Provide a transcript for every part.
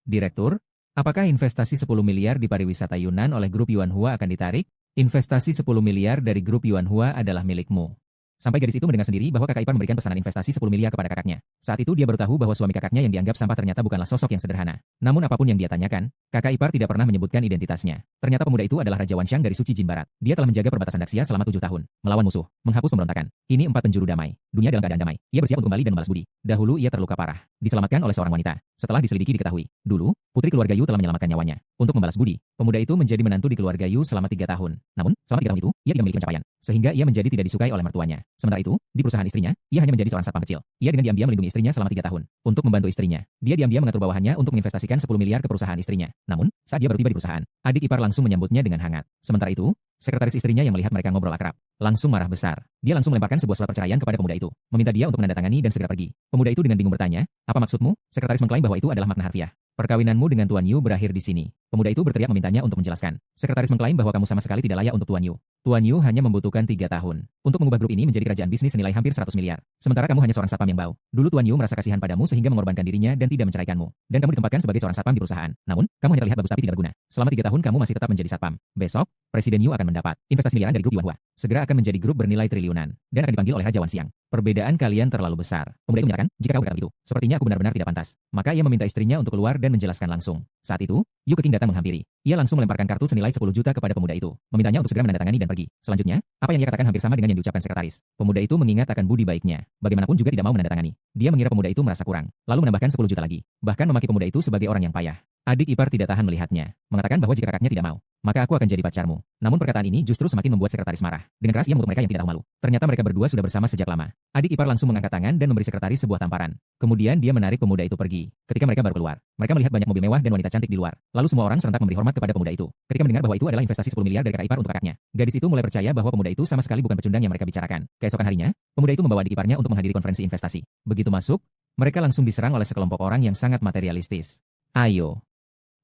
Direktur, apakah investasi 10 miliar di pariwisata Yunan oleh grup Yuanhua akan ditarik? Investasi 10 miliar dari grup Yuanhua adalah milikmu. Sampai gadis itu mendengar sendiri bahwa kakak ipar memberikan pesanan investasi 10 miliar kepada kakaknya. Saat itu dia baru tahu bahwa suami kakaknya yang dianggap sampah ternyata bukanlah sosok yang sederhana. Namun apapun yang dia tanyakan, kakak ipar tidak pernah menyebutkan identitasnya. Ternyata pemuda itu adalah Raja Wanxiang dari Suci Jin Barat. Dia telah menjaga perbatasan Daxia selama 7 tahun, melawan musuh, menghapus pemberontakan. Kini 4 penjuru damai. Dunia dalam keadaan damai. Ia bersiap untuk kembali dan membalas budi. Dahulu ia terluka parah, diselamatkan oleh seorang wanita. Setelah diselidiki diketahui, dulu putri keluarga Yu telah menyelamatkan nyawanya. Untuk membalas budi, pemuda itu menjadi menantu di keluarga Yu selama 3 tahun. Namun, selama 3 tahun itu, ia tidak memiliki pencapaian, sehingga ia menjadi tidak disukai oleh mertuanya. Sementara itu, di perusahaan istrinya, ia hanya menjadi seorang satpam kecil. Ia dengan diam-diam melindungi istrinya selama 3 tahun. Untuk membantu istrinya, dia diam-diam mengatur bawahannya untuk menginvestasikan 10 miliar ke perusahaan istrinya. Namun, saat dia baru tiba di perusahaan, adik ipar langsung menyambutnya dengan hangat. Sementara itu, sekretaris istrinya yang melihat mereka ngobrol akrab, langsung marah besar. Dia langsung melemparkan sebuah surat perceraian kepada pemuda itu, meminta dia untuk menandatangani dan segera pergi. Pemuda itu dengan bingung bertanya, "Apa maksudmu?" Sekretaris mengklaim bahwa itu adalah makna harfiah. "Perkawinanmu dengan Tuan Yu berakhir di sini." Pemuda itu berteriak memintanya untuk menjelaskan. Sekretaris mengklaim bahwa kamu sama sekali tidak layak untuk Tuan Yu. Tuan Yu hanya membutuhkan 3 tahun untuk mengubah grup ini menjadi kerajaan bisnis senilai hampir 100 miliar. Sementara kamu hanya seorang satpam yang bau. Dulu Tuan Yu merasa kasihan padamu sehingga mengorbankan dirinya dan tidak menceraikanmu. Dan kamu ditempatkan sebagai seorang satpam di perusahaan. Namun, kamu hanya terlihat bagus tapi tidak berguna. Selama 3 tahun kamu masih tetap menjadi satpam. Besok, Presiden Yu akan mendapat investasi miliaran dari grup Yuanhua. Segera akan menjadi grup bernilai triliunan dan akan dipanggil oleh Raja Wanxiang. Perbedaan kalian terlalu besar. Pemuda itu menyatakan, "Jika kau berkata begitu, sepertinya aku benar-benar tidak pantas." Maka ia meminta istrinya untuk keluar dan menjelaskan langsung. Saat itu, Yu Keqing datang menghampiri. Ia langsung melemparkan kartu senilai 10 juta kepada pemuda itu, memintanya untuk segera menandatangani dan pergi. Selanjutnya, apa yang ia katakan hampir sama dengan yang diucapkan sekretaris. Pemuda itu mengingat akan budi baiknya. Bagaimanapun juga tidak mau menandatangani. Dia mengira pemuda itu merasa kurang, lalu menambahkan 10 juta lagi. Bahkan memaki pemuda itu sebagai orang yang payah. Adik ipar tidak tahan melihatnya, mengatakan bahwa jika kakaknya tidak mau, maka aku akan jadi pacarmu. Namun perkataan ini justru semakin membuat sekretaris marah. Dengan keras ia mengutuk mereka yang tidak tahu malu. Ternyata mereka berdua sudah bersama sejak lama. Adik ipar langsung mengangkat tangan dan memberi sekretaris sebuah tamparan. Kemudian dia menarik pemuda itu pergi. Ketika mereka baru keluar, mereka melihat banyak mobil mewah dan wanita cantik di luar. Lalu semua orang serentak memberi hormat kepada pemuda itu. Ketika mendengar bahwa itu adalah investasi 10 miliar dari kakak ipar untuk kakaknya, gadis itu mulai percaya bahwa pemuda itu sama sekali bukan pecundang yang mereka bicarakan. Keesokan harinya, pemuda itu membawa adik iparnya untuk menghadiri konferensi investasi. Begitu masuk, mereka langsung diserang oleh sekelompok orang yang sangat materialistis. "Ayo.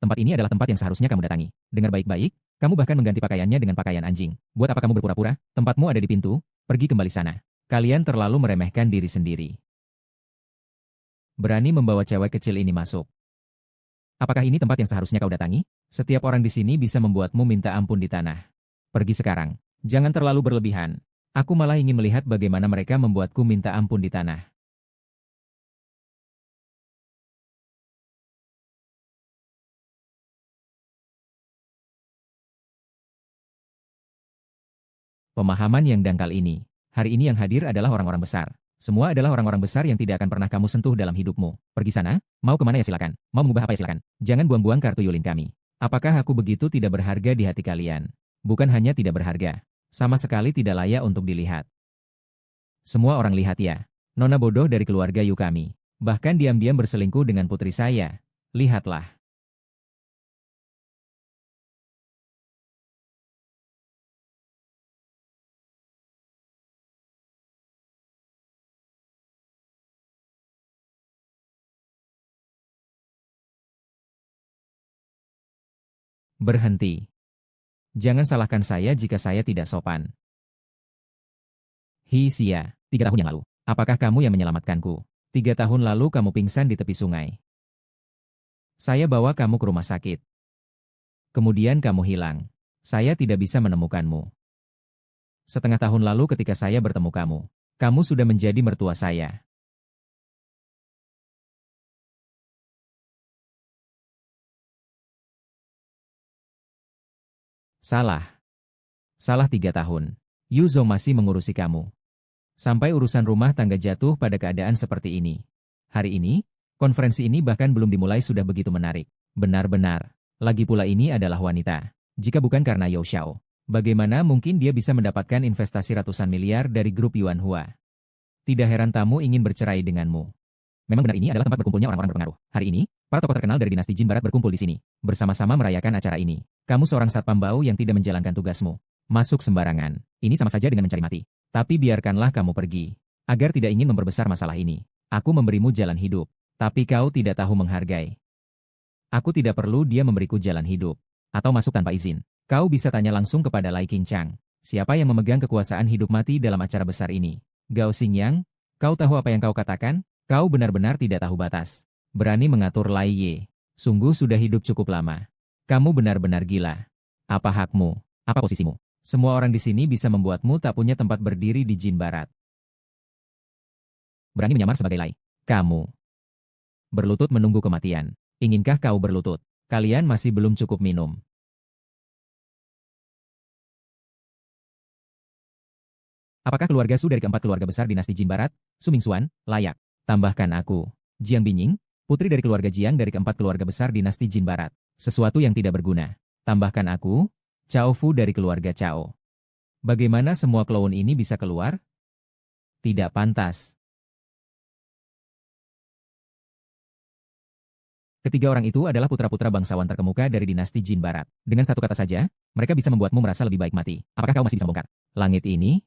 Tempat ini adalah tempat yang seharusnya kamu datangi. Dengar baik-baik, kamu bahkan mengganti pakaiannya dengan pakaian anjing. Buat apa kamu berpura-pura? Tempatmu ada di pintu, pergi kembali sana. Kalian terlalu meremehkan diri sendiri. Berani membawa cewek kecil ini masuk. Apakah ini tempat yang seharusnya kau datangi? Setiap orang di sini bisa membuatmu minta ampun di tanah. Pergi sekarang. Jangan terlalu berlebihan. Aku malah ingin melihat bagaimana mereka membuatku minta ampun di tanah." Pemahaman yang dangkal ini. Hari ini yang hadir adalah orang-orang besar. Semua adalah orang-orang besar yang tidak akan pernah kamu sentuh dalam hidupmu. Pergi sana, mau kemana ya silakan. Mau mengubah apa ya silakan. Jangan buang-buang kartu Yulin kami. Apakah aku begitu tidak berharga di hati kalian? Bukan hanya tidak berharga. Sama sekali tidak layak untuk dilihat. Semua orang lihat ya. Nona bodoh dari keluarga Yu kami. Bahkan diam-diam berselingkuh dengan putri saya. Lihatlah. Berhenti. Jangan salahkan saya jika saya tidak sopan. Sia, 3 tahun yang lalu. Apakah kamu yang menyelamatkanku? 3 tahun lalu kamu pingsan di tepi sungai. Saya bawa kamu ke rumah sakit. Kemudian kamu hilang. Saya tidak bisa menemukanmu. Setengah tahun lalu ketika saya bertemu kamu sudah menjadi mertua saya. Salah. Salah 3 tahun. Yu Zhong masih mengurusi kamu. Sampai urusan rumah tangga jatuh pada keadaan seperti ini. Hari ini, konferensi ini bahkan belum dimulai sudah begitu menarik. Benar-benar. Lagi pula ini adalah wanita. Jika bukan karena Yao Xiao, bagaimana mungkin dia bisa mendapatkan investasi ratusan miliar dari grup Yuanhua? Tidak heran tamu ingin bercerai denganmu. Memang benar ini adalah tempat berkumpulnya orang-orang berpengaruh. Hari ini, para tokoh terkenal dari dinasti Jin Barat berkumpul di sini, bersama-sama merayakan acara ini. Kamu seorang satpam bau yang tidak menjalankan tugasmu. Masuk sembarangan. Ini sama saja dengan mencari mati. Tapi biarkanlah kamu pergi. Agar tidak ingin memperbesar masalah ini. Aku memberimu jalan hidup. Tapi kau tidak tahu menghargai. Aku tidak perlu dia memberiku jalan hidup. Atau masuk tanpa izin. Kau bisa tanya langsung kepada Lai Qingchang. Siapa yang memegang kekuasaan hidup mati dalam acara besar ini? Gao Xingyang, kau tahu apa yang kau katakan? Kau benar-benar tidak tahu batas. Berani mengatur Lai Ye. Sungguh sudah hidup cukup lama. Kamu benar-benar gila. Apa hakmu? Apa posisimu? Semua orang di sini bisa membuatmu tak punya tempat berdiri di Jin Barat. Berani menyamar sebagai Lai. Kamu berlutut menunggu kematian. Inginkah kau berlutut? Kalian masih belum cukup minum. Apakah keluarga Su dari keempat keluarga besar dinasti Jin Barat? Su Mingxuan, layak. Tambahkan aku. Jiang Binying, putri dari keluarga Jiang dari keempat keluarga besar dinasti Jin Barat. Sesuatu yang tidak berguna. Tambahkan aku. Cao Fu dari keluarga Cao. Bagaimana semua klon ini bisa keluar? Tidak pantas. Ketiga orang itu adalah putra-putra bangsawan terkemuka dari dinasti Jin Barat. Dengan satu kata saja, mereka bisa membuatmu merasa lebih baik mati. Apakah kau masih bisa membongkar? Langit ini?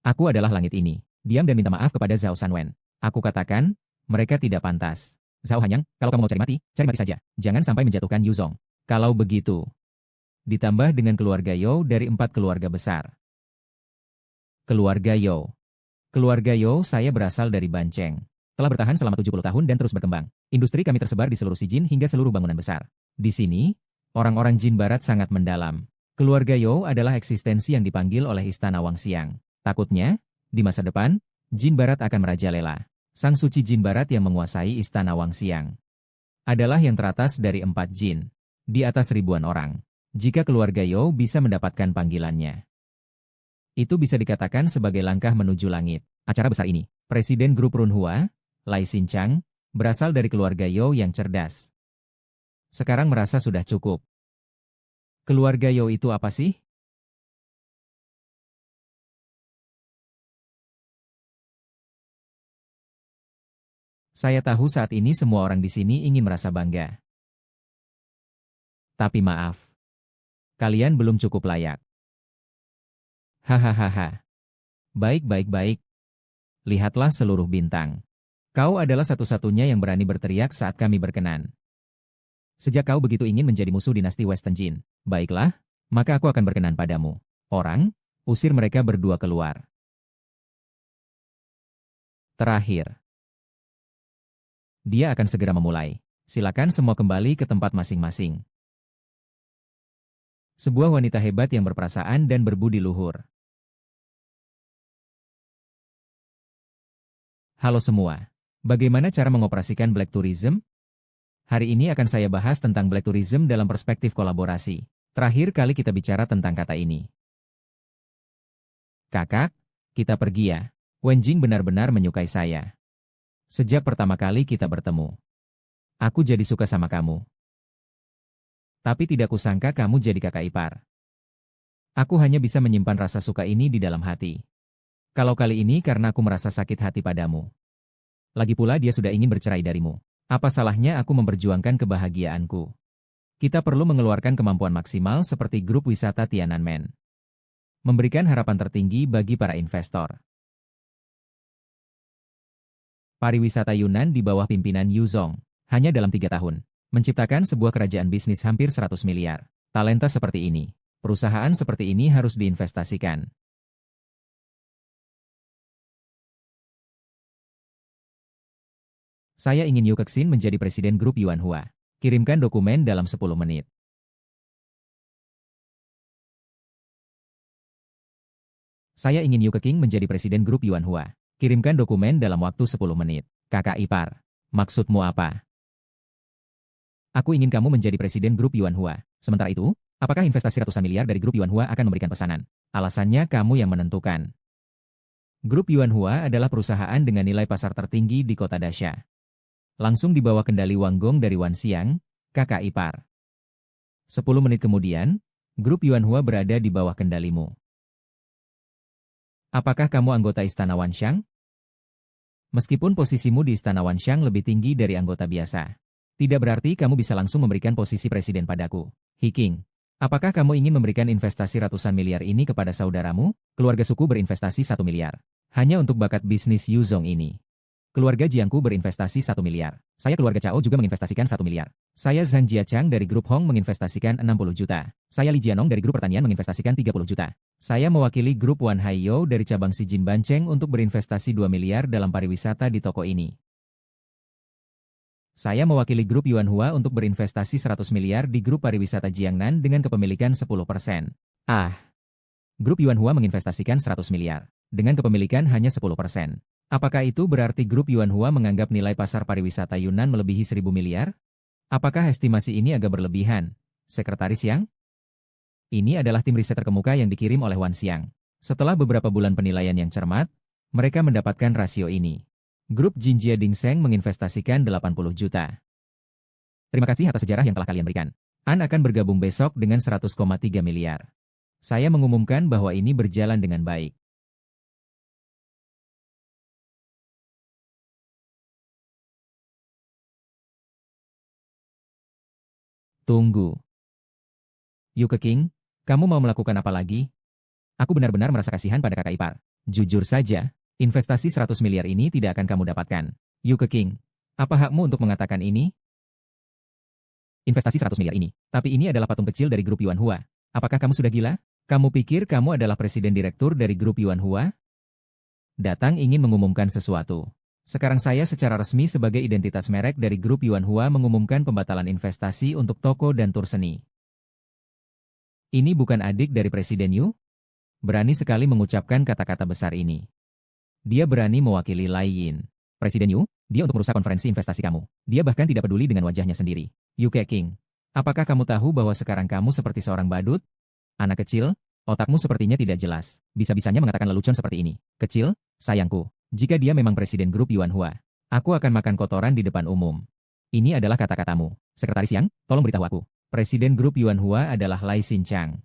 Aku adalah langit ini. Diam dan minta maaf kepada Zhao Sanwen. Aku katakan, mereka tidak pantas. Zhao Hanyang, kalau kamu mau cari mati saja. Jangan sampai menjatuhkan Yu Zong. Kalau begitu. Ditambah dengan keluarga You dari 4 keluarga besar. Keluarga You. Keluarga You saya berasal dari Banceng. Telah bertahan selama 70 tahun dan terus berkembang. Industri kami tersebar di seluruh Sijin hingga seluruh bangunan besar. Di sini, orang-orang Jin Barat sangat mendalam. Keluarga You adalah eksistensi yang dipanggil oleh Istana Wangxiang. Takutnya, di masa depan, Jin Barat akan merajalela. Sang suci Jin Barat yang menguasai Istana Wangxiang adalah yang teratas dari 4 Jin. Di atas ribuan orang. Jika keluarga You bisa mendapatkan panggilannya, itu bisa dikatakan sebagai langkah menuju langit. Acara besar ini, Presiden Grup Runhua, Lai Xinchang, berasal dari keluarga You yang cerdas. Sekarang merasa sudah cukup. Keluarga You itu apa sih? Saya tahu saat ini semua orang di sini ingin merasa bangga. Tapi maaf. Kalian belum cukup layak. Hahaha. Baik. Lihatlah seluruh bintang. Kau adalah satu-satunya yang berani berteriak saat kami berkenan. Sejak kau begitu ingin menjadi musuh dinasti Western Jin. Baiklah, maka aku akan berkenan padamu. Orang, usir mereka berdua keluar. Terakhir. Dia akan segera memulai. Silakan semua kembali ke tempat masing-masing. Sebuah wanita hebat yang berperasaan dan berbudi luhur. Halo semua. Bagaimana cara mengoperasikan Black Tourism? Hari ini akan saya bahas tentang Black Tourism dalam perspektif kolaborasi. Terakhir kali kita bicara tentang kata ini. Kakak, kita pergi ya. Wenjing benar-benar menyukai saya. Sejak pertama kali kita bertemu, aku jadi suka sama kamu. Tapi tidak kusangka kamu jadi kakak ipar. Aku hanya bisa menyimpan rasa suka ini di dalam hati. Kalau kali ini karena aku merasa sakit hati padamu. Lagi pula dia sudah ingin bercerai darimu. Apa salahnya aku memperjuangkan kebahagiaanku? Kita perlu mengeluarkan kemampuan maksimal seperti grup wisata Tiananmen. Memberikan harapan tertinggi bagi para investor. Pariwisata Yunnan di bawah pimpinan Yu Zong, hanya dalam 3 tahun, menciptakan sebuah kerajaan bisnis hampir 100 miliar. Talenta seperti ini, perusahaan seperti ini harus diinvestasikan. Saya ingin Yu Kexin menjadi presiden grup Yuanhua. Kirimkan dokumen dalam 10 menit. Saya ingin Yu Keqing menjadi presiden grup Yuanhua. Kirimkan dokumen dalam waktu 10 menit. Kakak ipar, maksudmu apa? Aku ingin kamu menjadi presiden grup Yuanhua. Sementara itu, apakah investasi ratusan miliar dari grup Yuanhua akan memberikan pesanan? Alasannya kamu yang menentukan. Grup Yuanhua adalah perusahaan dengan nilai pasar tertinggi di kota Dasha. Langsung di bawah kendali Wang Gong dari Wan Xiang, kakak ipar. 10 menit kemudian, grup Yuanhua berada di bawah kendalimu. Apakah kamu anggota Istana Wanxiang? Meskipun posisimu di Istana Wanxiang lebih tinggi dari anggota biasa, tidak berarti kamu bisa langsung memberikan posisi presiden padaku. Hiking, apakah kamu ingin memberikan investasi ratusan miliar ini kepada saudaramu? Keluarga suku berinvestasi 1 miliar. Hanya untuk bakat bisnis Yu Zong ini. Keluarga Jiangku berinvestasi 1 miliar. Saya keluarga Cao juga menginvestasikan 1 miliar. Saya Zhang Jiachang dari grup Hong menginvestasikan 60 juta. Saya Li Jianong dari grup pertanian menginvestasikan 30 juta. Saya mewakili grup Wan Haiyo dari cabang Sijin Banceng untuk berinvestasi 2 miliar dalam pariwisata di toko ini. Saya mewakili grup Yuanhua untuk berinvestasi 100 miliar di grup pariwisata Jiangnan dengan kepemilikan 10%. Ah, grup Yuanhua menginvestasikan 100 miliar dengan kepemilikan hanya 10%. Apakah itu berarti grup Yuanhua menganggap nilai pasar pariwisata Yunnan melebihi 1.000 miliar? Apakah estimasi ini agak berlebihan, Sekretaris Yang? Ini adalah tim riset terkemuka yang dikirim oleh Wan Xiang. Setelah beberapa bulan penilaian yang cermat, mereka mendapatkan rasio ini. Grup Jinjia Dingseng menginvestasikan 80 juta. Terima kasih atas sejarah yang telah kalian berikan. An akan bergabung besok dengan 100,3 miliar. Saya mengumumkan bahwa ini berjalan dengan baik. Tunggu. Yuke King, kamu mau melakukan apa lagi? Aku benar-benar merasa kasihan pada kakak ipar. Jujur saja, investasi 100 miliar ini tidak akan kamu dapatkan. Yuke King, apa hakmu untuk mengatakan ini? Investasi 100 miliar ini. Tapi ini adalah patung kecil dari grup Yuanhua. Apakah kamu sudah gila? Kamu pikir kamu adalah presiden direktur dari grup Yuanhua? Datang ingin mengumumkan sesuatu. Sekarang saya secara resmi sebagai identitas merek dari grup Yuanhua mengumumkan pembatalan investasi untuk toko dan tur seni. Ini bukan adik dari Presiden Yu? Berani sekali mengucapkan kata-kata besar ini. Dia berani mewakili Lai Yin. Presiden Yu, dia untuk merusak konferensi investasi kamu. Dia bahkan tidak peduli dengan wajahnya sendiri. Yuke King, apakah kamu tahu bahwa sekarang kamu seperti seorang badut? Anak kecil, otakmu sepertinya tidak jelas. Bisa-bisanya mengatakan lelucon seperti ini. Kecil, sayangku, jika dia memang presiden grup Yuanhua, aku akan makan kotoran di depan umum. Ini adalah kata-katamu. Sekretaris Yang, tolong beritahu aku. Presiden grup Yuanhua adalah Lai Xinchang.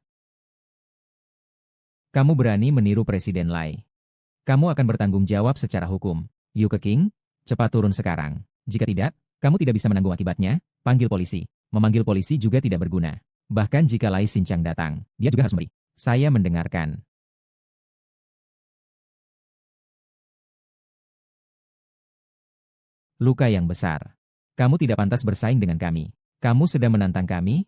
Kamu berani meniru Presiden Lai. Kamu akan bertanggung jawab secara hukum. Yuke King, cepat turun sekarang. Jika tidak, kamu tidak bisa menanggung akibatnya. Panggil polisi. Memanggil polisi juga tidak berguna. Bahkan jika Lai Xinchang datang, dia juga harus memberi. Saya mendengarkan. Luka yang besar. Kamu tidak pantas bersaing dengan kami. Kamu sedang menantang kami?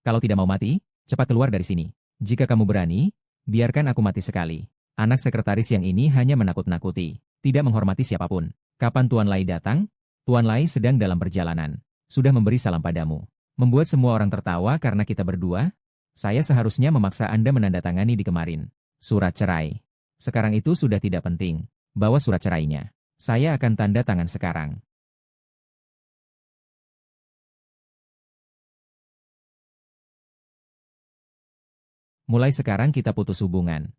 Kalau tidak mau mati, cepat keluar dari sini. Jika kamu berani, biarkan aku mati sekali. Anak sekretaris yang ini hanya menakut-nakuti, tidak menghormati siapapun. Kapan Tuan Lai datang? Tuan Lai sedang dalam perjalanan. Sudah memberi salam padamu. Membuat semua orang tertawa karena kita berdua? Saya seharusnya memaksa Anda menandatangani di kemarin. Surat cerai. Sekarang itu sudah tidak penting. Bawa surat cerainya. Saya akan tanda tangan sekarang. Mulai sekarang kita putus hubungan.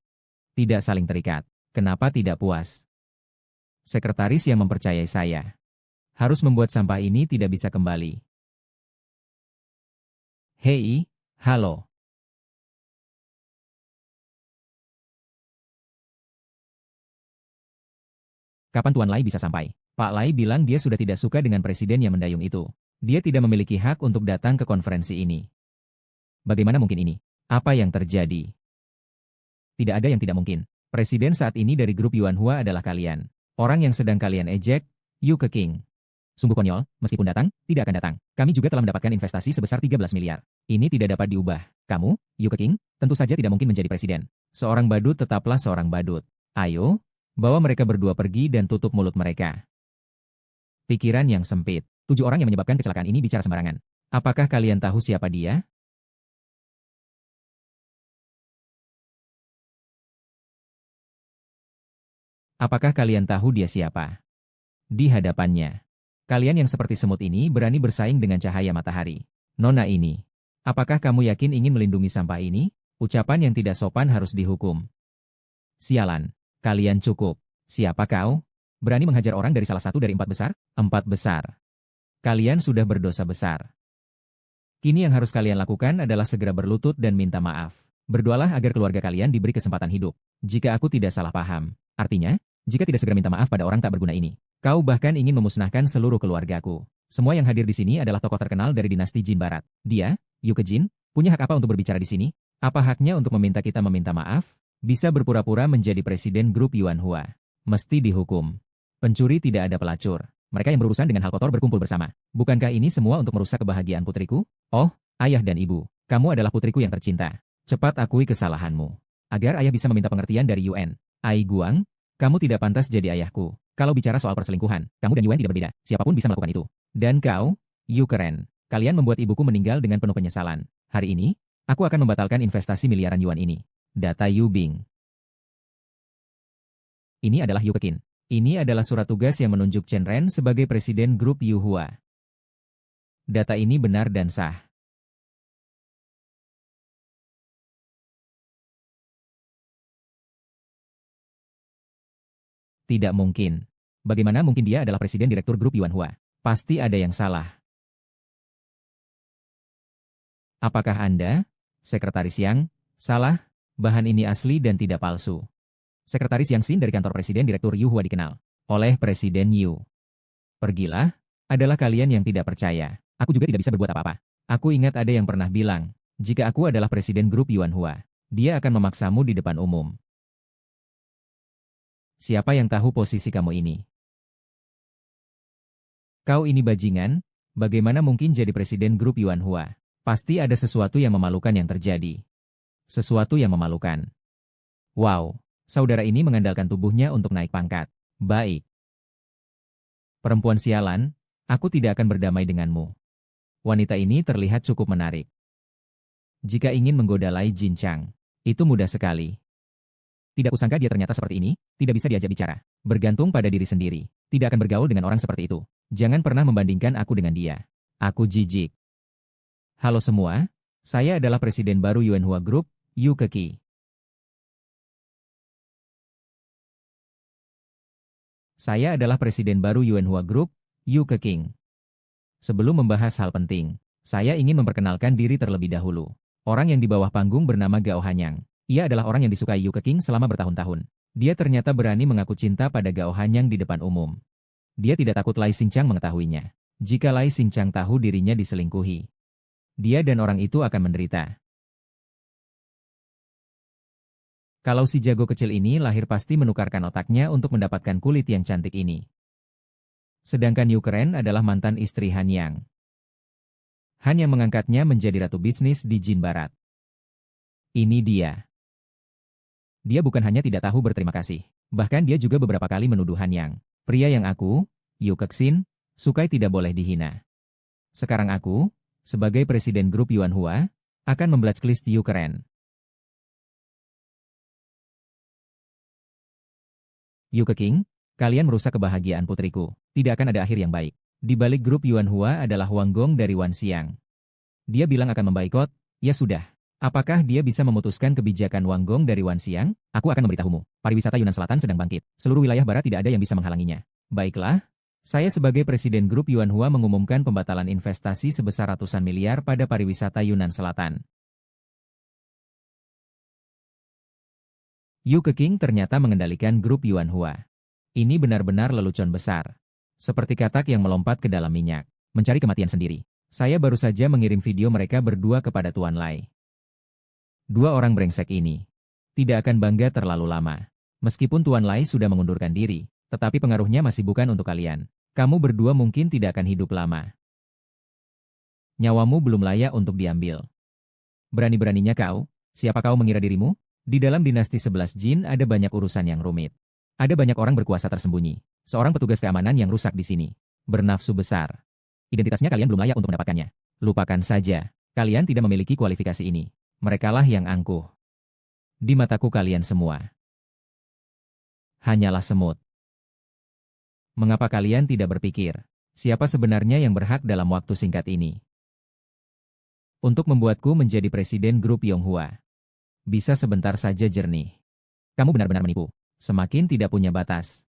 Tidak saling terikat. Kenapa tidak puas? Sekretaris yang mempercayai saya harus membuat sampah ini tidak bisa kembali. Hei, halo. Kapan Tuan Lai bisa sampai? Pak Lai bilang dia sudah tidak suka dengan presiden yang mendayung itu. Dia tidak memiliki hak untuk datang ke konferensi ini. Bagaimana mungkin ini? Apa yang terjadi? Tidak ada yang tidak mungkin. Presiden saat ini dari grup Yuanhua adalah kalian. Orang yang sedang kalian ejek, Yuke King. Sungguh konyol, meskipun datang, tidak akan datang. Kami juga telah mendapatkan investasi sebesar 13 miliar. Ini tidak dapat diubah. Kamu, Yuke King, tentu saja tidak mungkin menjadi presiden. Seorang badut tetaplah seorang badut. Ayo, bawa mereka berdua pergi dan tutup mulut mereka. Pikiran yang sempit. 7 orang yang menyebabkan kecelakaan ini bicara sembarangan. Apakah kalian tahu siapa dia? Apakah kalian tahu dia siapa? Di hadapannya. Kalian yang seperti semut ini berani bersaing dengan cahaya matahari. Nona ini. Apakah kamu yakin ingin melindungi sampah ini? Ucapan yang tidak sopan harus dihukum. Sialan. Kalian cukup. Siapa kau? Berani menghajar orang dari salah satu dari 4 besar? 4 besar. Kalian sudah berdosa besar. Kini yang harus kalian lakukan adalah segera berlutut dan minta maaf. Berdoalah agar keluarga kalian diberi kesempatan hidup. Jika aku tidak salah paham. Artinya, jika tidak segera minta maaf pada orang tak berguna ini, kau bahkan ingin memusnahkan seluruh keluargaku. Semua yang hadir di sini adalah tokoh terkenal dari dinasti Jin Barat. Dia, Yuke Jin, punya hak apa untuk berbicara di sini? Apa haknya untuk meminta kita meminta maaf? Bisa berpura-pura menjadi presiden grup Yuanhua. Mesti dihukum. Pencuri tidak ada pelacur. Mereka yang berurusan dengan hal kotor berkumpul bersama. Bukankah ini semua untuk merusak kebahagiaan putriku? Oh, ayah dan ibu, kamu adalah putriku yang tercinta. Cepat akui kesalahanmu. Agar ayah bisa meminta pengertian dari Yuan. Ai Guang, kamu tidak pantas jadi ayahku. Kalau bicara soal perselingkuhan, kamu dan Yuan tidak berbeda. Siapapun bisa melakukan itu. Dan kau, Yu keren. Kalian membuat ibuku meninggal dengan penuh penyesalan. Hari ini, aku akan membatalkan investasi miliaran Yuan ini. Data Yu Bing. Ini adalah Yu Keqin. Ini adalah surat tugas yang menunjuk Chen Ren sebagai presiden grup Yu Hua. Data ini benar dan sah. Tidak mungkin. Bagaimana mungkin dia adalah presiden direktur grup Yuan Hua? Pasti ada yang salah. Apakah Anda, Sekretaris Yang, salah? Bahan ini asli dan tidak palsu. Sekretaris Yang Xin dari kantor presiden direktur Yu Hua dikenal oleh Presiden Yu. Pergilah, adalah kalian yang tidak percaya. Aku juga tidak bisa berbuat apa-apa. Aku ingat ada yang pernah bilang, jika aku adalah presiden grup Yuan Hua, dia akan memaksamu di depan umum. Siapa yang tahu posisi kamu ini? Kau ini bajingan, bagaimana mungkin jadi presiden grup Yuan Hua? Pasti ada sesuatu yang memalukan yang terjadi. Sesuatu yang memalukan. Wow, saudara ini mengandalkan tubuhnya untuk naik pangkat. Baik. Perempuan sialan, aku tidak akan berdamai denganmu. Wanita ini terlihat cukup menarik. Jika ingin menggoda Lai Jinchang, itu mudah sekali. Tidak kusangka dia ternyata seperti ini, tidak bisa diajak bicara. Bergantung pada diri sendiri. Tidak akan bergaul dengan orang seperti itu. Jangan pernah membandingkan aku dengan dia. Aku jijik. Halo semua, saya adalah presiden baru Yuan Hua Group, Yu Keqi. Saya adalah presiden baru Yuan Hua Group, Yu Keqing. Sebelum membahas hal penting, saya ingin memperkenalkan diri terlebih dahulu. Orang yang di bawah panggung bernama Gao Hanyang. Ia adalah orang yang disukai Yu Keqing selama bertahun-tahun. Dia ternyata berani mengaku cinta pada Gao Hanyang di depan umum. Dia tidak takut Lai Xingchang mengetahuinya. Jika Lai Xingchang tahu dirinya diselingkuhi, dia dan orang itu akan menderita. Kalau si jago kecil ini lahir pasti menukarkan otaknya untuk mendapatkan kulit yang cantik ini. Sedangkan Yu keren adalah mantan istri Han Yang. Han yang mengangkatnya menjadi ratu bisnis di Jin Barat. Ini dia. Dia bukan hanya tidak tahu berterima kasih, bahkan dia juga beberapa kali menuduh Han Yang. Pria yang aku, Yu Kexin, sukai tidak boleh dihina. Sekarang aku, sebagai presiden grup Yuan Hua, akan memblacklist Yu keren. Yu Keqing, kalian merusak kebahagiaan putriku. Tidak akan ada akhir yang baik. Di balik grup Yuan Hua adalah Wang Gong dari Wan Xiang. Dia bilang akan memboikot, ya sudah. Apakah dia bisa memutuskan kebijakan Wang Gong dari Wan Xiang? Aku akan memberitahumu. Pariwisata Yunan Selatan sedang bangkit. Seluruh wilayah barat tidak ada yang bisa menghalanginya. Baiklah, saya sebagai presiden grup Yuan Hua mengumumkan pembatalan investasi sebesar ratusan miliar pada pariwisata Yunan Selatan. Yu Keqing ternyata mengendalikan grup Yuan Hua. Ini benar-benar lelucon besar. Seperti katak yang melompat ke dalam minyak, mencari kematian sendiri. Saya baru saja mengirim video mereka berdua kepada Tuan Lai. Dua orang brengsek ini tidak akan bangga terlalu lama. Meskipun Tuan Lai sudah mengundurkan diri, tetapi pengaruhnya masih bukan untuk kalian. Kamu berdua mungkin tidak akan hidup lama. Nyawamu belum layak untuk diambil. Berani-beraninya kau, siapa kau mengira dirimu? Di dalam dinasti 11 Jin ada banyak urusan yang rumit. Ada banyak orang berkuasa tersembunyi. Seorang petugas keamanan yang rusak di sini. Bernafsu besar. Identitasnya kalian belum layak untuk mendapatkannya. Lupakan saja. Kalian tidak memiliki kualifikasi ini. Merekalah yang angkuh. Di mataku kalian semua hanyalah semut. Mengapa kalian tidak berpikir, siapa sebenarnya yang berhak dalam waktu singkat ini? Untuk membuatku menjadi presiden grup Yonghua. Bisa sebentar saja jernih. Kamu benar-benar menipu. Semakin tidak punya batas.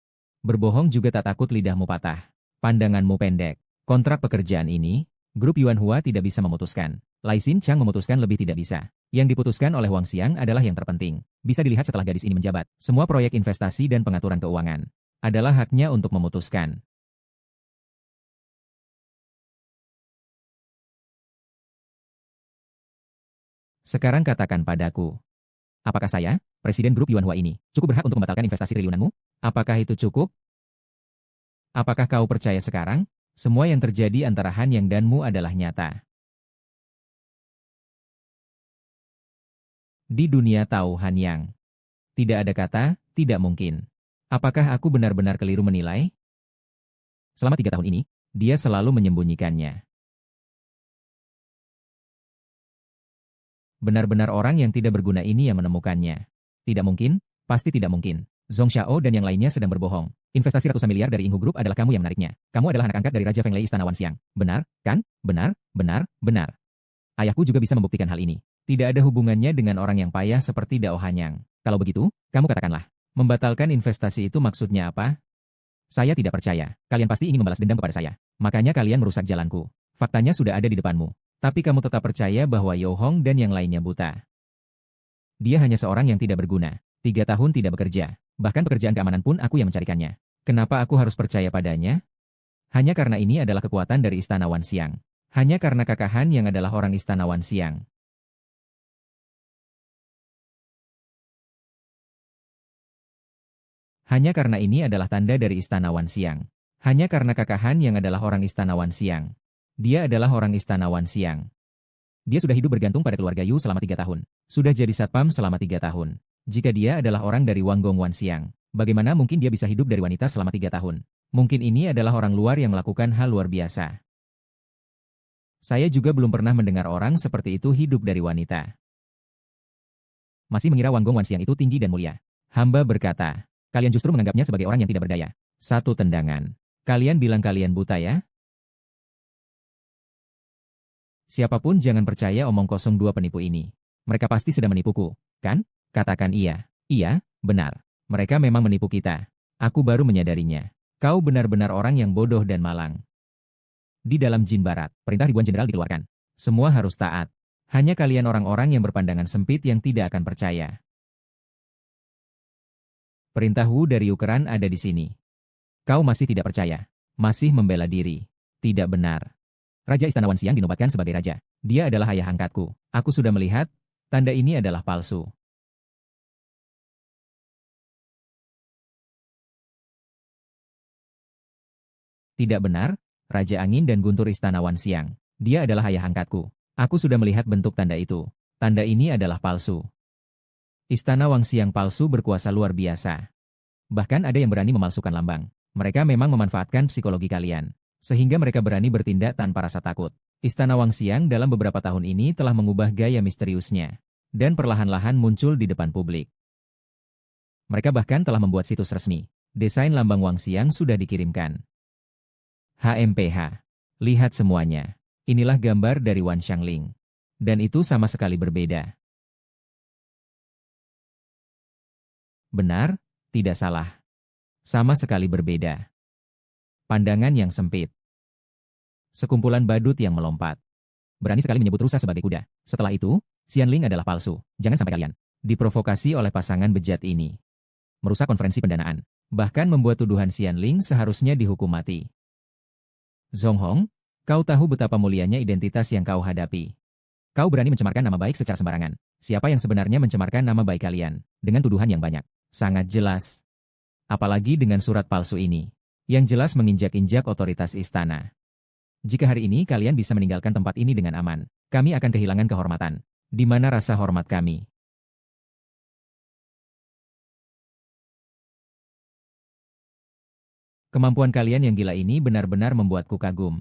Berbohong juga tak takut lidahmu patah. Pandanganmu pendek. Kontrak pekerjaan ini, grup Yuan Hua tidak bisa memutuskan. Lai Xingchang memutuskan lebih tidak bisa. Yang diputuskan oleh Wang Xiang adalah yang terpenting. Bisa dilihat setelah gadis ini menjabat. Semua proyek investasi dan pengaturan keuangan adalah haknya untuk memutuskan. Sekarang katakan padaku, apakah saya, presiden grup Yuan Hua ini, cukup berhak untuk membatalkan investasi triliunanmu? Apakah itu cukup? Apakah kau percaya sekarang? Semua yang terjadi antara Han Yang dan Mu adalah nyata. Di dunia tahu Han Yang. Tidak ada kata, tidak mungkin. Apakah aku benar-benar keliru menilai? Selama 3 tahun ini, dia selalu menyembunyikannya. Benar-benar orang yang tidak berguna ini yang menemukannya. Tidak mungkin, pasti tidak mungkin. Zhong Xiao dan yang lainnya sedang berbohong. Investasi ratusan miliar dari Inghu Group adalah kamu yang menariknya. Kamu adalah anak angkat dari Raja Feng Lei Istana Wanxiang. Benar, kan? Benar, benar, benar. Ayahku juga bisa membuktikan hal ini. Tidak ada hubungannya dengan orang yang payah seperti Dao Hanyang. Kalau begitu, kamu katakanlah. Membatalkan investasi itu maksudnya apa? Saya tidak percaya. Kalian pasti ingin membalas dendam kepada saya. Makanya kalian merusak jalanku. Faktanya sudah ada di depanmu. Tapi kamu tetap percaya bahwa Yo Hong dan yang lainnya buta. Dia hanya seorang yang tidak berguna. 3 tahun tidak bekerja. Bahkan pekerjaan keamanan pun aku yang mencarikannya. Kenapa aku harus percaya padanya? Hanya karena ini adalah kekuatan dari Istana Wanxiang. Hanya karena kakak Han yang adalah orang Istana Wanxiang. Hanya karena ini adalah tanda dari Istana Wanxiang. Hanya karena kakak Han yang adalah orang Istana Wanxiang. Dia adalah orang Istana Wanxiang. Dia sudah hidup bergantung pada keluarga Yu selama 3 tahun. Sudah jadi satpam selama 3 tahun. Jika dia adalah orang dari Wanggong Wanxiang, bagaimana mungkin dia bisa hidup dari wanita selama 3 tahun? Mungkin ini adalah orang luar yang melakukan hal luar biasa. Saya juga belum pernah mendengar orang seperti itu hidup dari wanita. Masih mengira Wanggong Wanxiang itu tinggi dan mulia. Hamba berkata, kalian justru menganggapnya sebagai orang yang tidak berdaya. Satu tendangan. Kalian bilang kalian buta ya? Siapapun jangan percaya omong kosong dua penipu ini. Mereka pasti sedang menipuku, kan? Katakan iya. Iya, benar. Mereka memang menipu kita. Aku baru menyadarinya. Kau benar-benar orang yang bodoh dan malang. Di dalam Jin Barat, perintah ribuan jenderal dikeluarkan. Semua harus taat. Hanya kalian orang-orang yang berpandangan sempit yang tidak akan percaya. Perintah Wu dari Ukuran ada di sini. Kau masih tidak percaya. Masih membela diri. Tidak benar. Raja Istana Wanxiang dinobatkan sebagai raja. Dia adalah ayah angkatku. Aku sudah melihat, tanda ini adalah palsu. Tidak benar, Raja Angin dan Guntur Istana Wanxiang. Dia adalah ayah angkatku. Aku sudah melihat bentuk tanda itu. Tanda ini adalah palsu. Istana Wanxiang palsu berkuasa luar biasa. Bahkan ada yang berani memalsukan lambang. Mereka memang memanfaatkan psikologi kalian. Sehingga mereka berani bertindak tanpa rasa takut. Istana Wanxiang dalam beberapa tahun ini telah mengubah gaya misteriusnya. Dan perlahan-lahan muncul di depan publik. Mereka bahkan telah membuat situs resmi. Desain lambang Wanxiang sudah dikirimkan. HMPH. Lihat semuanya. Inilah gambar dari Wan Xiangling. Dan itu sama sekali berbeda. Benar, tidak salah. Sama sekali berbeda. Pandangan yang sempit. Sekumpulan badut yang melompat. Berani sekali menyebut rusa sebagai kuda. Setelah itu, Xianling adalah palsu. Jangan sampai kalian diprovokasi oleh pasangan bejat ini. Merusak konferensi pendanaan. Bahkan membuat tuduhan Xianling seharusnya dihukum mati. Zhong Hong, kau tahu betapa mulianya identitas yang kau hadapi. Kau berani mencemarkan nama baik secara sembarangan. Siapa yang sebenarnya mencemarkan nama baik kalian? Dengan tuduhan yang banyak. Sangat jelas. Apalagi dengan surat palsu ini. Yang jelas menginjak-injak otoritas istana. Jika hari ini kalian bisa meninggalkan tempat ini dengan aman, kami akan kehilangan kehormatan. Di mana rasa hormat kami? Kemampuan kalian yang gila ini benar-benar membuatku kagum.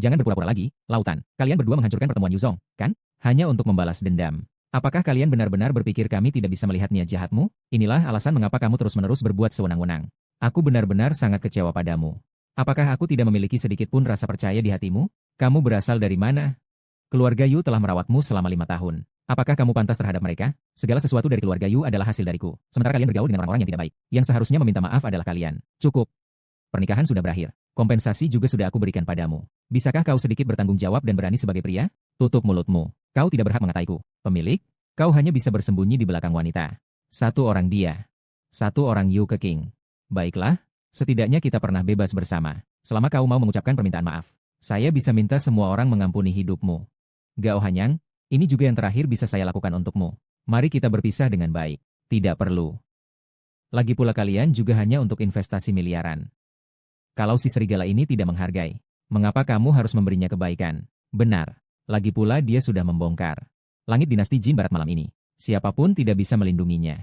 Jangan berpura-pura lagi, Lautan. Kalian berdua menghancurkan pertemuan Yuzong, kan? Hanya untuk membalas dendam. Apakah kalian benar-benar berpikir kami tidak bisa melihat niat jahatmu? Inilah alasan mengapa kamu terus-menerus berbuat sewenang-wenang. Aku benar-benar sangat kecewa padamu. Apakah aku tidak memiliki sedikit pun rasa percaya di hatimu? Kamu berasal dari mana? Keluarga Yu telah merawatmu selama 5 tahun. Apakah kamu pantas terhadap mereka? Segala sesuatu dari keluarga Yu adalah hasil dariku. Sementara kalian bergaul dengan orang-orang yang tidak baik. Yang seharusnya meminta maaf adalah kalian. Cukup. Pernikahan sudah berakhir. Kompensasi juga sudah aku berikan padamu. Bisakah kau sedikit bertanggung jawab dan berani sebagai pria? Tutup mulutmu. Kau tidak berhak mengataiku. Pemilik, kau hanya bisa bersembunyi di belakang wanita. Satu orang dia. Satu orang Yu Keking. Baiklah, setidaknya kita pernah bebas bersama. Selama kau mau mengucapkan permintaan maaf, saya bisa minta semua orang mengampuni hidupmu. Gao Hanyang, ini juga yang terakhir bisa saya lakukan untukmu. Mari kita berpisah dengan baik. Tidak perlu. Lagi pula kalian juga hanya untuk investasi miliaran. Kalau si serigala ini tidak menghargai, mengapa kamu harus memberinya kebaikan? Benar. Lagi pula dia sudah membongkar langit dinasti Jin Barat malam ini. Siapapun tidak bisa melindunginya.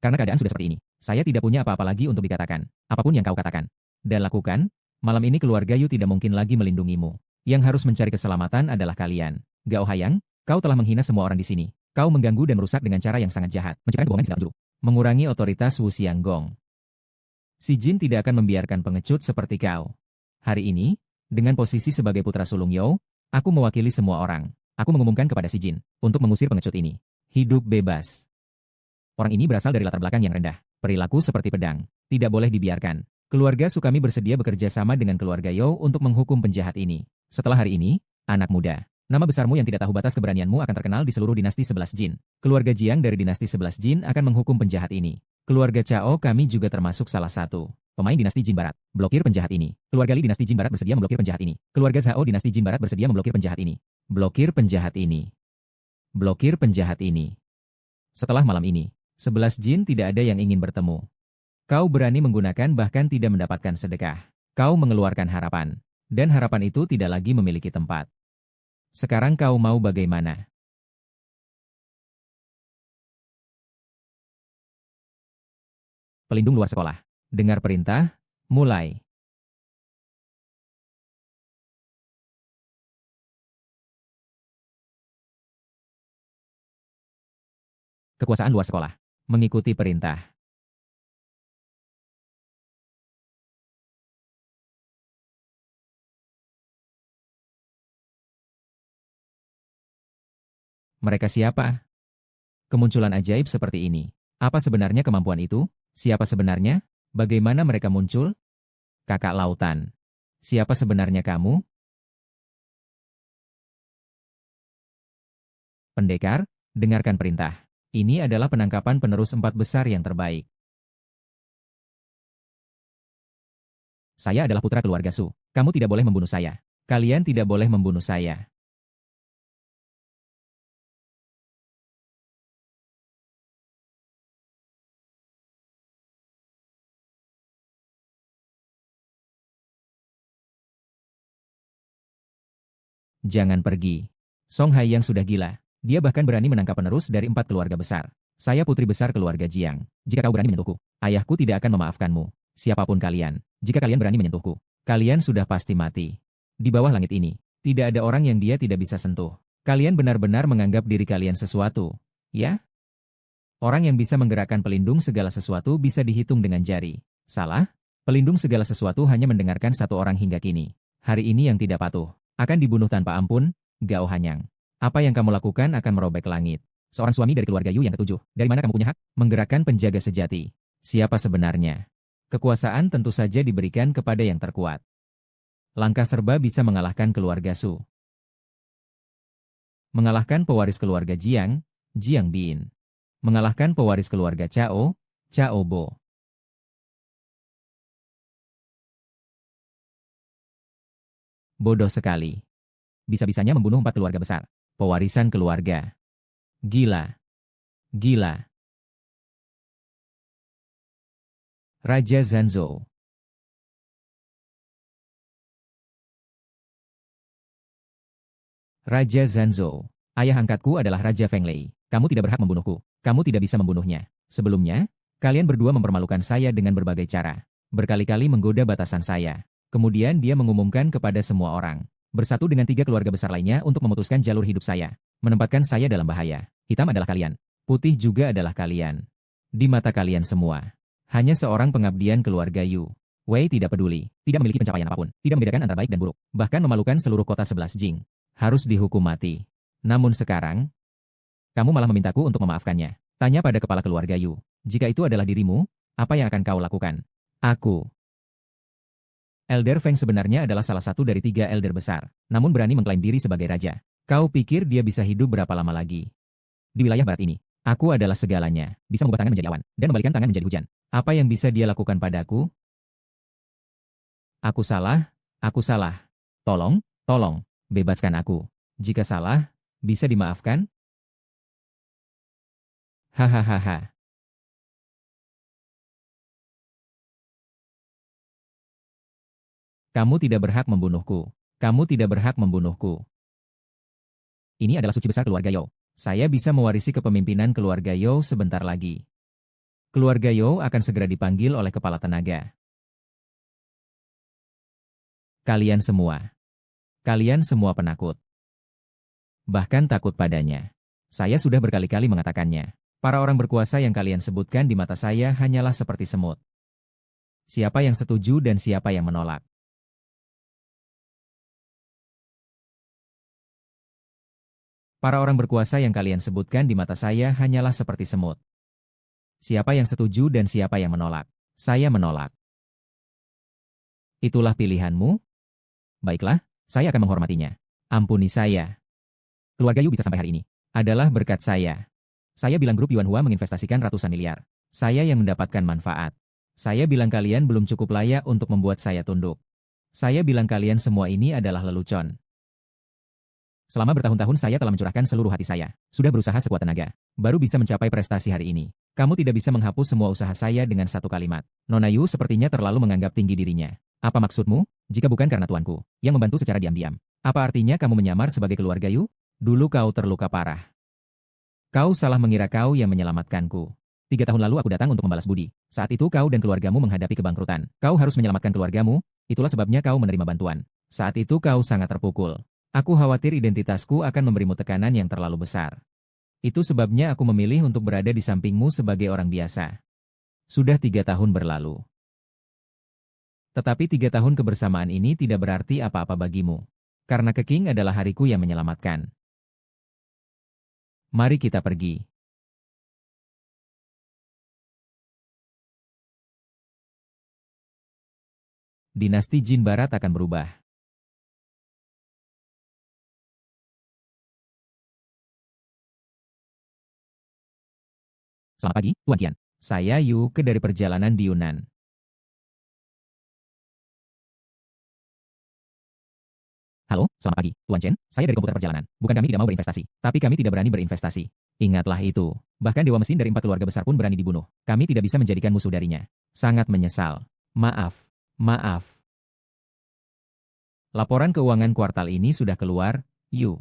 Karena keadaan sudah seperti ini, saya tidak punya apa-apa lagi untuk dikatakan. Apapun yang kau katakan dan lakukan, malam ini keluarga Yu tidak mungkin lagi melindungimu. Yang harus mencari keselamatan adalah kalian. Gao Hayang, kau telah menghina semua orang di sini. Kau mengganggu dan merusak dengan cara yang sangat jahat, menciptakan kebohongan di dalam juru. Mengurangi otoritas Wu Xianggong. Si Jin tidak akan membiarkan pengecut seperti kau. Hari ini, dengan posisi sebagai putra sulung You, aku mewakili semua orang. Aku mengumumkan kepada si Jin untuk mengusir pengecut ini. Hidup bebas. Orang ini berasal dari latar belakang yang rendah. Perilaku seperti pedang. Tidak boleh dibiarkan. Keluarga Sukami bersedia bekerja sama dengan keluarga You untuk menghukum penjahat ini. Setelah hari ini, anak muda, nama besarmu yang tidak tahu batas keberanianmu akan terkenal di seluruh dinasti 11 Jin. Keluarga Jiang dari dinasti 11 Jin akan menghukum penjahat ini. Keluarga Chao kami juga termasuk salah satu pemain dinasti Jin Barat. Blokir penjahat ini. Keluarga Li dinasti Jin Barat bersedia memblokir penjahat ini. Keluarga Zhao dinasti Jin Barat bersedia memblokir penjahat ini. Blokir penjahat ini. Blokir penjahat ini. Setelah malam ini, 11 Jin tidak ada yang ingin bertemu. Kau berani menggunakan bahkan tidak mendapatkan sedekah. Kau mengeluarkan harapan. Dan harapan itu tidak lagi memiliki tempat. Sekarang kau mau bagaimana? Pelindung luar sekolah. Dengar perintah, mulai. Kekuasaan luar sekolah. Mengikuti perintah. Mereka siapa? Kemunculan ajaib seperti ini. Apa sebenarnya kemampuan itu? Siapa sebenarnya? Bagaimana mereka muncul? Kakak lautan. Siapa sebenarnya kamu? Pendekar, dengarkan perintah. Ini adalah penangkapan penerus 4 besar yang terbaik. Saya adalah putra keluarga Su. Kamu tidak boleh membunuh saya. Kalian tidak boleh membunuh saya. Jangan pergi. Song Hai yang sudah gila. Dia bahkan berani menangkap penerus dari 4 keluarga besar. Saya putri besar keluarga Jiang. Jika kau berani menyentuhku, ayahku tidak akan memaafkanmu. Siapapun kalian, jika kalian berani menyentuhku, kalian sudah pasti mati. Di bawah langit ini, tidak ada orang yang dia tidak bisa sentuh. Kalian benar-benar menganggap diri kalian sesuatu, ya? Orang yang bisa menggerakkan pelindung segala sesuatu bisa dihitung dengan jari. Salah? Pelindung segala sesuatu hanya mendengarkan satu orang hingga kini. Hari ini yang tidak patuh akan dibunuh tanpa ampun, Gao Hanyang. Apa yang kamu lakukan akan merobek langit. Seorang suami dari keluarga Yu yang ketujuh. Dari mana kamu punya hak? Menggerakkan penjaga sejati. Siapa sebenarnya? Kekuasaan tentu saja diberikan kepada yang terkuat. Langkah serba bisa mengalahkan keluarga Su. Mengalahkan pewaris keluarga Jiang, Jiang Bin. Mengalahkan pewaris keluarga Chao, Chao Bo. Bodoh sekali. Bisa-bisanya membunuh 4 keluarga besar. Pewarisan keluarga. Gila. Gila. Raja Zanzhou. Raja Zanzhou. Ayah angkatku adalah Raja Feng Lei. Kamu tidak berhak membunuhku. Kamu tidak bisa membunuhnya. Sebelumnya, kalian berdua mempermalukan saya dengan berbagai cara. Berkali-kali menggoda batasan saya. Kemudian dia mengumumkan kepada semua orang. Bersatu dengan 3 keluarga besar lainnya untuk memutuskan jalur hidup saya. Menempatkan saya dalam bahaya. Hitam adalah kalian. Putih juga adalah kalian. Di mata kalian semua. Hanya seorang pengabdian keluarga Yu. Wei tidak peduli. Tidak memiliki pencapaian apapun. Tidak membedakan antara baik dan buruk. Bahkan memalukan seluruh kota 11 Jing. Harus dihukum mati. Namun sekarang, kamu malah memintaku untuk memaafkannya. Tanya pada kepala keluarga Yu. Jika itu adalah dirimu, apa yang akan kau lakukan? Aku. Elder Feng sebenarnya adalah salah satu dari 3 elder besar, namun berani mengklaim diri sebagai raja. Kau pikir dia bisa hidup berapa lama lagi? Di wilayah barat ini, aku adalah segalanya. Bisa membuat tangan menjadi awan, dan membalikan tangan menjadi hujan. Apa yang bisa dia lakukan padaku? Aku salah, aku salah. Tolong, tolong, bebaskan aku. Jika salah, bisa dimaafkan? Hahaha. Kamu tidak berhak membunuhku. Kamu tidak berhak membunuhku. Ini adalah suci besar keluarga Yo. Saya bisa mewarisi kepemimpinan keluarga Yo sebentar lagi. Keluarga You akan segera dipanggil oleh kepala tenaga. Kalian semua penakut. Bahkan takut padanya. Saya sudah berkali-kali mengatakannya. Para orang berkuasa yang kalian sebutkan di mata saya hanyalah seperti semut. Siapa yang setuju dan siapa yang menolak? Para orang berkuasa yang kalian sebutkan di mata saya hanyalah seperti semut. Siapa yang setuju dan siapa yang menolak? Saya menolak. Itulah pilihanmu? Baiklah, saya akan menghormatinya. Ampuni saya. Keluarga Yu bisa sampai hari ini adalah berkat saya. Saya bilang grup Yuanhua menginvestasikan ratusan miliar. Saya yang mendapatkan manfaat. Saya bilang kalian belum cukup layak untuk membuat saya tunduk. Saya bilang kalian semua ini adalah lelucon. Selama bertahun-tahun saya telah mencurahkan seluruh hati saya. Sudah berusaha sekuat tenaga. Baru bisa mencapai prestasi hari ini. Kamu tidak bisa menghapus semua usaha saya dengan satu kalimat. Nona Yu sepertinya terlalu menganggap tinggi dirinya. Apa maksudmu? Jika bukan karena tuanku, yang membantu secara diam-diam. Apa artinya kamu menyamar sebagai keluarga Yu? Dulu kau terluka parah. Kau salah mengira kau yang menyelamatkanku. 3 tahun lalu aku datang untuk membalas budi. Saat itu kau dan keluargamu menghadapi kebangkrutan. Kau harus menyelamatkan keluargamu, itulah sebabnya kau menerima bantuan. Saat itu kau sangat terpukul. Aku khawatir identitasku akan memberimu tekanan yang terlalu besar. Itu sebabnya aku memilih untuk berada di sampingmu sebagai orang biasa. Sudah 3 tahun berlalu. Tetapi 3 tahun kebersamaan ini tidak berarti apa-apa bagimu. Karena Keking adalah hariku yang menyelamatkan. Mari kita pergi. Dinasti Jin Barat akan berubah. Selamat pagi, Tuan Qian. Saya Yu Ke dari perjalanan di Yunnan. Halo, selamat pagi, Tuan Chen. Saya dari komputer perjalanan. Bukan kami tidak mau berinvestasi, tapi kami tidak berani berinvestasi. Ingatlah itu. Bahkan Dewa Mesin dari 4 keluarga besar pun berani dibunuh. Kami tidak bisa menjadikan musuh darinya. Sangat menyesal. Maaf. Maaf. Laporan keuangan kuartal ini sudah keluar, Yu.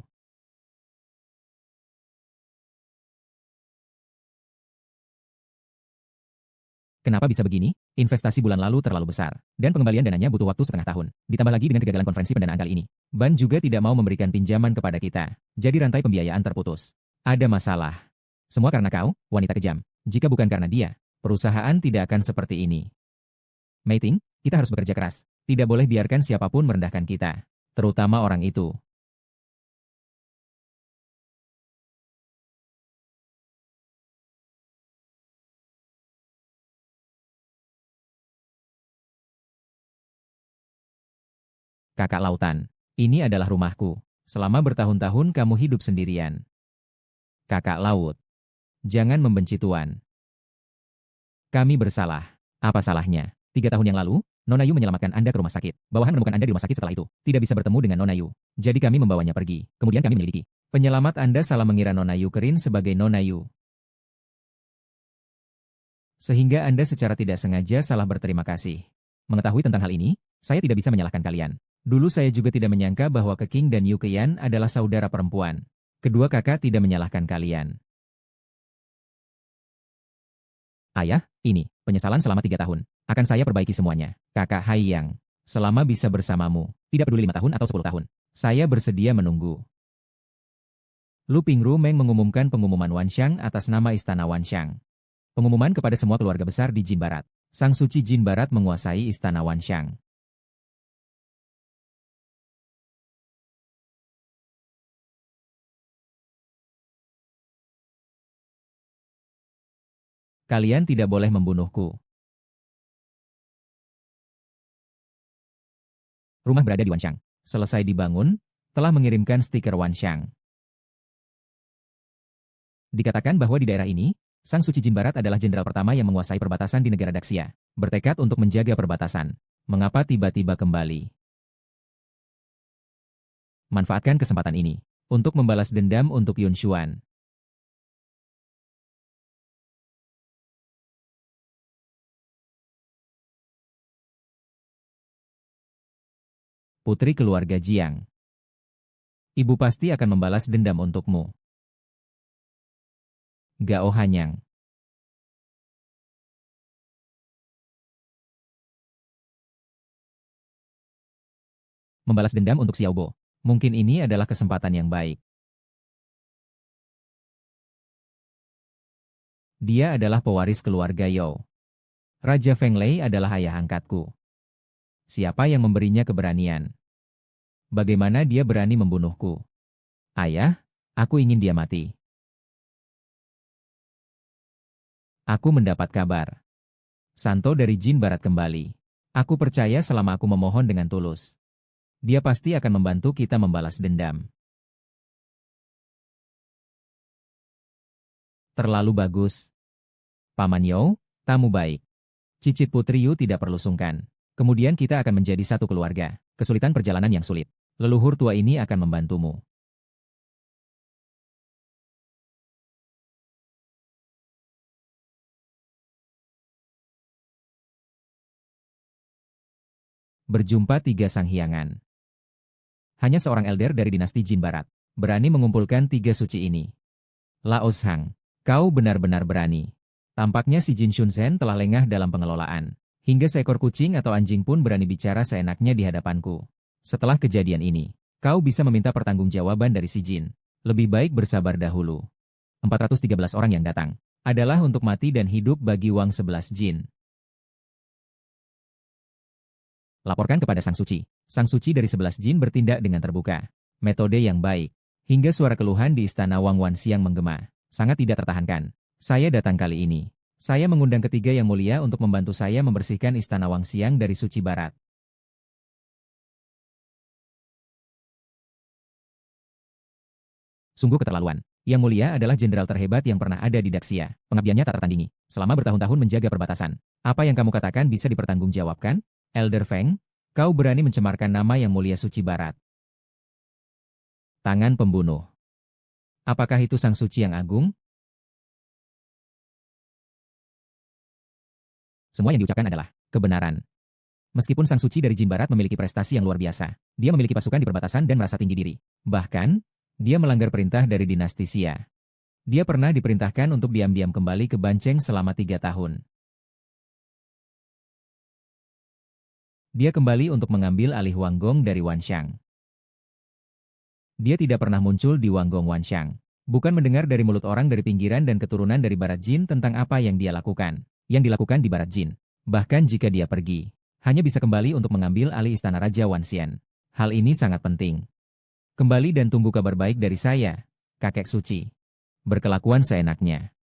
Kenapa bisa begini? Investasi bulan lalu terlalu besar, dan pengembalian dananya butuh waktu setengah tahun. Ditambah lagi dengan kegagalan konferensi pendanaan kali ini. Ban juga tidak mau memberikan pinjaman kepada kita. Jadi rantai pembiayaan terputus. Ada masalah. Semua karena kau, wanita kejam. Jika bukan karena dia, perusahaan tidak akan seperti ini. Mei Ting, kita harus bekerja keras. Tidak boleh biarkan siapapun merendahkan kita. Terutama orang itu. Kakak lautan. Ini adalah rumahku. Selama bertahun-tahun kamu hidup sendirian. Kakak laut. Jangan membenci Tuan. Kami bersalah. Apa salahnya? 3 tahun yang lalu, Nona Yu menyelamatkan Anda ke rumah sakit. Bawahan menemukan Anda di rumah sakit setelah itu. Tidak bisa bertemu dengan Nona Yu. Jadi kami membawanya pergi. Kemudian kami menyelidiki. Penyelamat Anda salah mengira Nona Yu Kerin sebagai Nona Yu. Sehingga Anda secara tidak sengaja salah berterima kasih. Mengetahui tentang hal ini, saya tidak bisa menyalahkan kalian. Dulu saya juga tidak menyangka bahwa Keking dan Yu Keyan adalah saudara perempuan. Kedua kakak tidak menyalahkan kalian. Ayah, ini, penyesalan selama 3 tahun. Akan saya perbaiki semuanya. Kakak Hai Yang, selama bisa bersamamu, tidak peduli 5 tahun atau 10 tahun. Saya bersedia menunggu. Lu Pingru Meng mengumumkan pengumuman Wanxiang atas nama Istana Wanxiang. Pengumuman kepada semua keluarga besar di Jin Barat. Sang Suci Jin Barat menguasai Istana Wanxiang. Kalian tidak boleh membunuhku. Rumah berada di Wanxiang. Selesai dibangun, telah mengirimkan stiker Wanxiang. Dikatakan bahwa di daerah ini, Sang Suci Jin Barat adalah jenderal pertama yang menguasai perbatasan di negara Daxia. Bertekad untuk menjaga perbatasan. Mengapa tiba-tiba kembali? Manfaatkan kesempatan ini untuk membalas dendam untuk Yun Xuan. Putri keluarga Jiang. Ibu pasti akan membalas dendam untukmu. Gao Hanyang. Membalas dendam untuk Xiaobo. Mungkin ini adalah kesempatan yang baik. Dia adalah pewaris keluarga Yao. Raja Feng Lei adalah ayah angkatku. Siapa yang memberinya keberanian? Bagaimana dia berani membunuhku? Ayah, aku ingin dia mati. Aku mendapat kabar. Santo dari Jin Barat kembali. Aku percaya selama aku memohon dengan tulus. Dia pasti akan membantu kita membalas dendam. Terlalu bagus. Paman Yao, tamu baik. Cicit Putri Yu tidak perlu sungkan. Kemudian kita akan menjadi satu keluarga. Kesulitan perjalanan yang sulit. Leluhur tua ini akan membantumu. Berjumpa tiga sanghiangan. Hanya seorang elder dari dinasti Jin Barat berani mengumpulkan tiga suci ini. Lao Shang, kau benar-benar berani. Tampaknya si Jin Shunzhen telah lengah dalam pengelolaan. Hingga seekor kucing atau anjing pun berani bicara seenaknya di hadapanku. Setelah kejadian ini, kau bisa meminta pertanggungjawaban dari si Jin. Lebih baik bersabar dahulu. 413 orang yang datang adalah untuk mati dan hidup bagi Wang 11 Jin. Laporkan kepada Sang Suci. Sang Suci dari 11 Jin bertindak dengan terbuka. Metode yang baik. Hingga suara keluhan di istana Wang Wanxiang menggema. Sangat tidak tertahankan. Saya datang kali ini. Saya mengundang ketiga yang mulia untuk membantu saya membersihkan istana Wanxiang dari Suci Barat. Sungguh keterlaluan. Yang mulia adalah jenderal terhebat yang pernah ada di Daxia. Pengabdiannya tak tertandingi. Selama bertahun-tahun menjaga perbatasan. Apa yang kamu katakan bisa dipertanggungjawabkan? Elder Feng, kau berani mencemarkan nama yang mulia Suci Barat. Tangan pembunuh. Apakah itu Sang Suci yang agung? Semua yang diucapkan adalah kebenaran. Meskipun Sang Suci dari Jin Barat memiliki prestasi yang luar biasa, dia memiliki pasukan di perbatasan dan merasa tinggi diri. Bahkan, dia melanggar perintah dari dinasti Xia. Dia pernah diperintahkan untuk diam-diam kembali ke Bancheng selama 3 tahun. Dia kembali untuk mengambil alih Wanggong dari Wanxiang. Dia tidak pernah muncul di Wanggong Wanxiang. Bukan mendengar dari mulut orang dari pinggiran dan keturunan dari Barat Jin tentang apa yang dia lakukan. Yang dilakukan di Barat Jin. Bahkan jika dia pergi, hanya bisa kembali untuk mengambil alih istana Raja Wanxian. Hal ini sangat penting. Kembali dan tunggu kabar baik dari saya, kakek suci. Berkelakuan seenaknya.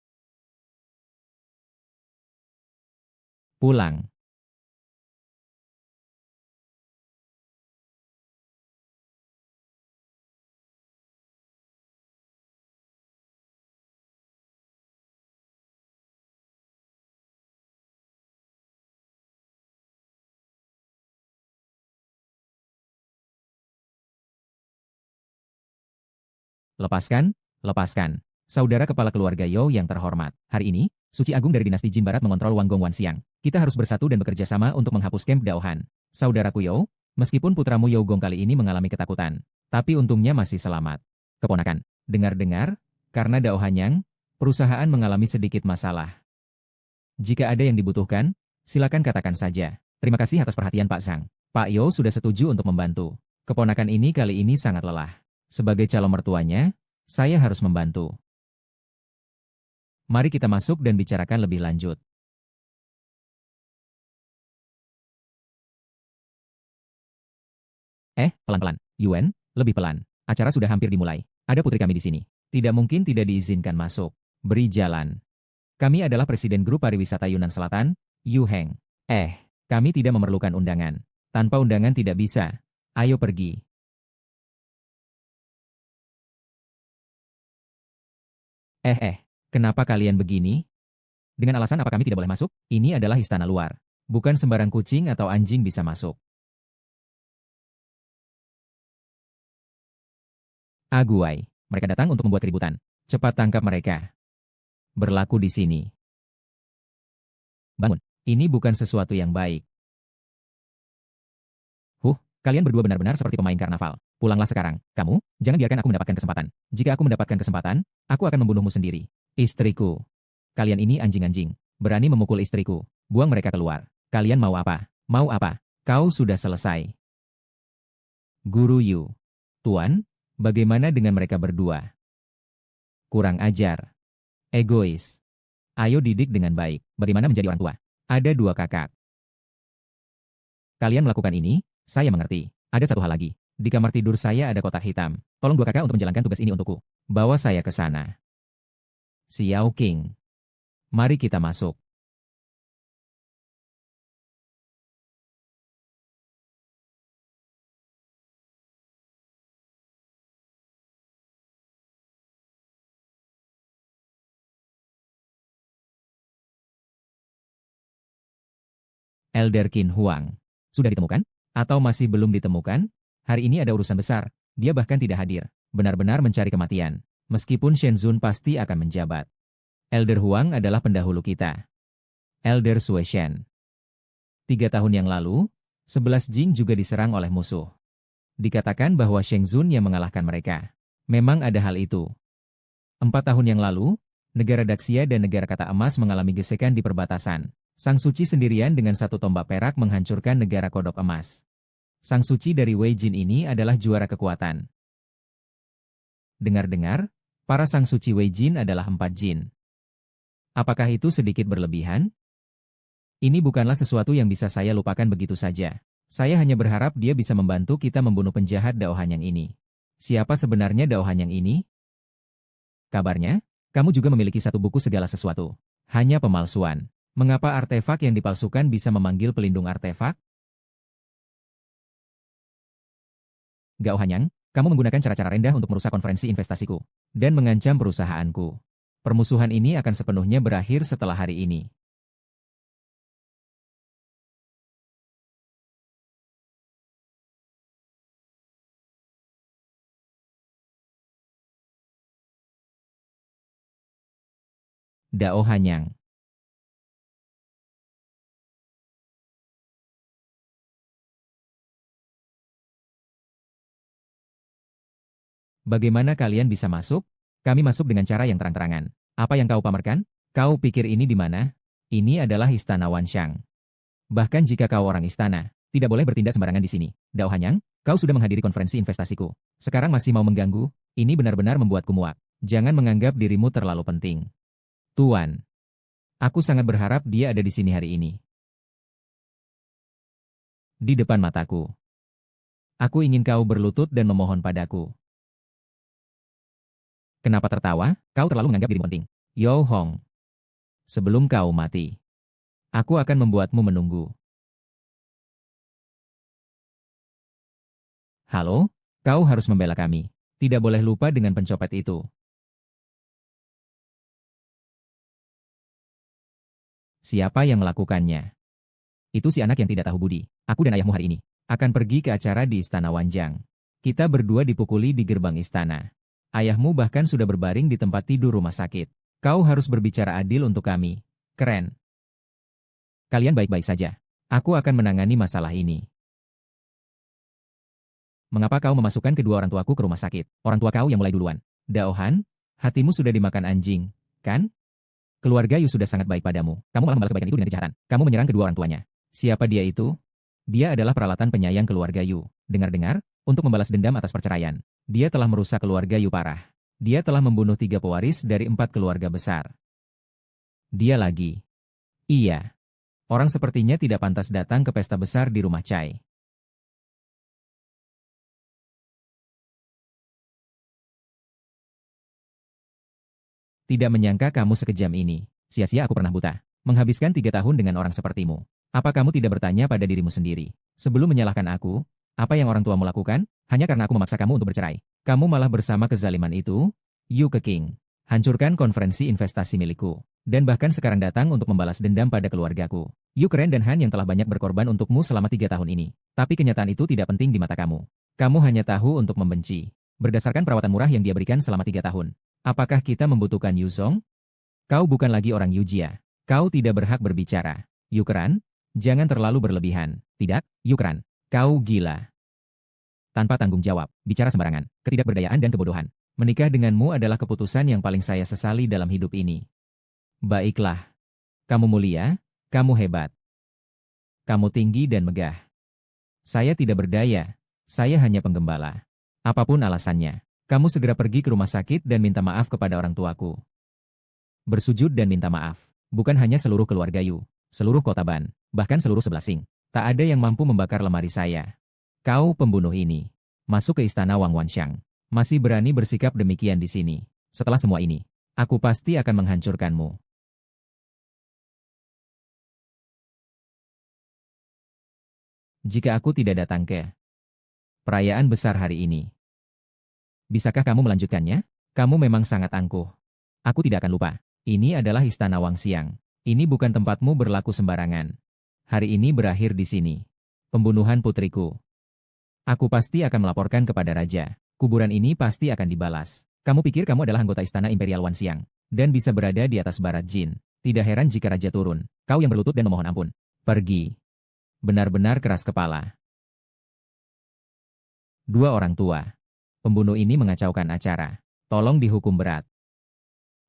Pulang. Lepaskan, lepaskan. Saudara kepala keluarga Yao yang terhormat. Hari ini, Suci Agung dari dinasti Jin Barat mengontrol Wanggong Wanxiang. Kita harus bersatu dan bekerja sama untuk menghapus Camp Daohan. Saudaraku Yao, meskipun putramu Yao Gong kali ini mengalami ketakutan, tapi untungnya masih selamat. Keponakan, dengar-dengar, karena Daohanyang, perusahaan mengalami sedikit masalah. Jika ada yang dibutuhkan, silakan katakan saja. Terima kasih atas perhatian Pak Sang. Pak Yao sudah setuju untuk membantu. Keponakan ini kali ini sangat lelah. Sebagai calon mertuanya, saya harus membantu. Mari kita masuk dan bicarakan lebih lanjut. Pelan-pelan. Yuan, lebih pelan. Acara sudah hampir dimulai. Ada putri kami di sini. Tidak mungkin tidak diizinkan masuk. Beri jalan. Kami adalah Presiden Grup Pariwisata Yunnan Selatan, Yu Heng. Kami tidak memerlukan undangan. Tanpa undangan tidak bisa. Ayo pergi. Kenapa kalian begini? Dengan alasan apa kami tidak boleh masuk? Ini adalah istana luar. Bukan sembarang kucing atau anjing bisa masuk. Aguai, mereka datang untuk membuat keributan. Cepat tangkap mereka. Berlaku di sini. Bangun, ini bukan sesuatu yang baik. Kalian berdua benar-benar seperti pemain karnaval. Pulanglah sekarang. Kamu, jangan biarkan aku mendapatkan kesempatan. Jika aku mendapatkan kesempatan, aku akan membunuhmu sendiri. Istriku. Kalian ini anjing-anjing. Berani memukul istriku. Buang mereka keluar. Kalian mau apa? Mau apa? Kau sudah selesai. Guru Yu. Tuan, bagaimana dengan mereka berdua? Kurang ajar. Egois. Ayo didik dengan baik. Bagaimana menjadi orang tua? Ada dua kakak. Kalian melakukan ini, saya mengerti. Ada satu hal lagi. Di kamar tidur saya ada kotak hitam. Tolong dua kakak untuk menjalankan tugas ini untukku. Bawa saya ke sana. Xiao King. Mari kita masuk. Elder Qin Huang. Sudah ditemukan? Atau masih belum ditemukan? Hari ini ada urusan besar. Dia bahkan tidak hadir. Benar-benar mencari kematian. Meskipun Shenzun pasti akan menjabat. Elder Huang adalah pendahulu kita. Elder Sui Shen. 3 tahun yang lalu, 11 Jing juga diserang oleh musuh. Dikatakan bahwa Shenzun yang mengalahkan mereka. Memang ada hal itu. 4 tahun yang lalu, negara Daxia dan negara Kata Emas mengalami gesekan di perbatasan. Sang Suci sendirian dengan satu tombak perak menghancurkan negara Kodok Emas. Sang Suci dari Wei Jin ini adalah juara kekuatan. Dengar-dengar, para Sang Suci Wei Jin adalah 4 Jin. Apakah itu sedikit berlebihan? Ini bukanlah sesuatu yang bisa saya lupakan begitu saja. Saya hanya berharap dia bisa membantu kita membunuh penjahat Dao Hanyang ini. Siapa sebenarnya Dao Hanyang ini? Kabarnya, kamu juga memiliki satu buku segala sesuatu. Hanya pemalsuan. Mengapa artefak yang dipalsukan bisa memanggil pelindung artefak? Gao Hanyang, kamu menggunakan cara-cara rendah untuk merusak konferensi investasiku dan mengancam perusahaanku. Permusuhan ini akan sepenuhnya berakhir setelah hari ini. Dao Hanyang. Bagaimana kalian bisa masuk? Kami masuk dengan cara yang terang-terangan. Apa yang kau pamerkan? Kau pikir ini di mana? Ini adalah Istana Wanshang. Bahkan jika kau orang istana, tidak boleh bertindak sembarangan di sini. Dao Hanyang, kau sudah menghadiri konferensi investasiku. Sekarang masih mau mengganggu? Ini benar-benar membuatku muak. Jangan menganggap dirimu terlalu penting. Tuan, aku sangat berharap dia ada di sini hari ini. Di depan mataku. Aku ingin kau berlutut dan memohon padaku. Kenapa tertawa? Kau terlalu menganggap dirimu penting. Yo Hong. Sebelum kau mati, aku akan membuatmu menunggu. Halo? Kau harus membela kami. Tidak boleh lupa dengan pencopet itu. Siapa yang melakukannya? Itu si anak yang tidak tahu budi. Aku dan ayahmu hari ini akan pergi ke acara di Istana Wanjang. Kita berdua dipukuli di gerbang istana. Ayahmu bahkan sudah berbaring di tempat tidur rumah sakit. Kau harus berbicara adil untuk kami. Keren. Kalian baik-baik saja. Aku akan menangani masalah ini. Mengapa kau memasukkan kedua orang tuaku ke rumah sakit? Orang tua kau yang mulai duluan. Daohan, hatimu sudah dimakan anjing, kan? Keluarga Yu sudah sangat baik padamu. Kamu malah membalas kebaikan itu dengan kejahatan. Kamu menyerang kedua orang tuanya. Siapa dia itu? Dia adalah peralatan penyayang keluarga Yu. Dengar-dengar, untuk membalas dendam atas perceraian. Dia telah merusak keluarga Yu parah. Dia telah membunuh 3 pewaris dari 4 keluarga besar. Dia lagi. Iya. Orang sepertinya tidak pantas datang ke pesta besar di rumah Chai. Tidak menyangka kamu sekejam ini. Sia-sia aku pernah buta. Menghabiskan 3 tahun dengan orang sepertimu. Apa kamu tidak bertanya pada dirimu sendiri? Sebelum menyalahkan aku, apa yang orang tuamu lakukan? Hanya karena aku memaksa kamu untuk bercerai. Kamu malah bersama kezaliman itu? Yu Keqing. Hancurkan konferensi investasi milikku. Dan bahkan sekarang datang untuk membalas dendam pada keluargaku. Yu Keren dan Han yang telah banyak berkorban untukmu selama 3 tahun ini. Tapi kenyataan itu tidak penting di mata kamu. Kamu hanya tahu untuk membenci. Berdasarkan perawatan murah yang dia berikan selama 3 tahun. Apakah kita membutuhkan Yu Song? Kau bukan lagi orang Yu Jia. Kau tidak berhak berbicara. Yu Keran, jangan terlalu berlebihan. Tidak, Yu Keran. Kau gila. Tanpa tanggung jawab, bicara sembarangan, ketidakberdayaan dan kebodohan. Menikah denganmu adalah keputusan yang paling saya sesali dalam hidup ini. Baiklah. Kamu mulia, kamu hebat. Kamu tinggi dan megah. Saya tidak berdaya. Saya hanya penggembala. Apapun alasannya, kamu segera pergi ke rumah sakit dan minta maaf kepada orang tuaku. Bersujud dan minta maaf. Bukan hanya seluruh keluarga Yu, seluruh kota Ban, bahkan seluruh Sebelasing. Tak ada yang mampu membakar lemari saya. Kau pembunuh ini. Masuk ke istana Wang Wanxiang. Masih berani bersikap demikian di sini. Setelah semua ini, aku pasti akan menghancurkanmu. Jika aku tidak datang ke perayaan besar hari ini, bisakah kamu melanjutkannya? Kamu memang sangat angkuh. Aku tidak akan lupa. Ini adalah istana Wangxiang. Ini bukan tempatmu berlaku sembarangan. Hari ini berakhir di sini. Pembunuhan putriku. Aku pasti akan melaporkan kepada raja. Kuburan ini pasti akan dibalas. Kamu pikir kamu adalah anggota istana Imperial Wanxiang dan bisa berada di atas barat Jin. Tidak heran jika raja turun. Kau yang berlutut dan memohon ampun. Pergi. Benar-benar keras kepala. Dua orang tua. Pembunuh ini mengacaukan acara. Tolong dihukum berat.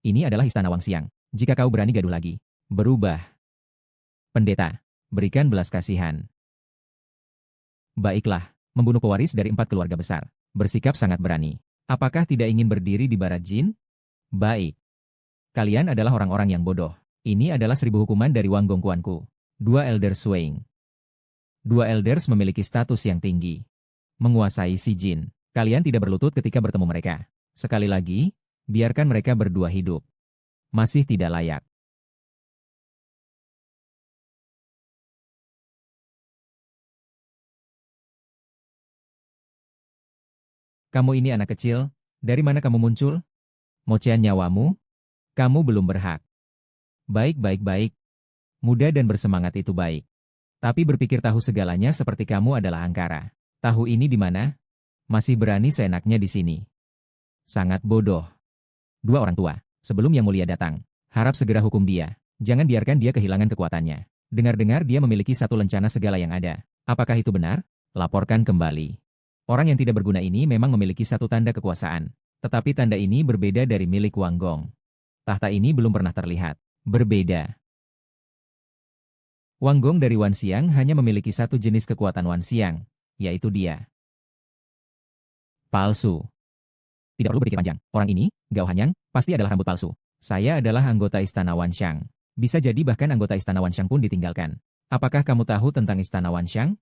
Ini adalah istana Wangxiang. Jika kau berani gaduh lagi, berubah. Pendeta, berikan belas kasihan. Baiklah, membunuh pewaris dari 4 keluarga besar. Bersikap sangat berani. Apakah tidak ingin berdiri di barat Jin? Baik. Kalian adalah orang-orang yang bodoh. Ini adalah 1000 hukuman dari Wang Gongkuanku. 2 Elder Swing. 2 Elders memiliki status yang tinggi. Menguasai si Jin. Kalian tidak berlutut ketika bertemu mereka. Sekali lagi, biarkan mereka berdua hidup. Masih tidak layak. Kamu ini anak kecil, dari mana kamu muncul? Mocean nyawamu? Kamu belum berhak. Baik, baik, baik. Muda dan bersemangat itu baik. Tapi berpikir tahu segalanya seperti kamu adalah angkara. Tahu ini di mana? Masih berani seenaknya di sini. Sangat bodoh. Dua orang tua, sebelum Yang Mulia datang, harap segera hukum dia. Jangan biarkan dia kehilangan kekuatannya. Dengar-dengar dia memiliki satu lencana segala yang ada. Apakah itu benar? Laporkan kembali. Orang yang tidak berguna ini memang memiliki satu tanda kekuasaan. Tetapi tanda ini berbeda dari milik Wang Gong. Tahta ini belum pernah terlihat. Berbeda. Wang Gong dari Wanxiang hanya memiliki satu jenis kekuatan Wanxiang, yaitu dia. Palsu. Tidak perlu berpikir panjang. Orang ini, Gao Hanyang, pasti adalah rambut palsu. Saya adalah anggota istana Wanxiang. Bisa jadi bahkan anggota istana Wanxiang pun ditinggalkan. Apakah kamu tahu tentang istana Wanxiang?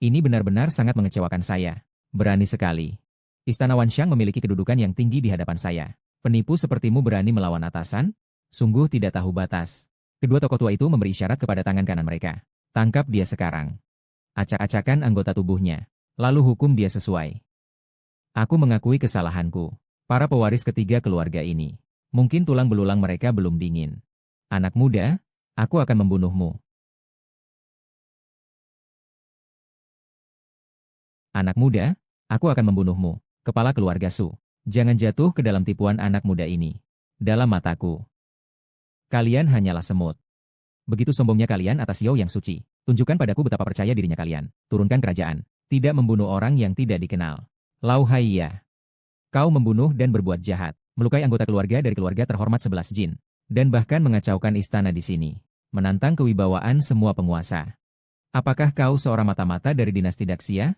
Ini benar-benar sangat mengecewakan saya. Berani sekali. Istana Wanxiang memiliki kedudukan yang tinggi di hadapan saya. Penipu sepertimu berani melawan atasan? Sungguh tidak tahu batas. Kedua tokoh tua itu memberi isyarat kepada tangan kanan mereka. Tangkap dia sekarang. Acak-acakan anggota tubuhnya. Lalu hukum dia sesuai. Aku mengakui kesalahanku. Para pewaris ketiga keluarga ini. Mungkin tulang belulang mereka belum dingin. Anak muda, aku akan membunuhmu. Anak muda, aku akan membunuhmu. Kepala keluarga Su. Jangan jatuh ke dalam tipuan anak muda ini. Dalam mataku, kalian hanyalah semut. Begitu sombongnya kalian atas Yao yang suci. Tunjukkan padaku betapa percaya dirinya kalian. Turunkan kerajaan. Tidak membunuh orang yang tidak dikenal. Lau Haiya. Kau membunuh dan berbuat jahat. Melukai anggota keluarga dari keluarga terhormat 11 jin. Dan bahkan mengacaukan istana di sini. Menantang kewibawaan semua penguasa. Apakah kau seorang mata-mata dari dinasti Daxia?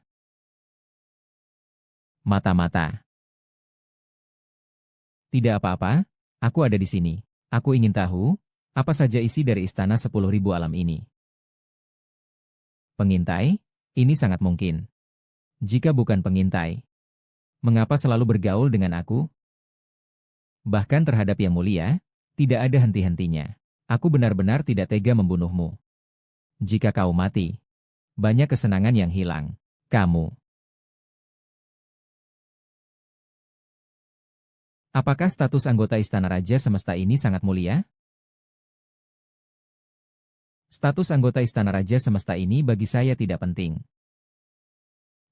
Mata-mata. Tidak apa-apa, aku ada di sini. Aku ingin tahu, apa saja isi dari istana 10.000 alam ini. Pengintai? Ini sangat mungkin. Jika bukan pengintai, mengapa selalu bergaul dengan aku? Bahkan terhadap Yang Mulia, tidak ada henti-hentinya. Aku benar-benar tidak tega membunuhmu. Jika kau mati, banyak kesenangan yang hilang. Kamu. Apakah status anggota Istana Raja Semesta ini sangat mulia? Status anggota Istana Raja Semesta ini bagi saya tidak penting.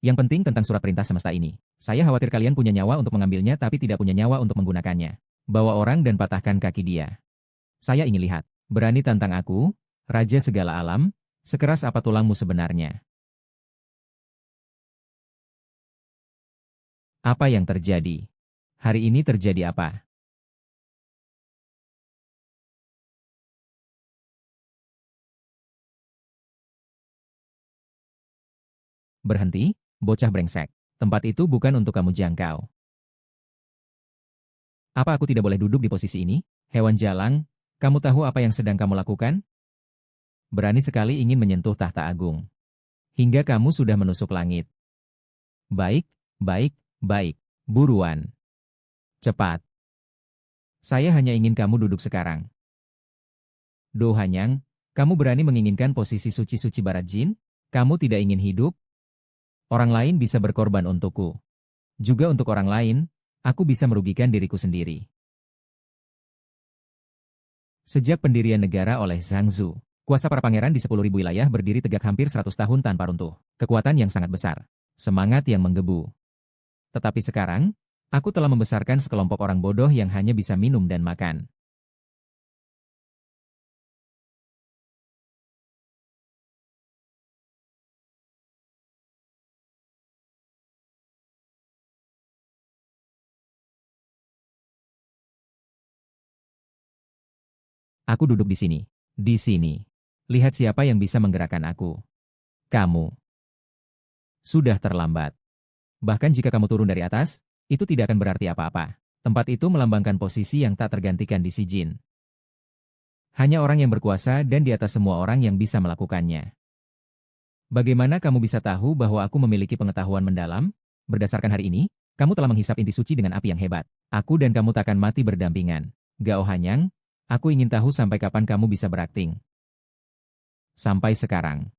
Yang penting tentang surat perintah semesta ini. Saya khawatir kalian punya nyawa untuk mengambilnya tapi tidak punya nyawa untuk menggunakannya. Bawa orang dan patahkan kaki dia. Saya ingin lihat. Berani tantang aku, Raja segala alam, sekeras apa tulangmu sebenarnya? Apa yang terjadi? Hari ini terjadi apa? Berhenti, bocah brengsek. Tempat itu bukan untuk kamu jangkau. Apa aku tidak boleh duduk di posisi ini? Hewan jalang, kamu tahu apa yang sedang kamu lakukan? Berani sekali ingin menyentuh tahta agung. Hingga kamu sudah menusuk langit. Baik, baik, baik. Buruan. Cepat. Saya hanya ingin kamu duduk sekarang. Do Hanyang, kamu berani menginginkan posisi suci-suci barat jin? Kamu tidak ingin hidup? Orang lain bisa berkorban untukku. Juga untuk orang lain, aku bisa merugikan diriku sendiri. Sejak pendirian negara oleh Zhang Zu, kuasa para pangeran di 10.000 wilayah berdiri tegak hampir 100 tahun tanpa runtuh. Kekuatan yang sangat besar. Semangat yang menggebu. Tetapi sekarang, aku telah membesarkan sekelompok orang bodoh yang hanya bisa minum dan makan. Aku duduk di sini. Di sini. Lihat siapa yang bisa menggerakkan aku. Kamu. Sudah terlambat. Bahkan jika kamu turun dari atas, itu tidak akan berarti apa-apa. Tempat itu melambangkan posisi yang tak tergantikan di si jin. Hanya orang yang berkuasa dan di atas semua orang yang bisa melakukannya. Bagaimana kamu bisa tahu bahwa aku memiliki pengetahuan mendalam? Berdasarkan hari ini, kamu telah menghisap inti suci dengan api yang hebat. Aku dan kamu takkan mati berdampingan. Gao Hanyang, aku ingin tahu sampai kapan kamu bisa berakting. Sampai sekarang.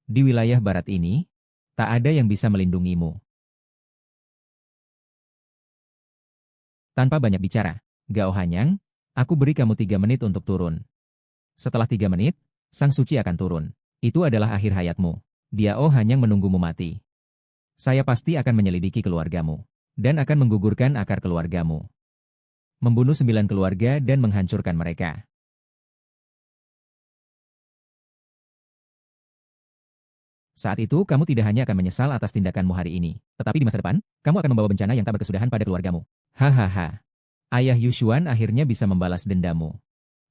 Di wilayah barat ini, tak ada yang bisa melindungimu. Tanpa banyak bicara, Gao Hanyang, aku beri kamu 3 menit untuk turun. Setelah 3 menit, Sang Suci akan turun. Itu adalah akhir hayatmu. Diao Hanyang menunggumu mati. Saya pasti akan menyelidiki keluargamu. Dan akan menggugurkan akar keluargamu. Membunuh 9 keluarga dan menghancurkan mereka. Saat itu kamu tidak hanya akan menyesal atas tindakanmu hari ini, tetapi di masa depan, kamu akan membawa bencana yang tak berkesudahan pada keluargamu. Hahaha. Ayah Yushuan akhirnya bisa membalas dendammu.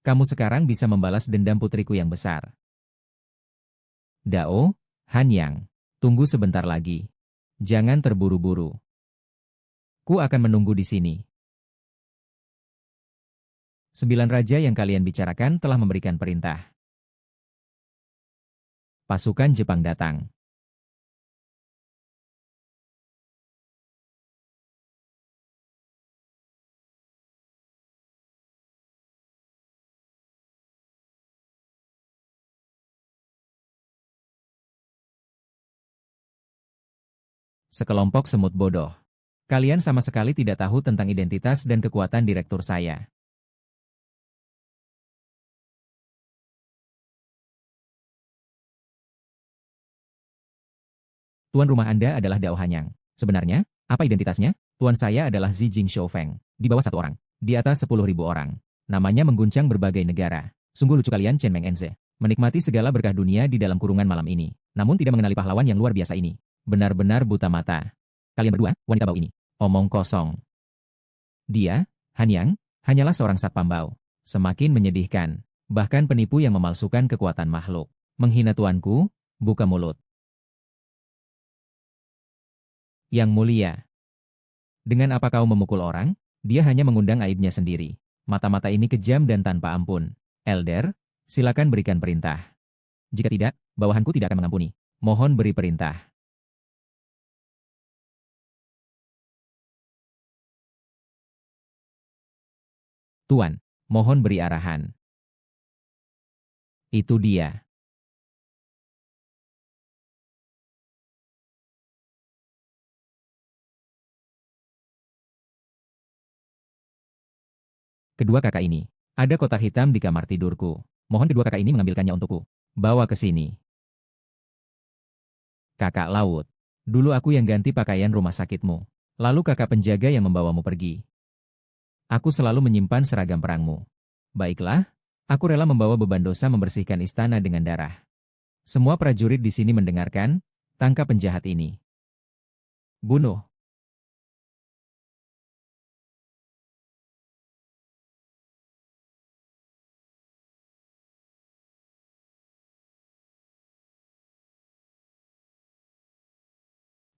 Kamu sekarang bisa membalas dendam putriku yang besar. Dao, Hanyang, tunggu sebentar lagi. Jangan terburu-buru. Ku akan menunggu di sini. 9 raja yang kalian bicarakan telah memberikan perintah. Pasukan Jepang datang. Sekelompok semut bodoh. Kalian sama sekali tidak tahu tentang identitas dan kekuatan direktur saya. Tuan rumah Anda adalah Dao Hanyang. Sebenarnya, apa identitasnya? Tuan saya adalah Xi Jing Shoufeng. Di bawah 1 orang. Di atas 10.000 orang. Namanya mengguncang berbagai negara. Sungguh lucu kalian Chen Meng Enze. Menikmati segala berkah dunia di dalam kurungan malam ini. Namun tidak mengenali pahlawan yang luar biasa ini. Benar-benar buta mata. Kalian berdua, wanita bau ini. Omong kosong. Dia, Hanyang, hanyalah seorang satpam bau. Semakin menyedihkan. Bahkan penipu yang memalsukan kekuatan makhluk. Menghina tuanku, buka mulut. Yang mulia. Dengan apa kau memukul orang? Dia hanya mengundang aibnya sendiri. Mata-mata ini kejam dan tanpa ampun. Elder, silakan berikan perintah. Jika tidak, bawahanku tidak akan mengampuni. Mohon beri perintah. Tuan, mohon beri arahan. Itu dia. Kedua kakak ini. Ada kotak hitam di kamar tidurku. Mohon kedua kakak ini mengambilkannya untukku. Bawa ke sini. Kakak laut. Dulu aku yang ganti pakaian rumah sakitmu. Lalu kakak penjaga yang membawamu pergi. Aku selalu menyimpan seragam perangmu. Baiklah, aku rela membawa beban dosa membersihkan istana dengan darah. Semua prajurit di sini mendengarkan, tangkap penjahat ini. Bunuh.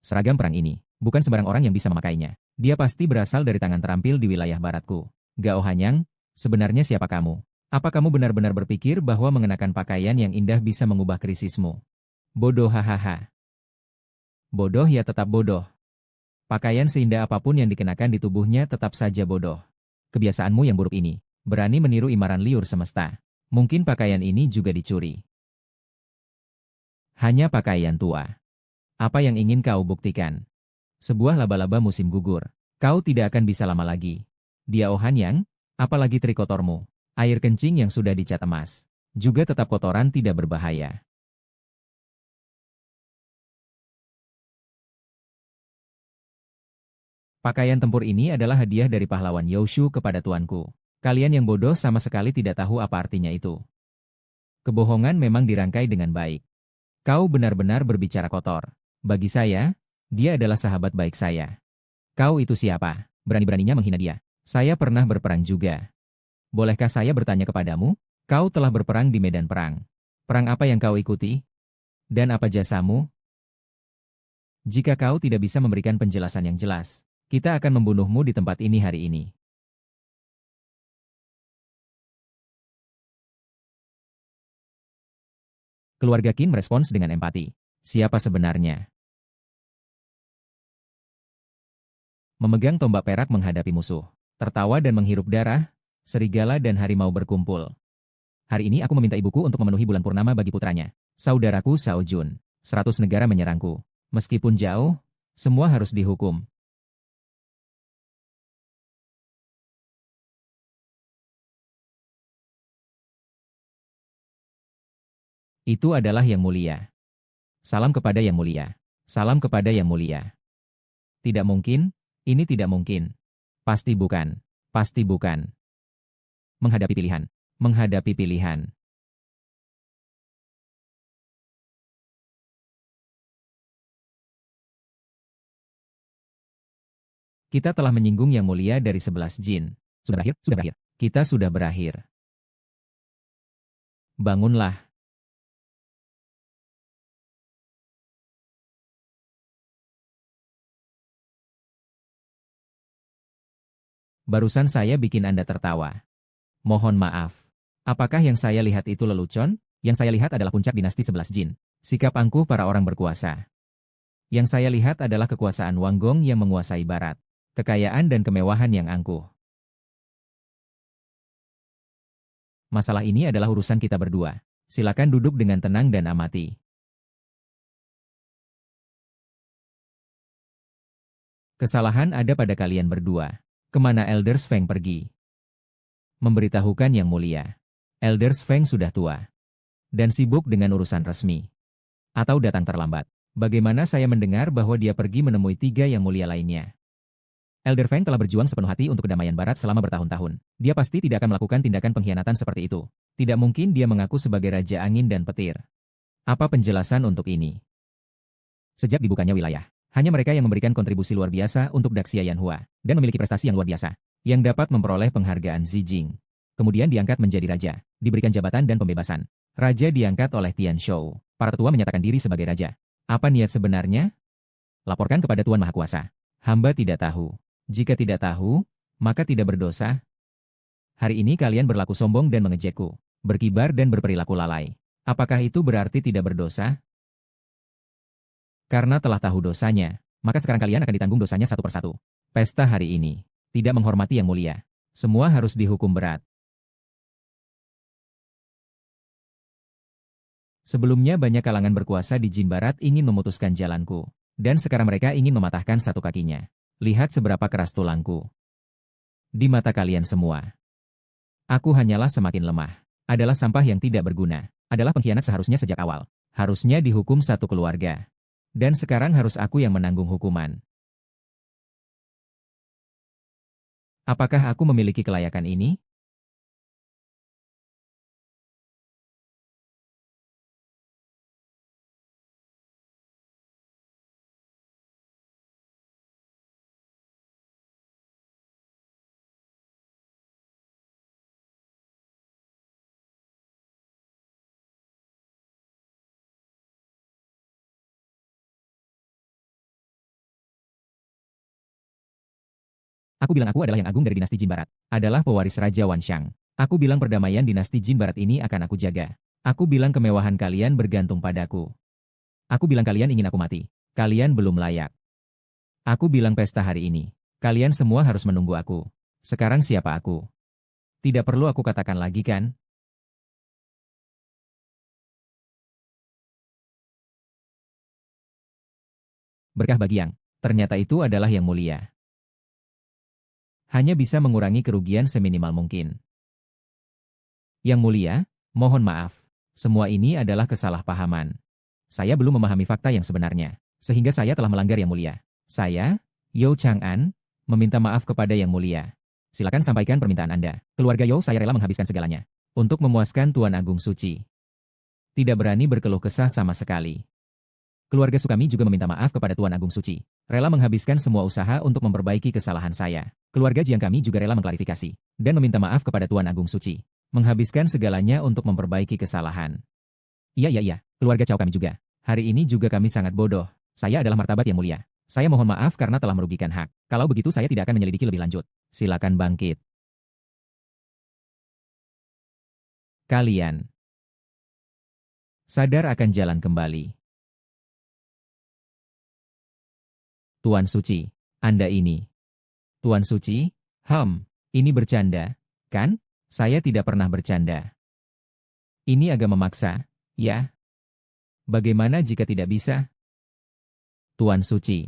Seragam perang ini, bukan sembarang orang yang bisa memakainya. Dia pasti berasal dari tangan terampil di wilayah baratku. Gao Hanyang, sebenarnya siapa kamu? Apa kamu benar-benar berpikir bahwa mengenakan pakaian yang indah bisa mengubah krisismu? Bodoh hahaha. Bodoh ya tetap bodoh. Pakaian seindah apapun yang dikenakan di tubuhnya tetap saja bodoh. Kebiasaanmu yang buruk ini, berani meniru imaran liur semesta. Mungkin pakaian ini juga dicuri. Hanya pakaian tua. Apa yang ingin kau buktikan? Sebuah laba-laba musim gugur. Kau tidak akan bisa lama lagi. Dia Ohanyang, apalagi trikotormu. Air kencing yang sudah dicat emas. Juga tetap kotoran tidak berbahaya. Pakaian tempur ini adalah hadiah dari pahlawan Yoshu kepada tuanku. Kalian yang bodoh sama sekali tidak tahu apa artinya itu. Kebohongan memang dirangkai dengan baik. Kau benar-benar berbicara kotor. Bagi saya, dia adalah sahabat baik saya. Kau itu siapa? Berani-beraninya menghina dia. Saya pernah berperang juga. Bolehkah saya bertanya kepadamu? Kau telah berperang di medan perang. Perang apa yang kau ikuti? Dan apa jasamu? Jika kau tidak bisa memberikan penjelasan yang jelas, kita akan membunuhmu di tempat ini hari ini. Keluarga Qin merespons dengan empati. Siapa sebenarnya? Memegang tombak perak menghadapi musuh. Tertawa dan menghirup darah, serigala dan harimau berkumpul. Hari ini aku meminta ibuku untuk memenuhi bulan purnama bagi putranya. Saudaraku Shao Jun. 100 negara menyerangku. Meskipun jauh, semua harus dihukum. Itu adalah yang mulia. Salam kepada yang mulia. Salam kepada yang mulia. Tidak mungkin, ini tidak mungkin. Pasti bukan. Pasti bukan. Menghadapi pilihan. Menghadapi pilihan. Kita telah menyinggung yang mulia dari 11 jin. Sudah berakhir? Sudah berakhir. Kita sudah berakhir. Bangunlah. Barusan saya bikin Anda tertawa. Mohon maaf. Apakah yang saya lihat itu lelucon? Yang saya lihat adalah puncak dinasti 11 jin. Sikap angkuh para orang berkuasa. Yang saya lihat adalah kekuasaan Wanggong yang menguasai barat. Kekayaan dan kemewahan yang angkuh. Masalah ini adalah urusan kita berdua. Silakan duduk dengan tenang dan amati. Kesalahan ada pada kalian berdua. Kemana Elder Feng pergi? Memberitahukan yang mulia. Elder Feng sudah tua. Dan sibuk dengan urusan resmi. Atau datang terlambat. Bagaimana saya mendengar bahwa dia pergi menemui 3 yang mulia lainnya? Elder Feng telah berjuang sepenuh hati untuk kedamaian barat selama bertahun-tahun. Dia pasti tidak akan melakukan tindakan pengkhianatan seperti itu. Tidak mungkin dia mengaku sebagai Raja Angin dan Petir. Apa penjelasan untuk ini? Sejak dibukanya wilayah, hanya mereka yang memberikan kontribusi luar biasa untuk Daxia Yanhua, dan memiliki prestasi yang luar biasa, yang dapat memperoleh penghargaan Zijing. Kemudian diangkat menjadi raja, diberikan jabatan dan pembebasan. Raja diangkat oleh Tian Shou. Para tetua menyatakan diri sebagai raja. Apa niat sebenarnya? Laporkan kepada Tuan Maha Kuasa. Hamba tidak tahu. Jika tidak tahu, maka tidak berdosa. Hari ini kalian berlaku sombong dan mengejekku, berkibar dan berperilaku lalai. Apakah itu berarti tidak berdosa? Karena telah tahu dosanya, maka sekarang kalian akan ditanggung dosanya satu persatu. Pesta hari ini tidak menghormati yang mulia. Semua harus dihukum berat. Sebelumnya banyak kalangan berkuasa di Jin Barat ingin memutuskan jalanku. Dan sekarang mereka ingin mematahkan satu kakinya. Lihat seberapa keras tulangku. Di mata kalian semua. Aku hanyalah semakin lemah. Adalah sampah yang tidak berguna. Adalah pengkhianat seharusnya sejak awal. Harusnya dihukum satu keluarga. Dan sekarang harus aku yang menanggung hukuman. Apakah aku memiliki kelayakan ini? Aku bilang aku adalah yang agung dari dinasti Jin Barat. Adalah pewaris Raja Wanshang. Aku bilang perdamaian dinasti Jin Barat ini akan aku jaga. Aku bilang kemewahan kalian bergantung padaku. Aku bilang kalian ingin aku mati. Kalian belum layak. Aku bilang pesta hari ini. Kalian semua harus menunggu aku. Sekarang siapa aku? Tidak perlu aku katakan lagi kan? Berkah bagi yang. Ternyata itu adalah yang mulia. Hanya bisa mengurangi kerugian seminimal mungkin. Yang mulia, mohon maaf. Semua ini adalah kesalahpahaman. Saya belum memahami fakta yang sebenarnya, sehingga saya telah melanggar yang mulia. Saya, You Chang'an, meminta maaf kepada yang mulia. Silakan sampaikan permintaan Anda. Keluarga You saya rela menghabiskan segalanya untuk memuaskan Tuan Agung Suci. Tidak berani berkeluh kesah sama sekali. Keluarga Sukami juga meminta maaf kepada Tuan Agung Suci. Rela menghabiskan semua usaha untuk memperbaiki kesalahan saya. Keluarga Jiang kami juga rela mengklarifikasi dan meminta maaf kepada Tuan Agung Suci. Menghabiskan segalanya untuk memperbaiki kesalahan. Iya. Keluarga Cao kami juga. Hari ini juga kami sangat bodoh. Saya adalah martabat yang mulia. Saya mohon maaf karena telah merugikan hak. Kalau begitu saya tidak akan menyelidiki lebih lanjut. Silakan bangkit. Kalian sadar akan jalan kembali. Tuan Suci, Anda ini. Tuan Suci, ini bercanda, kan? Saya tidak pernah bercanda. Ini agak memaksa, ya? Bagaimana jika tidak bisa? Tuan Suci,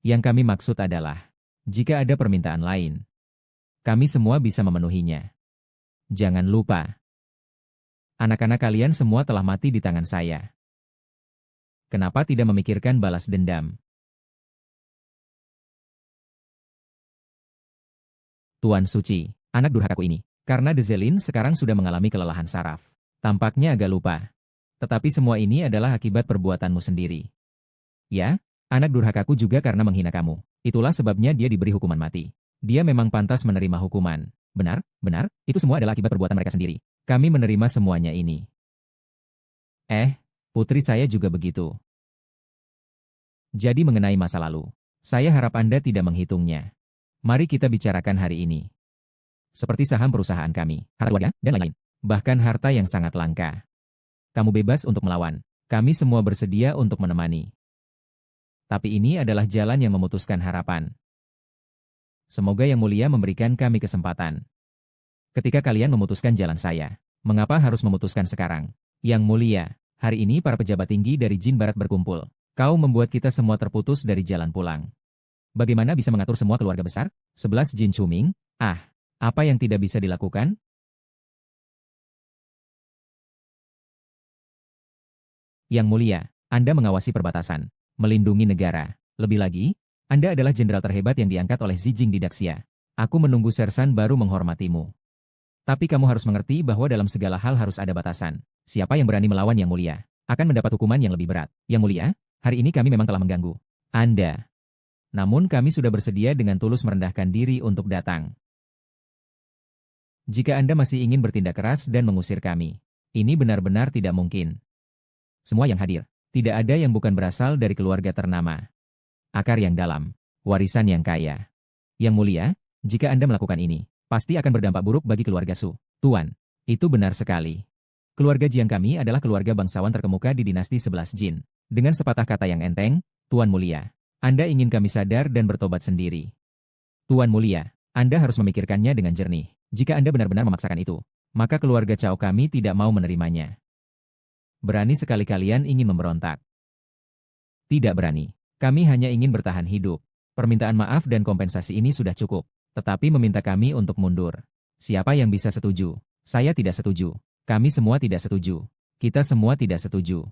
yang kami maksud adalah, jika ada permintaan lain, kami semua bisa memenuhinya. Jangan lupa, anak-anak kalian semua telah mati di tangan saya. Kenapa tidak memikirkan balas dendam? Tuan Suci, anak durhakaku ini. Karena Dezelin sekarang sudah mengalami kelelahan saraf. Tampaknya agak lupa. Tetapi semua ini adalah akibat perbuatanmu sendiri. Ya, anak durhakaku juga karena menghina kamu. Itulah sebabnya dia diberi hukuman mati. Dia memang pantas menerima hukuman. Benar, itu semua adalah akibat perbuatan mereka sendiri. Kami menerima semuanya ini. Putri saya juga begitu. Jadi mengenai masa lalu, saya harap Anda tidak menghitungnya. Mari kita bicarakan hari ini. Seperti saham perusahaan kami, harta keluarga, dan lain-lain. Bahkan harta yang sangat langka. Kamu bebas untuk melawan. Kami semua bersedia untuk menemani. Tapi ini adalah jalan yang memutuskan harapan. Semoga Yang Mulia memberikan kami kesempatan. Ketika kalian memutuskan jalan saya, mengapa harus memutuskan sekarang? Yang Mulia, hari ini para pejabat tinggi dari Jin Barat berkumpul. Kau membuat kita semua terputus dari jalan pulang. Bagaimana bisa mengatur semua keluarga besar? 11 Jin Chuming, apa yang tidak bisa dilakukan? Yang Mulia, Anda mengawasi perbatasan, melindungi negara. Lebih lagi, Anda adalah jenderal terhebat yang diangkat oleh Xi Jing di Daxia. Aku menunggu Sersan baru menghormatimu. Tapi kamu harus mengerti bahwa dalam segala hal harus ada batasan. Siapa yang berani melawan Yang Mulia, akan mendapat hukuman yang lebih berat. Yang Mulia, hari ini kami memang telah mengganggu Anda. Namun kami sudah bersedia dengan tulus merendahkan diri untuk datang. Jika Anda masih ingin bertindak keras dan mengusir kami, ini benar-benar tidak mungkin. Semua yang hadir, tidak ada yang bukan berasal dari keluarga ternama. Akar yang dalam, warisan yang kaya. Yang Mulia, jika Anda melakukan ini, pasti akan berdampak buruk bagi keluarga Su. Tuan, itu benar sekali. Keluarga Jiang kami adalah keluarga bangsawan terkemuka di dinasti 11 Jin. Dengan sepatah kata yang enteng, Tuan Mulia, Anda ingin kami sadar dan bertobat sendiri. Tuan Mulia, Anda harus memikirkannya dengan jernih. Jika Anda benar-benar memaksakan itu, maka keluarga Cao kami tidak mau menerimanya. Berani sekali kalian ingin memberontak. Tidak berani. Kami hanya ingin bertahan hidup. Permintaan maaf dan kompensasi ini sudah cukup. Tetapi meminta kami untuk mundur. Siapa yang bisa setuju? Saya tidak setuju. Kami semua tidak setuju. Kita semua tidak setuju.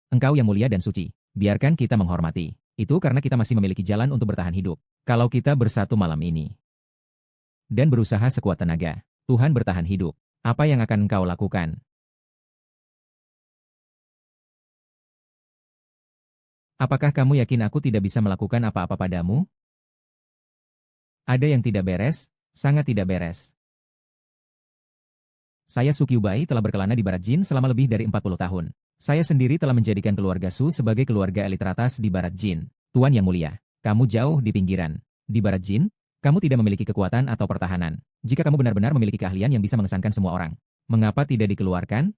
Engkau yang mulia dan suci, biarkan kita menghormati. Itu karena kita masih memiliki jalan untuk bertahan hidup. Kalau kita bersatu malam ini dan berusaha sekuat tenaga, Tuhan bertahan hidup. Apa yang akan engkau lakukan? Apakah kamu yakin aku tidak bisa melakukan apa-apa padamu? Ada yang tidak beres, sangat tidak beres. Saya Su Qiubai telah berkelana di Barat Jin selama lebih dari 40 tahun. Saya sendiri telah menjadikan keluarga Su sebagai keluarga elit teratas di Barat Jin. Tuan yang mulia, kamu jauh di pinggiran. Di Barat Jin, Kamu tidak memiliki kekuatan atau pertahanan. Jika kamu benar-benar memiliki keahlian yang bisa mengesankan semua orang, mengapa tidak dikeluarkan?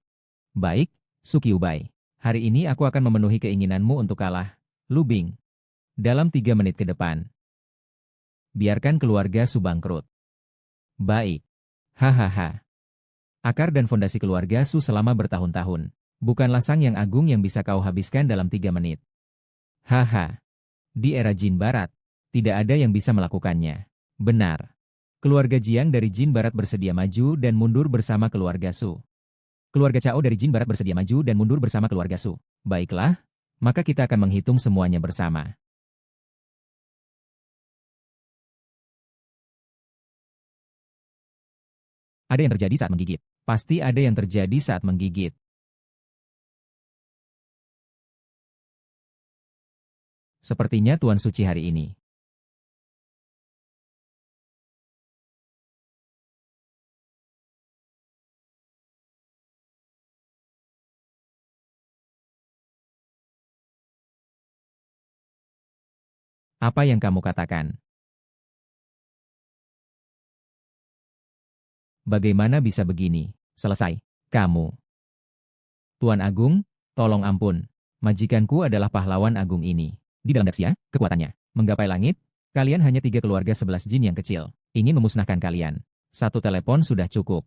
Baik, Sukyubai. Hari ini aku akan memenuhi keinginanmu untuk kalah, Lu Bing. Dalam 3 menit ke depan. Biarkan keluarga Su bangkrut. Baik. Hahaha. Akar dan fondasi keluarga Su selama bertahun-tahun. Bukanlah sang yang agung yang bisa kau habiskan dalam 3 menit. Haha. Di era Jin Barat, tidak ada yang bisa melakukannya. Benar. Keluarga Jiang dari Jin Barat bersedia maju dan mundur bersama keluarga Su. Keluarga Cao dari Jin Barat bersedia maju dan mundur bersama keluarga Su. Baiklah, maka kita akan menghitung semuanya bersama. Ada yang terjadi saat menggigit. Pasti ada yang terjadi saat menggigit. Sepertinya Tuan Suci hari ini. Apa yang kamu katakan? Bagaimana bisa begini? Selesai. Kamu. Tuan Agung, tolong ampun. Majikanku adalah pahlawan agung ini. Di dalam Daxia, kekuatannya menggapai langit. Kalian hanya 3 keluarga 11 jin yang kecil. Ingin memusnahkan kalian. 1 telepon sudah cukup.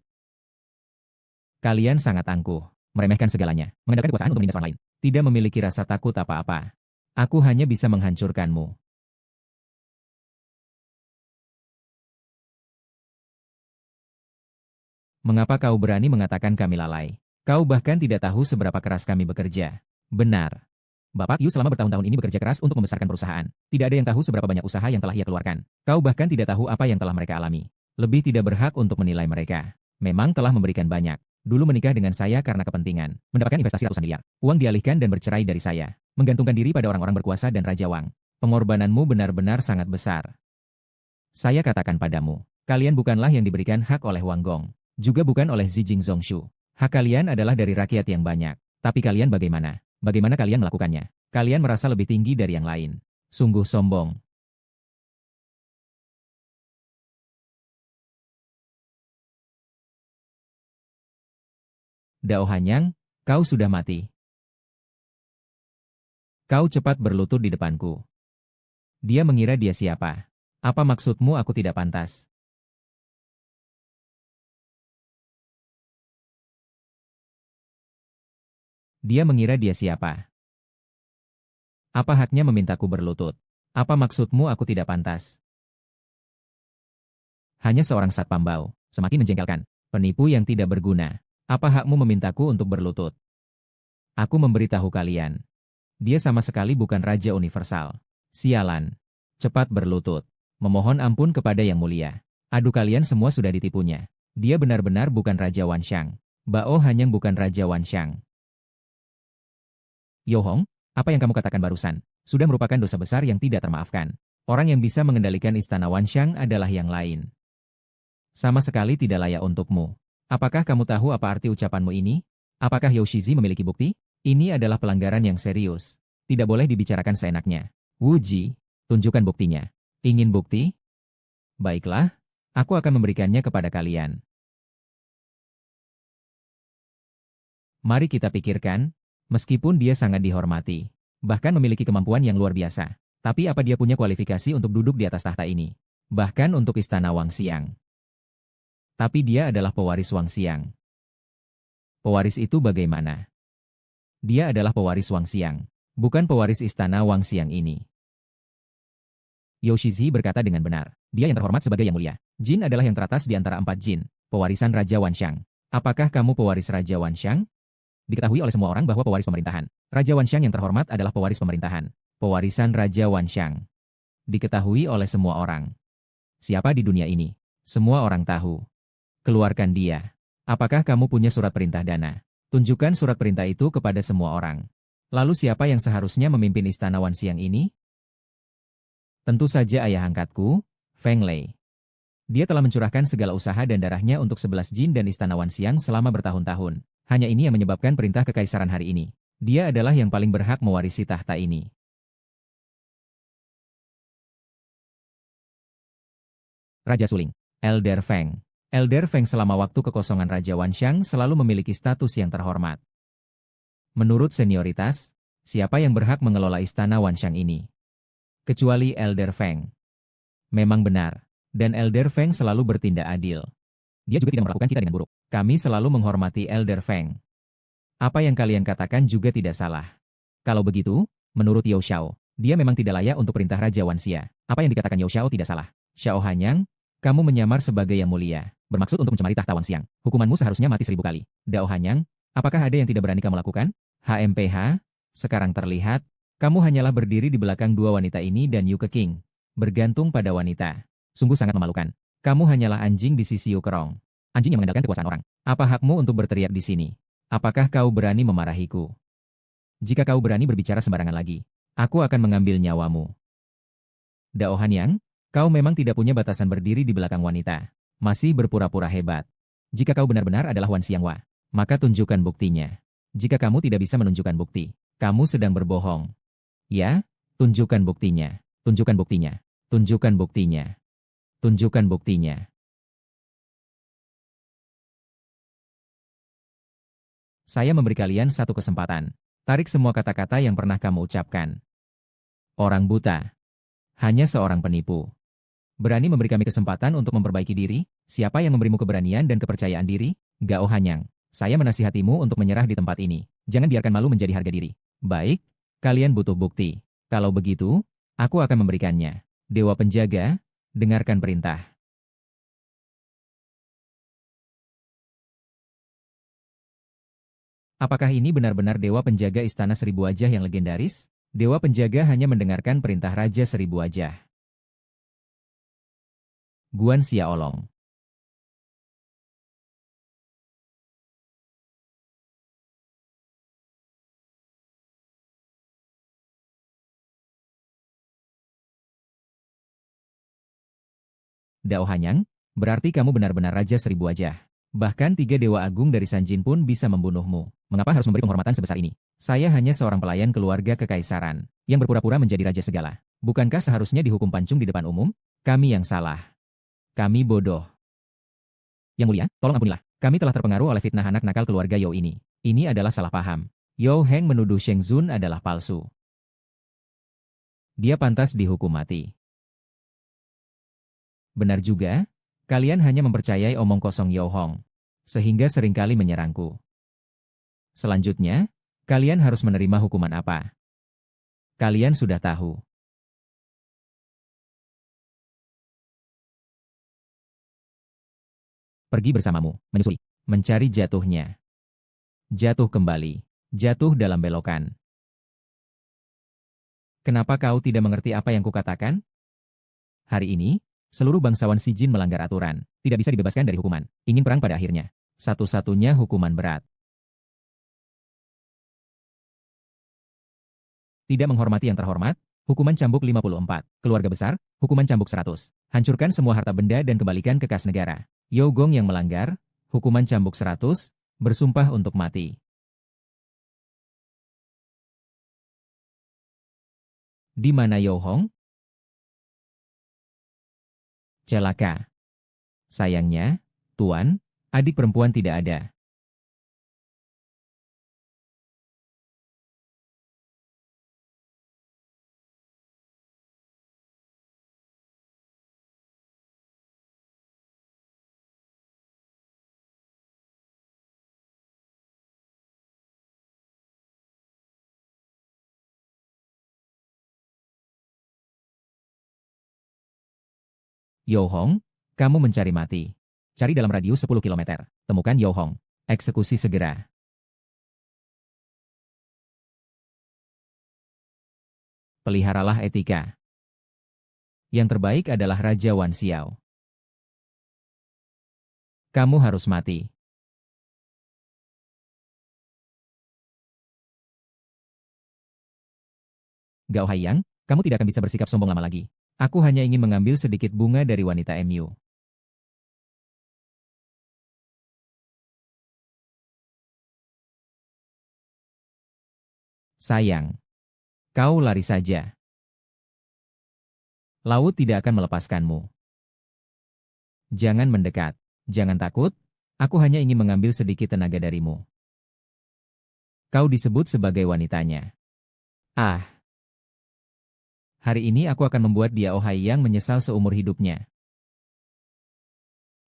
Kalian sangat angkuh. Meremehkan segalanya. Mengandalkan kekuasaan untuk menindas orang lain. Tidak memiliki rasa takut apa-apa. Aku hanya bisa menghancurkanmu. Mengapa kau berani mengatakan kami lalai? Kau bahkan tidak tahu seberapa keras kami bekerja. Benar. Bapak Yu selama bertahun-tahun ini bekerja keras untuk membesarkan perusahaan. Tidak ada yang tahu seberapa banyak usaha yang telah ia keluarkan. Kau bahkan tidak tahu apa yang telah mereka alami. Lebih tidak berhak untuk menilai mereka. Memang telah memberikan banyak. Dulu menikah dengan saya karena kepentingan. Mendapatkan investasi ratusan miliar. Uang dialihkan dan bercerai dari saya. Menggantungkan diri pada orang-orang berkuasa dan Raja Wang. Pengorbananmu benar-benar sangat besar. Saya katakan padamu, kalian bukanlah yang diberikan hak oleh Wang Gong. Juga bukan oleh Xi Jingzongshu. Hak kalian adalah dari rakyat yang banyak. Tapi kalian bagaimana? Bagaimana kalian melakukannya? Kalian merasa lebih tinggi dari yang lain. Sungguh sombong. Dao Hanyang, kau sudah mati. Kau cepat berlutut di depanku. Dia mengira dia siapa? Apa maksudmu aku tidak pantas? Dia mengira dia siapa? Apa haknya memintaku berlutut? Apa maksudmu aku tidak pantas? Hanya seorang satpam. Semakin menjengkelkan. Penipu yang tidak berguna. Apa hakmu memintaku untuk berlutut? Aku memberitahu kalian. Dia sama sekali bukan Raja Universal. Sialan. Cepat berlutut. Memohon ampun kepada Yang Mulia. Aduh kalian semua sudah ditipunya. Dia benar-benar bukan Raja Wanshang. Bao Hanyang bukan Raja Wanshang. Yohong, apa yang kamu katakan barusan, sudah merupakan dosa besar yang tidak termaafkan. Orang yang bisa mengendalikan istana Wanshang adalah yang lain. Sama sekali tidak layak untukmu. Apakah kamu tahu apa arti ucapanmu ini? Apakah Yoshizi memiliki bukti? Ini adalah pelanggaran yang serius. Tidak boleh dibicarakan seenaknya. Wuji, tunjukkan buktinya. Ingin bukti? Baiklah, aku akan memberikannya kepada kalian. Mari kita pikirkan, meskipun dia sangat dihormati, bahkan memiliki kemampuan yang luar biasa, tapi apa dia punya kualifikasi untuk duduk di atas tahta ini? Bahkan untuk istana Wangxiang. Tapi dia adalah pewaris Wangxiang. Pewaris itu bagaimana? Dia adalah pewaris Wangxiang, bukan pewaris istana Wangxiang ini. Yoshizi berkata dengan benar. Dia yang terhormat sebagai yang mulia. Jin adalah yang teratas di antara 4 jin, pewarisan Raja Wanshang. Apakah kamu pewaris Raja Wanshang? Diketahui oleh semua orang bahwa pewaris pemerintahan. Raja Wanshang yang terhormat adalah pewaris pemerintahan. Pewarisan Raja Wanshang. Diketahui oleh semua orang. Siapa di dunia ini? Semua orang tahu. Keluarkan dia. Apakah kamu punya surat perintah dana? Tunjukkan surat perintah itu kepada semua orang. Lalu siapa yang seharusnya memimpin istana Wanxiang ini? Tentu saja ayah angkatku, Feng Lei. Dia telah mencurahkan segala usaha dan darahnya untuk 11 jin dan istana Wanxiang selama bertahun-tahun. Hanya ini yang menyebabkan perintah kekaisaran hari ini. Dia adalah yang paling berhak mewarisi tahta ini. Raja Suling. Elder Feng. Elder Feng selama waktu kekosongan Raja Wanxiang selalu memiliki status yang terhormat. Menurut senioritas, siapa yang berhak mengelola istana Wanxiang ini? Kecuali Elder Feng. Memang benar. Dan Elder Feng selalu bertindak adil. Dia juga tidak memperlakukan kita dengan buruk. Kami selalu menghormati Elder Feng. Apa yang kalian katakan juga tidak salah. Kalau begitu, menurut Yao Xiao, dia memang tidak layak untuk perintah Raja Wanxia. Apa yang dikatakan Yao Xiao tidak salah. Xiao Hanyang, kamu menyamar sebagai yang mulia, bermaksud untuk mencemari tahta Wanxiang. Hukumanmu seharusnya mati 1000 kali. Dao Hanyang, apakah ada yang tidak berani kamu lakukan? HMPH, sekarang terlihat, kamu hanyalah berdiri di belakang dua wanita ini dan Yu Keqing. Bergantung pada wanita. Sungguh sangat memalukan. Kamu hanyalah anjing di sisi Yu Kerong. Anjing yang mengandalkan kekuasaan orang. Apa hakmu untuk berteriak di sini? Apakah kau berani memarahiku? Jika kau berani berbicara sembarangan lagi, aku akan mengambil nyawamu. Dao Hanyang, kau memang tidak punya batasan berdiri di belakang wanita. Masih berpura-pura hebat. Jika kau benar-benar adalah Wan Xianghua, maka tunjukkan buktinya. Jika kamu tidak bisa menunjukkan bukti, kamu sedang berbohong. Ya, tunjukkan buktinya. Tunjukkan buktinya. Tunjukkan buktinya. Tunjukkan buktinya. Saya memberi kalian satu kesempatan. Tarik semua kata-kata yang pernah kamu ucapkan. Orang buta. Hanya seorang penipu. Berani memberi kami kesempatan untuk memperbaiki diri? Siapa yang memberimu keberanian dan kepercayaan diri? Gao Hanyang. Saya menasihatimu untuk menyerah di tempat ini. Jangan biarkan malu menjadi harga diri. Baik, kalian butuh bukti. Kalau begitu, aku akan memberikannya. Dewa Penjaga, dengarkan perintah. Apakah ini benar-benar Dewa Penjaga Istana Seribu Wajah yang legendaris? Dewa Penjaga hanya mendengarkan perintah Raja Seribu Wajah. Guan Xiaolong. Dao Hanyang, berarti kamu benar-benar Raja Seribu Wajah. Bahkan 3 Dewa Agung dari Sanjin pun bisa membunuhmu. Mengapa harus memberi penghormatan sebesar ini? Saya hanya seorang pelayan keluarga kekaisaran, yang berpura-pura menjadi raja segala. Bukankah seharusnya dihukum pancung di depan umum? Kami yang salah. Kami bodoh. Yang mulia, tolong ampunilah. Kami telah terpengaruh oleh fitnah anak nakal keluarga Yao ini. Ini adalah salah paham. Yao Heng menuduh Sheng Zun adalah palsu. Dia pantas dihukum mati. Benar juga, kalian hanya mempercayai omong kosong Yao Hong, sehingga seringkali menyerangku. Selanjutnya, kalian harus menerima hukuman apa? Kalian sudah tahu. Pergi bersamamu, menyusuri, mencari jatuhnya. Jatuh kembali, jatuh dalam belokan. Kenapa kau tidak mengerti apa yang kukatakan? Hari ini, seluruh bangsawan si jin melanggar aturan, tidak bisa dibebaskan dari hukuman. Ingin perang pada akhirnya. Satu-satunya hukuman berat. Tidak menghormati yang terhormat, hukuman cambuk 54. Keluarga besar, hukuman cambuk 100. Hancurkan semua harta benda dan kembalikan ke kas negara. Yao Gong yang melanggar, hukuman cambuk 100, bersumpah untuk mati. Di mana Yao Hong? Celaka. Sayangnya, Tuan, adik perempuan tidak ada. Yao Hong, kamu mencari mati. Cari dalam radius 10 km. Temukan Yao Hong. Eksekusi segera. Peliharalah etika. Yang terbaik adalah Raja Wan Xiao. Kamu harus mati. Gao Haiyang, kamu tidak akan bisa bersikap sombong lama lagi. Aku hanya ingin mengambil sedikit bunga dari wanita MU. Sayang. Kau lari saja. Laut tidak akan melepaskanmu. Jangan mendekat. Jangan takut. Aku hanya ingin mengambil sedikit tenaga darimu. Kau disebut sebagai wanitanya. Ah, hari ini aku akan membuat dia Oh Hai Yang menyesal seumur hidupnya.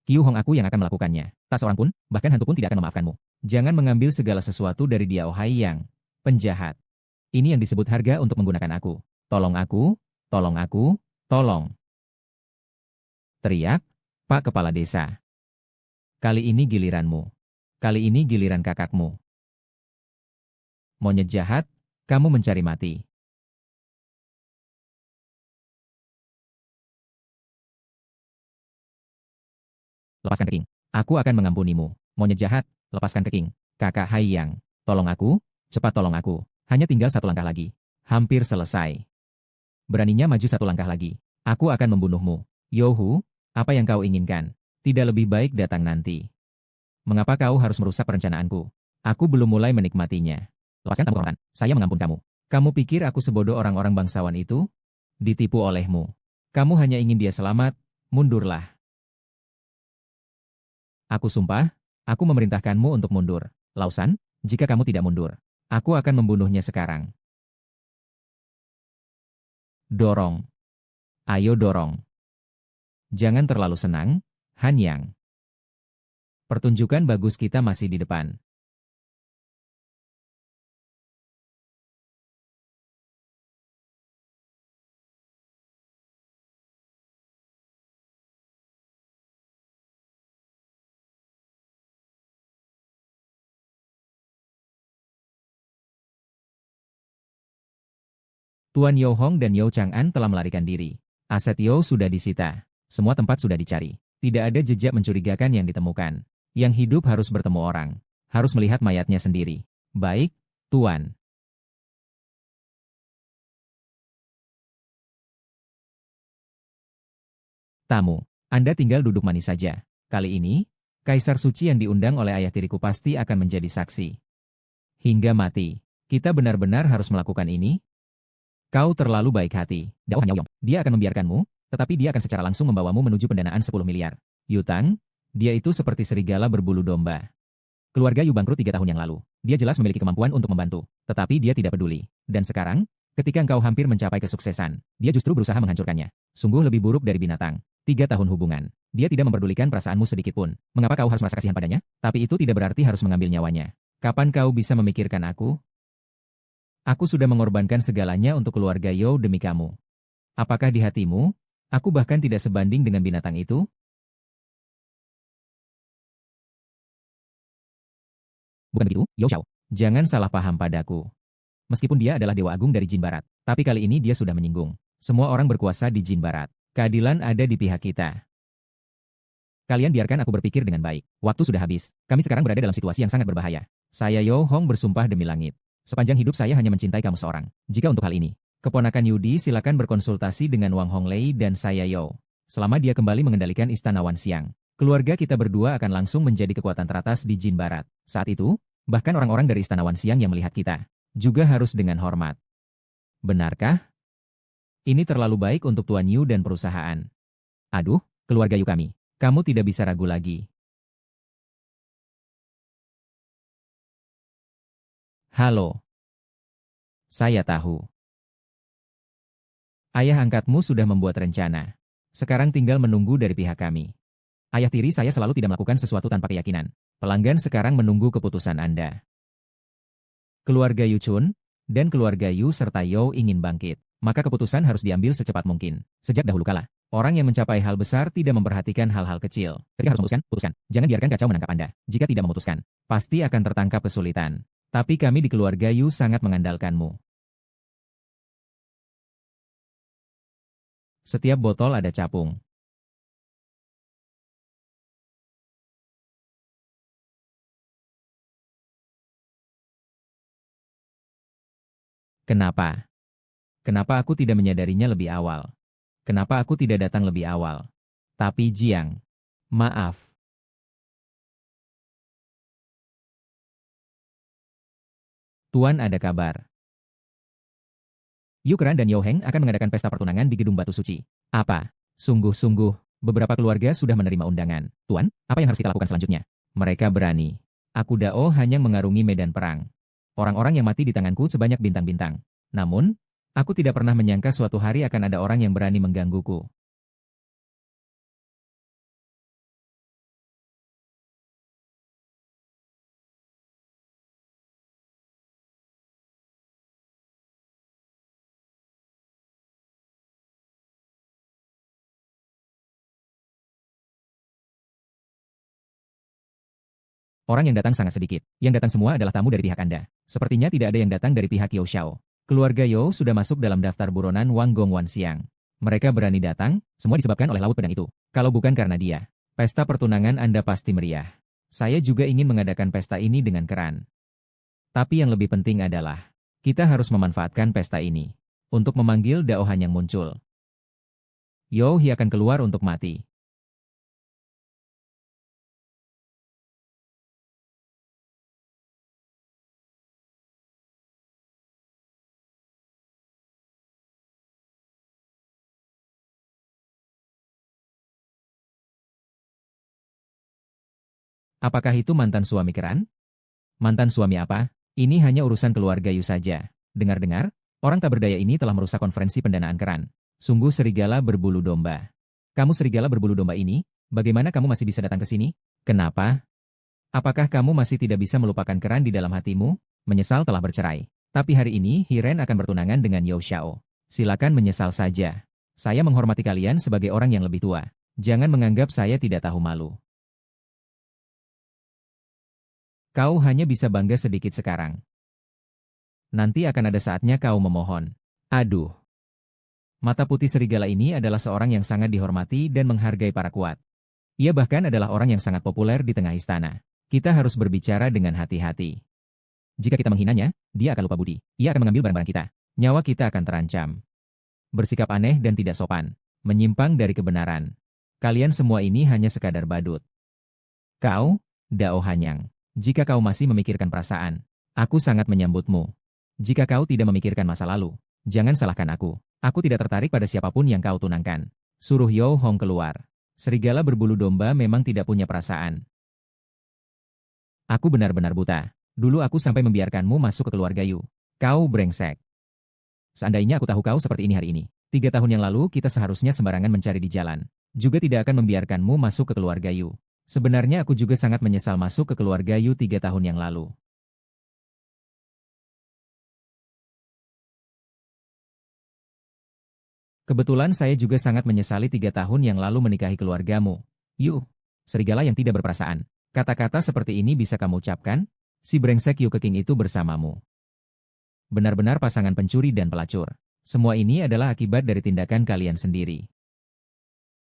Qiu Hong aku yang akan melakukannya. Tak seorang pun, bahkan hantu pun tidak akan memaafkanmu. Jangan mengambil segala sesuatu dari dia Oh Hai Yang. Penjahat. Ini yang disebut harga untuk menggunakan aku. Tolong aku, tolong aku, tolong. Teriak, Pak Kepala Desa. Kali ini giliranmu. Kali ini giliran kakakmu. Monyet jahat, kamu mencari mati. Lepaskan Keking. Aku akan mengampunimu. Monyet jahat, lepaskan Keking. Kakak Hai Yang, tolong aku, cepat tolong aku. Hanya tinggal satu langkah lagi. Hampir selesai. Beraninya maju satu langkah lagi. Aku akan membunuhmu. Yohu, apa yang kau inginkan? Tidak lebih baik datang nanti. Mengapa kau harus merusak perencanaanku? Aku belum mulai menikmatinya. Lepaskan tamu kehormatan. Saya mengampun kamu. Kamu pikir aku sebodoh orang-orang bangsawan itu? Ditipu olehmu. Kamu hanya ingin dia selamat. Mundurlah. Aku sumpah, aku memerintahkanmu untuk mundur. Lausan, jika kamu tidak mundur, aku akan membunuhnya sekarang. Dorong. Ayo dorong. Jangan terlalu senang, Han Yang. Pertunjukan bagus kita masih di depan. Tuan Yo Hong dan Yo Chang'an telah melarikan diri. Aset Yo sudah disita. Semua tempat sudah dicari. Tidak ada jejak mencurigakan yang ditemukan. Yang hidup harus bertemu orang. Harus melihat mayatnya sendiri. Baik, Tuan. Tamu, Anda tinggal duduk manis saja. Kali ini, Kaisar Suci yang diundang oleh ayah tiriku pasti akan menjadi saksi. Hingga mati. Kita benar-benar harus melakukan ini? Kau terlalu baik hati, Dao Han Yaoyong. Dia akan membiarkanmu, tetapi dia akan secara langsung membawamu menuju pendanaan 10 miliar. Yutang, dia itu seperti serigala berbulu domba. Keluarga Yu bangkrut 3 tahun yang lalu. Dia jelas memiliki kemampuan untuk membantu, tetapi dia tidak peduli. Dan sekarang, ketika engkau hampir mencapai kesuksesan, dia justru berusaha menghancurkannya. Sungguh lebih buruk dari binatang. 3 tahun hubungan. Dia tidak memperdulikan perasaanmu sedikit pun. Mengapa kau harus merasa kasihan padanya? Tapi itu tidak berarti harus mengambil nyawanya. Kapan kau bisa memikirkan aku? Aku sudah mengorbankan segalanya untuk keluarga Yo demi kamu. Apakah di hatimu, aku bahkan tidak sebanding dengan binatang itu? Bukan begitu, Yo Xiao. Jangan salah paham padaku. Meskipun dia adalah Dewa Agung dari Jin Barat, tapi kali ini dia sudah menyinggung. Semua orang berkuasa di Jin Barat. Keadilan ada di pihak kita. Kalian biarkan aku berpikir dengan baik. Waktu sudah habis. Kami sekarang berada dalam situasi yang sangat berbahaya. Saya Yo Hong bersumpah demi langit. Sepanjang hidup saya hanya mencintai kamu seorang. Jika untuk hal ini, keponakan Yudi silakan berkonsultasi dengan Wang Honglei dan saya Yo. Selama dia kembali mengendalikan Istana Wan Xiang, keluarga kita berdua akan langsung menjadi kekuatan teratas di Jin Barat. Saat itu, bahkan orang-orang dari Istana Wan Xiang yang melihat kita, juga harus dengan hormat. Benarkah? Ini terlalu baik untuk Tuan Yu dan perusahaan. Aduh, keluarga Yu kami. Kamu tidak bisa ragu lagi. Halo. Saya tahu. Ayah angkatmu sudah membuat rencana. Sekarang tinggal menunggu dari pihak kami. Ayah tiri saya selalu tidak melakukan sesuatu tanpa keyakinan. Pelanggan sekarang menunggu keputusan Anda. Keluarga Yu Chun dan keluarga Yu serta Yo ingin bangkit. Maka keputusan harus diambil secepat mungkin. Sejak dahulu kala, orang yang mencapai hal besar tidak memperhatikan hal-hal kecil. Ketika harus memutuskan, putuskan. Jangan biarkan kacau menangkap Anda. Jika tidak memutuskan, pasti akan tertangkap kesulitan. Tapi kami di keluarga Yu sangat mengandalkanmu. Setiap botol ada capung. Kenapa? Kenapa aku tidak menyadarinya lebih awal? Kenapa aku tidak datang lebih awal? Tapi Jiang, maaf. Tuan ada kabar. Yu Keran dan Yo Heng akan mengadakan pesta pertunangan di Gedung Batu Suci. Apa? Sungguh-sungguh, Beberapa keluarga sudah menerima undangan. Tuan, apa yang harus kita lakukan selanjutnya? Mereka berani. Aku Dao hanya mengarungi medan perang. Orang-orang yang mati di tanganku sebanyak bintang-bintang. Namun, aku tidak pernah menyangka suatu hari akan ada orang yang berani menggangguku. Orang yang datang sangat sedikit. Yang datang semua adalah tamu dari pihak Anda. Sepertinya tidak ada yang datang dari pihak Yao Xiao. Keluarga Yao sudah masuk dalam daftar buronan Wang Gong Wan Xiang. Mereka berani datang, semua disebabkan oleh laut pedang itu. Kalau bukan karena dia, pesta pertunangan Anda pasti meriah. Saya juga ingin mengadakan pesta ini dengan keren. Tapi yang lebih penting adalah, kita harus memanfaatkan pesta ini untuk memanggil Dao Han yang muncul. Yao He akan keluar untuk mati. Apakah itu mantan suami Keran? Mantan suami apa? Ini hanya urusan keluarga Yu saja. Dengar-dengar, orang tak berdaya ini telah merusak konferensi pendanaan Keran. Sungguh serigala berbulu domba. Kamu serigala berbulu domba ini, bagaimana kamu masih bisa datang ke sini? Kenapa? Apakah kamu masih tidak bisa melupakan Keran di dalam hatimu? Menyesal telah bercerai. Tapi hari ini Hiren akan bertunangan dengan Yao Xiao. Silakan menyesal saja. Saya menghormati kalian sebagai orang yang lebih tua. Jangan menganggap saya tidak tahu malu. Kau hanya bisa bangga sedikit sekarang. Nanti akan ada saatnya kau memohon. Aduh. Mata putih serigala ini adalah seorang yang sangat dihormati dan menghargai para kuat. Ia bahkan adalah orang yang sangat populer di tengah istana. Kita harus berbicara dengan hati-hati. Jika kita menghinanya, dia akan lupa budi. Ia akan mengambil barang-barang kita. Nyawa kita akan terancam. Bersikap aneh dan tidak sopan. Menyimpang dari kebenaran. Kalian semua ini hanya sekadar badut. Kau, Dao Hanyang. Jika kau masih memikirkan perasaan, aku sangat menyambutmu. Jika kau tidak memikirkan masa lalu, jangan salahkan aku. Aku tidak tertarik pada siapapun yang kau tunangkan. Suruh Yao Hong keluar. Serigala berbulu domba memang tidak punya perasaan. Aku benar-benar buta. Dulu aku sampai membiarkanmu masuk ke keluarga Yu. Kau brengsek. Seandainya aku tahu kau seperti ini hari ini, 3 tahun yang lalu kita seharusnya sembarangan mencari di jalan. Juga tidak akan membiarkanmu masuk ke keluarga Yu. Sebenarnya aku juga sangat menyesal masuk ke keluarga Yu 3 tahun yang lalu. Kebetulan saya juga sangat menyesali 3 tahun yang lalu menikahi keluargamu. Yu, serigala yang tidak berperasaan. Kata-kata seperti ini bisa kamu ucapkan? Si brengsek Yu Keking itu bersamamu. Benar-benar pasangan pencuri dan pelacur. Semua ini adalah akibat dari tindakan kalian sendiri.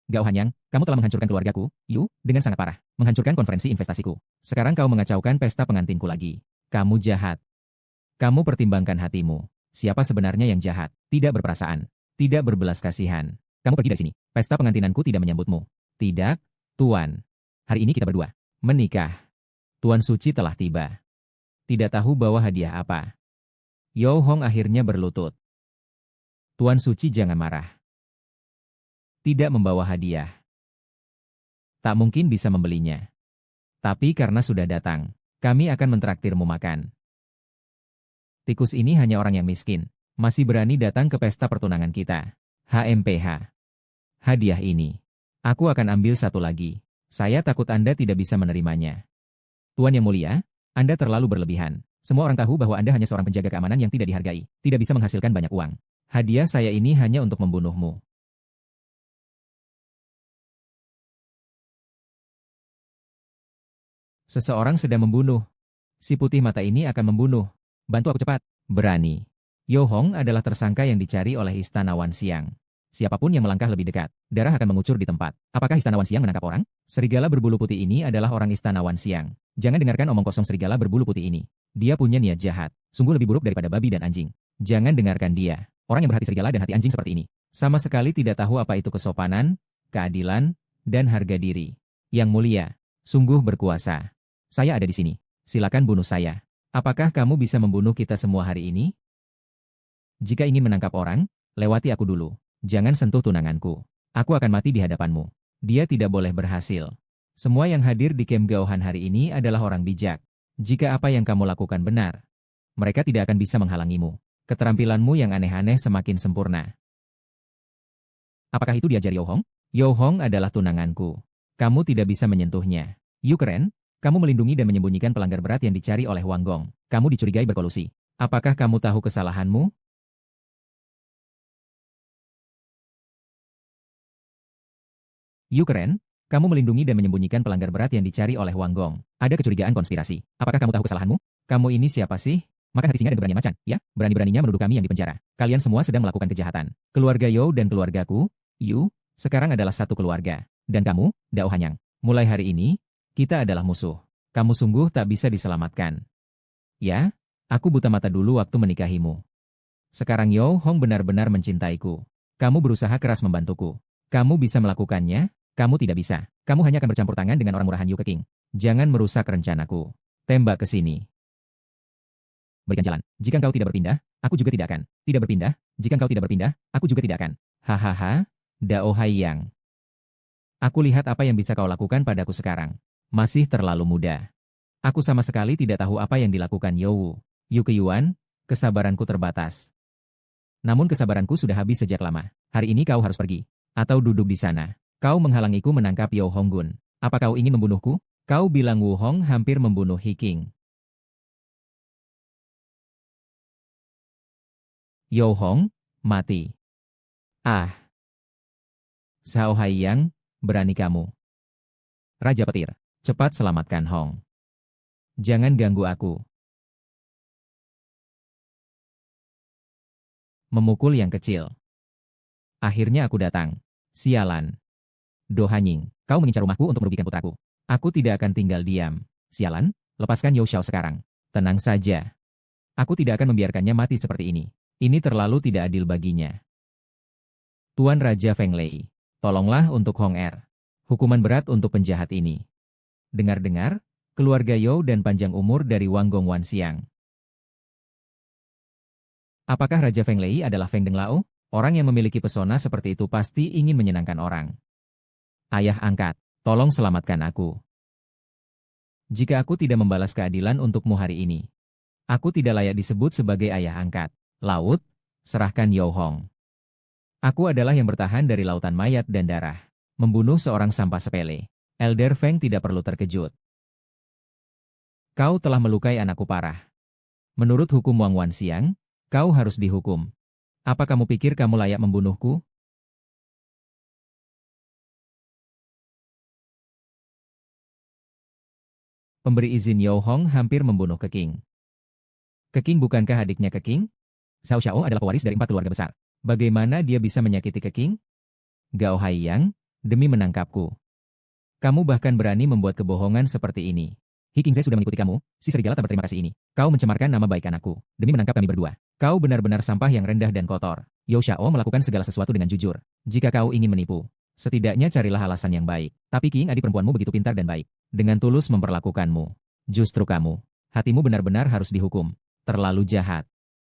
Gao Hanyang, kamu telah menghancurkan keluargaku, Yu, dengan sangat parah. Menghancurkan konferensi investasiku. Sekarang kau mengacaukan pesta pengantinku lagi. Kamu jahat. Kamu pertimbangkan hatimu. Siapa sebenarnya yang jahat? Tidak berperasaan. Tidak berbelas kasihan. Kamu pergi dari sini. Pesta pengantinanku tidak menyambutmu. Tidak, Tuan. Hari ini kita berdua menikah. Tuan Suci telah tiba. Tidak tahu bawa hadiah apa. Yao Hong akhirnya berlutut. Tuan Suci jangan marah. Tidak membawa hadiah. Tak mungkin bisa membelinya. Tapi karena sudah datang, kami akan mentraktirmu makan. Tikus ini hanya orang yang miskin, masih berani datang ke pesta pertunangan kita. HMPH. Hadiah ini. Aku akan ambil satu lagi. Saya takut Anda tidak bisa menerimanya. Tuan yang mulia, Anda terlalu berlebihan. Semua orang tahu bahwa Anda hanya seorang penjaga keamanan yang tidak dihargai, tidak bisa menghasilkan banyak uang. Hadiah saya ini hanya untuk membunuhmu. Seseorang sedang membunuh. Si putih mata ini akan membunuh. Bantu aku cepat. Berani. Yao Hong adalah tersangka yang dicari oleh Istana Wan Xiang. Siapapun yang melangkah lebih dekat, darah akan mengucur di tempat. Apakah Istana Wan Xiang menangkap orang? Serigala berbulu putih ini adalah orang Istana Wan Xiang. Jangan dengarkan omong kosong serigala berbulu putih ini. Dia punya niat jahat. Sungguh lebih buruk daripada babi dan anjing. Jangan dengarkan dia. Orang yang berhati serigala dan hati anjing seperti ini. Sama sekali tidak tahu apa itu kesopanan, keadilan, dan harga diri. Yang mulia, sungguh berkuasa. Saya ada di sini. Silakan bunuh saya. Apakah kamu bisa membunuh kita semua hari ini? Jika ingin menangkap orang, lewati aku dulu. Jangan sentuh tunanganku. Aku akan mati di hadapanmu. Dia tidak boleh berhasil. Semua yang hadir di Camp Gaohan hari ini adalah orang bijak. Jika apa yang kamu lakukan benar, mereka tidak akan bisa menghalangimu. Keterampilanmu yang aneh-aneh semakin sempurna. Apakah itu diajari Yo Hong? Yo Hong adalah tunanganku. Kamu tidak bisa menyentuhnya. Yu keren, kamu melindungi dan menyembunyikan pelanggar berat yang dicari oleh Wang Gong. Kamu dicurigai berkolusi. Apakah kamu tahu kesalahanmu? Yu keren, kamu melindungi dan menyembunyikan pelanggar berat yang dicari oleh Wang Gong. Ada kecurigaan konspirasi. Apakah kamu tahu kesalahanmu? Kamu ini siapa sih? Makan hati singa dan berani macan, ya? Berani-beraninya menuduh kami yang dipenjara. Kalian semua sedang melakukan kejahatan. Keluarga Yo dan keluargaku, Yu, sekarang adalah satu keluarga. Dan kamu, Dao Hanyang. Mulai hari ini, kita adalah musuh. Kamu sungguh tak bisa diselamatkan. Ya, aku buta mata dulu waktu menikahimu. Sekarang Yo Hong benar-benar mencintaiku. Kamu berusaha keras membantuku. Kamu bisa melakukannya? Kamu tidak bisa. Kamu hanya akan bercampur tangan dengan orang murahan Yu Keking. Jangan merusak rencanaku. Tembak ke sini. Berikan jalan. Jika engkau tidak berpindah, aku juga tidak akan. Tidak berpindah. Jika engkau tidak berpindah, aku juga tidak akan. Hahaha, Dao Haiyang. Aku lihat apa yang bisa kau lakukan padaku sekarang. Masih terlalu muda. Aku sama sekali tidak tahu apa yang dilakukan Yowu. Yu Keyuan, kesabaranku terbatas. Namun kesabaranku sudah habis sejak lama. Hari ini kau harus pergi. Atau duduk di sana. Kau menghalangiku menangkap Yo Honggun. Apa kau ingin membunuhku? Kau bilang Wu Hong hampir membunuh Hiking. Yo Hong, mati. Ah. Zhao Haiyang, berani kamu. Raja Petir, cepat selamatkan Hong. Jangan ganggu aku. Memukul yang kecil. Akhirnya aku datang. Sialan. Do Hanying, kau mengincar rumahku untuk merugikan putraku. Aku tidak akan tinggal diam. Sialan, lepaskan Yo Xiao sekarang. Tenang saja. Aku tidak akan membiarkannya mati seperti ini. Ini terlalu tidak adil baginya. Tuan Raja Feng Lei, tolonglah untuk Hong Er. Hukuman berat untuk penjahat ini. Dengar-dengar, keluarga Yo dan panjang umur dari Wang Gong Wan Xiang. Apakah Raja Feng Lei adalah Feng Deng Lao? Orang yang memiliki pesona seperti itu pasti ingin menyenangkan orang. Ayah angkat, tolong selamatkan aku. Jika aku tidak membalas keadilan untukmu hari ini, aku tidak layak disebut sebagai ayah angkat. Laut, serahkan Yo Hong. Aku adalah yang bertahan dari lautan mayat dan darah. Membunuh seorang sampah sepele. Elder Feng tidak perlu terkejut. Kau telah melukai anakku parah. Menurut hukum Wang Wan Xiang, kau harus dihukum. Apa kamu pikir kamu layak membunuhku? Pemberi izin Yo Hong hampir membunuh Keking. Keking bukankah adiknya Keking? Xiao Xiao adalah pewaris dari 4 keluarga besar. Bagaimana dia bisa menyakiti Keking? Gao Haiyang, demi menangkapku. Kamu bahkan berani membuat kebohongan seperti ini. Hi Qingze sudah mengikuti kamu, si serigala tak berterima kasih ini. Kau mencemarkan nama baik anakku, demi menangkap kami berdua. Kau benar-benar sampah yang rendah dan kotor. Yo Xiao melakukan segala sesuatu dengan jujur. Jika kau ingin menipu, setidaknya carilah alasan yang baik. Tapi King adik perempuanmu begitu pintar dan baik. Dengan tulus memperlakukanmu. Justru kamu. Hatimu benar-benar harus dihukum. Terlalu jahat.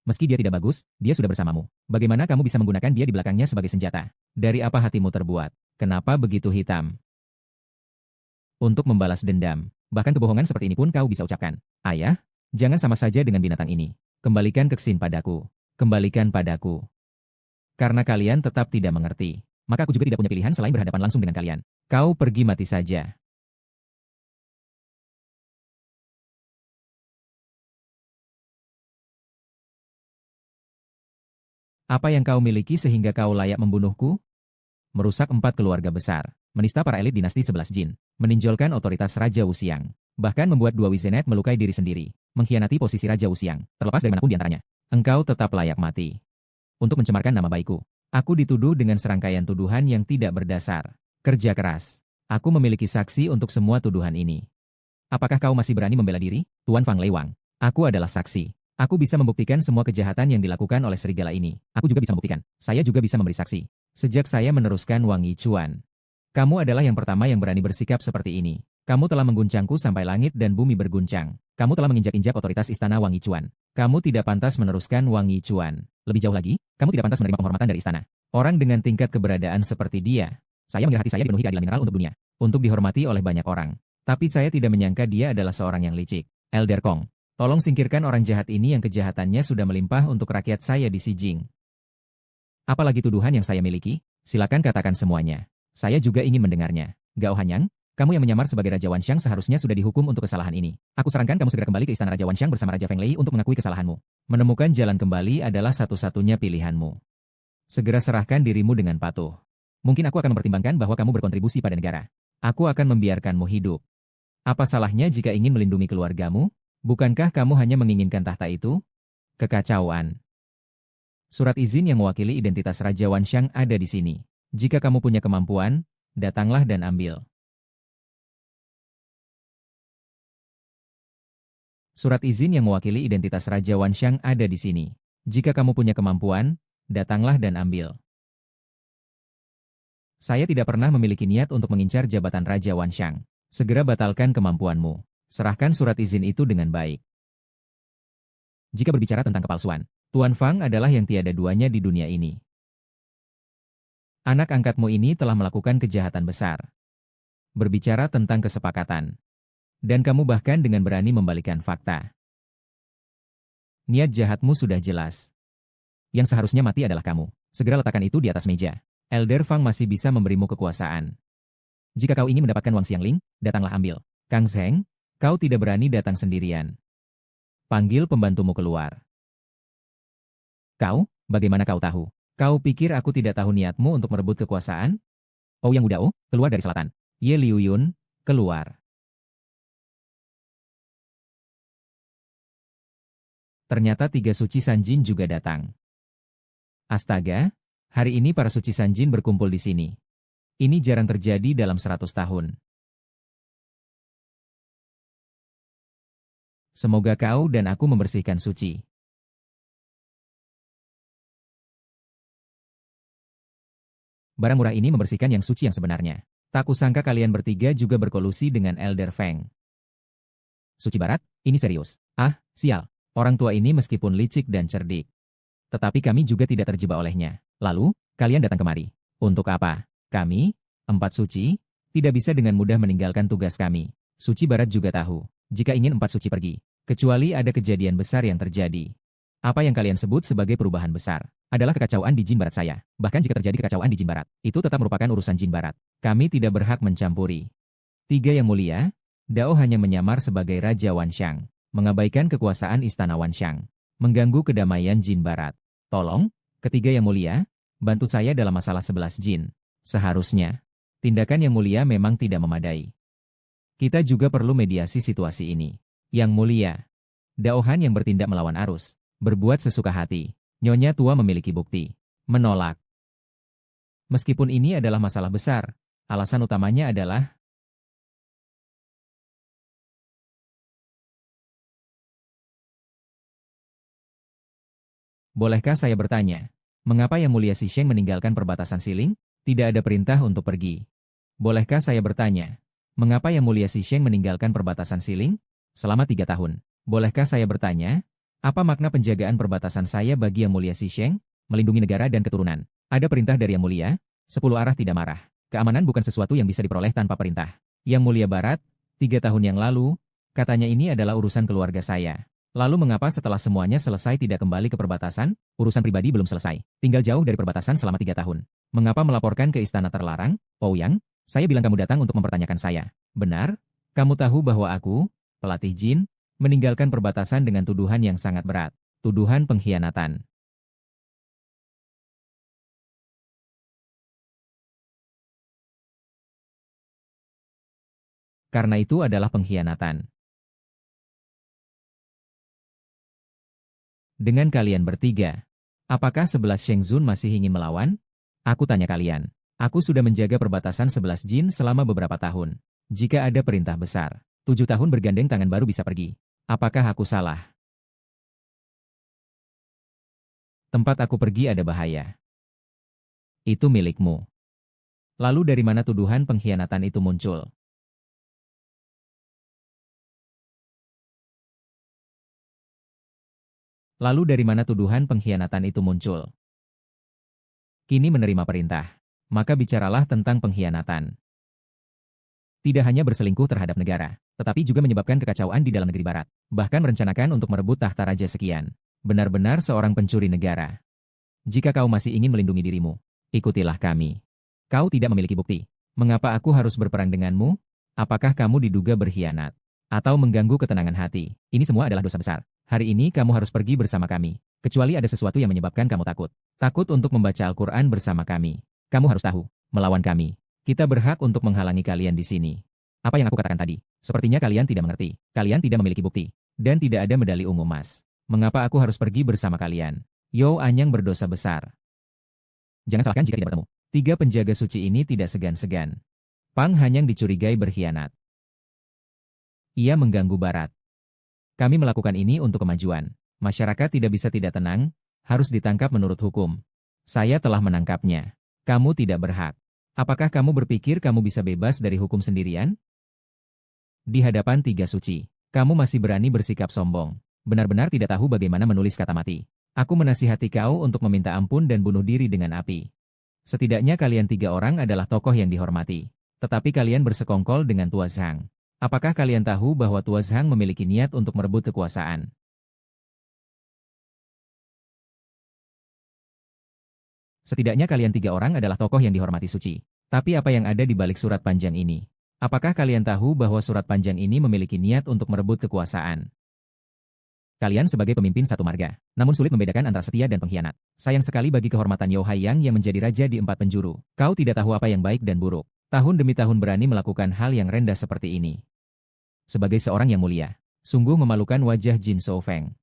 Meski dia tidak bagus, dia sudah bersamamu. Bagaimana kamu bisa menggunakan dia di belakangnya sebagai senjata? Dari apa hatimu terbuat? Kenapa begitu hitam? Untuk membalas dendam. Bahkan kebohongan seperti ini pun kau bisa ucapkan. Ayah, jangan sama saja dengan binatang ini. Kembalikan Kexin padaku. Kembalikan padaku. Karena kalian tetap tidak mengerti. Maka aku juga tidak punya pilihan selain berhadapan langsung dengan kalian. Kau pergi mati saja. Apa yang kau miliki sehingga kau layak membunuhku? Merusak 4 keluarga besar. Menista para elit dinasti 11 Jin. Meninjolkan otoritas Raja Wuxiang. Bahkan membuat 2 Wizenet melukai diri sendiri. Mengkhianati posisi Raja Wuxiang. Terlepas dari manapun di antaranya. Engkau tetap layak mati. Untuk mencemarkan nama baikku. Aku dituduh dengan serangkaian tuduhan yang tidak berdasar. Kerja keras. Aku memiliki saksi untuk semua tuduhan ini. Apakah kau masih berani membela diri, Tuan Fang Leiwang? Aku adalah saksi. Aku bisa membuktikan semua kejahatan yang dilakukan oleh serigala ini. Aku juga bisa membuktikan. Saya juga bisa memberi saksi. Sejak saya meneruskan Wang Yichuan. Kamu adalah yang pertama yang berani bersikap seperti ini. Kamu telah mengguncangku sampai langit dan bumi berguncang. Kamu telah menginjak-injak otoritas istana Wang Yichuan. Kamu tidak pantas meneruskan Wang Yichuan. Lebih jauh lagi, kamu tidak pantas menerima penghormatan dari istana. Orang dengan tingkat keberadaan seperti dia Saya mengira hati saya dipenuhi keadilan mineral untuk dunia, untuk dihormati oleh banyak orang. Tapi saya tidak menyangka dia adalah seorang yang licik. Elder Kong, tolong singkirkan orang jahat ini yang kejahatannya sudah melimpah untuk rakyat saya di Sijing. Apalagi tuduhan yang saya miliki? Silakan katakan semuanya. Saya juga ingin mendengarnya. Gao Hanyang, kamu yang menyamar sebagai Raja Wanxiang seharusnya sudah dihukum untuk kesalahan ini. Aku sarankan kamu segera kembali ke istana Raja Wanxiang bersama Raja Feng Lei untuk mengakui kesalahanmu. Menemukan jalan kembali adalah satu-satunya pilihanmu. Segera serahkan dirimu dengan patuh. Mungkin aku akan mempertimbangkan bahwa kamu berkontribusi pada negara. Aku akan membiarkanmu hidup. Apa salahnya jika ingin melindungi keluargamu? Bukankah kamu hanya menginginkan tahta itu? Kekacauan. Surat izin yang mewakili identitas Raja Wanxiang ada di sini. Jika kamu punya kemampuan, datanglah dan ambil. Surat izin yang mewakili identitas Raja Wanxiang ada di sini. Jika kamu punya kemampuan, datanglah dan ambil. Saya tidak pernah memiliki niat untuk mengincar jabatan Raja Wanxiang. Segera batalkan kemampuanmu. Serahkan surat izin itu dengan baik. Jika berbicara tentang kepalsuan, Tuan Fang adalah yang tiada duanya di dunia ini. Anak angkatmu ini telah melakukan kejahatan besar. Berbicara tentang kesepakatan. Dan kamu bahkan dengan berani membalikan fakta. Niat jahatmu sudah jelas. Yang seharusnya mati adalah kamu. Segera letakkan itu di atas meja. Elder Fang masih bisa memberimu kekuasaan. Jika kau ingin mendapatkan Wang Xiangling, datanglah ambil. Kang Zheng, kau tidak berani datang sendirian. Panggil pembantumu keluar. Kau, bagaimana kau tahu? Kau pikir aku tidak tahu niatmu untuk merebut kekuasaan? Ouyang Wudao, keluar dari selatan. Ye Liuyun, keluar. Ternyata 3 suci Sanjin juga datang. Astaga, hari ini para suci Sanjin berkumpul di sini. Ini jarang terjadi dalam 100 tahun. Semoga kau dan aku membersihkan suci. Barang murah ini membersihkan yang suci yang sebenarnya. Tak kusangka kalian bertiga juga berkolusi dengan Elder Feng. Suci Barat, ini serius. Ah, sial. Orang tua ini meskipun licik dan cerdik. Tetapi kami juga tidak terjebak olehnya. Lalu, kalian datang kemari. Untuk apa? Kami, 4 suci, tidak bisa dengan mudah meninggalkan tugas kami. Suci Barat juga tahu, jika ingin 4 suci pergi, kecuali ada kejadian besar yang terjadi. Apa yang kalian sebut sebagai perubahan besar, adalah kekacauan di Jin Barat saya. Bahkan jika terjadi kekacauan di Jin Barat, itu tetap merupakan urusan Jin Barat. Kami tidak berhak mencampuri. 3 yang mulia, Dao hanya menyamar sebagai Raja Wanxiang, mengabaikan kekuasaan Istana Wanxiang, mengganggu kedamaian Jin Barat. Tolong, ketiga yang mulia, bantu saya dalam masalah 11 Jin. Seharusnya, tindakan yang mulia memang tidak memadai. Kita juga perlu mediasi situasi ini. Yang mulia, Daohan yang bertindak melawan arus, berbuat sesuka hati. Nyonya tua memiliki bukti. Menolak. Meskipun ini adalah masalah besar, alasan utamanya adalah bolehkah saya bertanya, mengapa Yang Mulia Xisheng meninggalkan perbatasan Siling? Tidak ada perintah untuk pergi. Bolehkah saya bertanya, mengapa Yang Mulia Xisheng meninggalkan perbatasan Siling? Selama 3 tahun. Bolehkah saya bertanya, apa makna penjagaan perbatasan saya bagi Yang Mulia Xisheng? Melindungi negara dan keturunan. Ada perintah dari Yang Mulia, 10 arah tidak marah. Keamanan bukan sesuatu yang bisa diperoleh tanpa perintah. Yang Mulia Barat, 3 tahun yang lalu, katanya ini adalah urusan keluarga saya. Lalu mengapa setelah semuanya selesai tidak kembali ke perbatasan? Urusan pribadi belum selesai. Tinggal jauh dari perbatasan selama 3 tahun. Mengapa melaporkan ke istana terlarang? Ouyang, saya bilang kamu datang untuk mempertanyakan saya. Benar? Kamu tahu bahwa aku, pelatih Jin, meninggalkan perbatasan dengan tuduhan yang sangat berat. Tuduhan pengkhianatan. Karena itu adalah pengkhianatan. Dengan kalian bertiga, apakah 11 Shengzun masih ingin melawan? Aku tanya kalian. Aku sudah menjaga perbatasan 11 Jin selama beberapa tahun. Jika ada perintah besar, 7 tahun bergandeng tangan baru bisa pergi. Apakah aku salah? Tempat aku pergi ada bahaya. Itu milikmu. Lalu dari mana tuduhan pengkhianatan itu muncul? Lalu dari mana tuduhan pengkhianatan itu muncul? Kini menerima perintah. maka bicaralah tentang pengkhianatan. Tidak hanya berselingkuh terhadap negara, tetapi juga menyebabkan kekacauan di dalam negeri barat. Bahkan merencanakan untuk merebut tahta raja sekian. Benar-benar seorang pencuri negara. Jika kau masih ingin melindungi dirimu, ikutilah kami. Kau tidak memiliki bukti. Mengapa aku harus berperang denganmu? Apakah kamu diduga berkhianat? Atau mengganggu ketenangan hati? Ini semua adalah dosa besar. Hari ini kamu harus pergi bersama kami. Kecuali ada sesuatu yang menyebabkan kamu takut. Takut untuk membaca Al-Quran bersama kami. Kamu harus tahu, melawan kami. Kita berhak untuk menghalangi kalian di sini. Apa yang aku katakan tadi? Sepertinya kalian tidak mengerti. Kalian tidak memiliki bukti. Dan tidak ada medali ungu emas. Mengapa aku harus pergi bersama kalian? Yo Anyang berdosa besar. Jangan salahkan jika tidak bertemu. 3 penjaga suci ini tidak segan-segan. Pang Hanyang dicurigai berkhianat. Ia mengganggu barat. Kami melakukan ini untuk kemajuan. Masyarakat tidak bisa tidak tenang, harus ditangkap menurut hukum. Saya telah menangkapnya. Kamu tidak berhak. Apakah kamu berpikir kamu bisa bebas dari hukum sendirian? Di hadapan 3 suci, kamu masih berani bersikap sombong. Benar-benar tidak tahu bagaimana menulis kata mati. Aku menasihati kau untuk meminta ampun dan bunuh diri dengan api. Setidaknya kalian 3 orang adalah tokoh yang dihormati. Tetapi kalian bersekongkol dengan Tua Zhang. Apakah kalian tahu bahwa Tua Zhang memiliki niat untuk merebut kekuasaan? Setidaknya kalian 3 orang adalah tokoh yang dihormati suci. Tapi apa yang ada di balik surat panjang ini? Apakah kalian tahu bahwa surat panjang ini memiliki niat untuk merebut kekuasaan? Kalian sebagai pemimpin satu marga, namun sulit membedakan antara setia dan pengkhianat. Sayang sekali bagi kehormatan Yo Haiyang yang menjadi raja di 4 penjuru. Kau tidak tahu apa yang baik dan buruk. Tahun demi tahun berani melakukan hal yang rendah seperti ini. Sebagai seorang yang mulia, sungguh memalukan wajah Jin Shou Feng.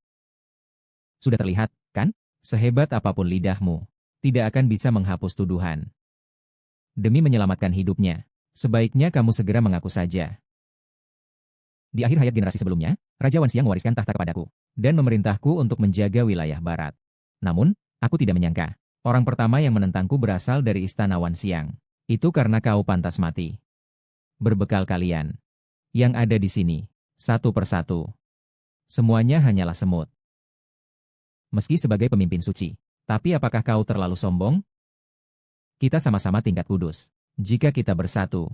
Sudah terlihat, kan? Sehebat apapun lidahmu, tidak akan bisa menghapus tuduhan. Demi menyelamatkan hidupnya, sebaiknya kamu segera mengaku saja. Di akhir hayat generasi sebelumnya, Raja Wanxiang mewariskan tahta kepadaku, dan memerintahku untuk menjaga wilayah barat. Namun, aku tidak menyangka, orang pertama yang menentangku berasal dari istana Wanxiang. Itu karena kau pantas mati. Berbekal kalian, yang ada di sini, satu persatu. Semuanya hanyalah semut. Meski sebagai pemimpin suci, tapi apakah kau terlalu sombong? Kita sama-sama tingkat kudus. Jika kita bersatu,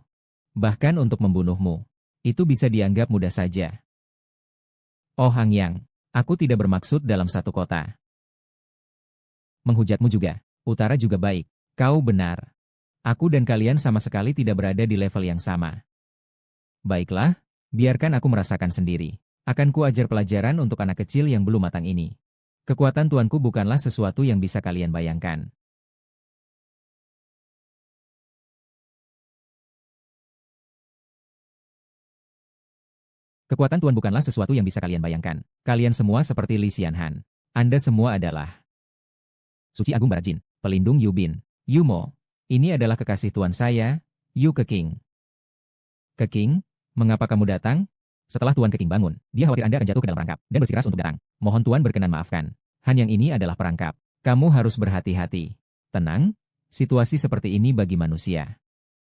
bahkan untuk membunuhmu, itu bisa dianggap mudah saja. Oh Hangyang, aku tidak bermaksud dalam satu kota. Menghujatmu juga, utara juga baik. Kau benar. Aku dan kalian sama sekali tidak berada di level yang sama. Baiklah, biarkan aku merasakan sendiri. Akan kuajar pelajaran untuk anak kecil yang belum matang ini. Kekuatan tuanku bukanlah sesuatu yang bisa kalian bayangkan. Kekuatan tuan bukanlah sesuatu yang bisa kalian bayangkan. Kalian semua seperti Li Xianhan. Anda semua adalah Suci Agung Barat Jin, pelindung Yu Bin, Yu Mo. Ini adalah kekasih tuan saya, Yu Keqing. Keqing, mengapa kamu datang? Setelah Tuan Keqing bangun, dia khawatir Anda akan jatuh ke dalam perangkap dan bersikeras untuk datang. Mohon Tuan berkenan maafkan. Han yang ini adalah perangkap. Kamu harus berhati-hati. Tenang, situasi seperti ini bagi manusia.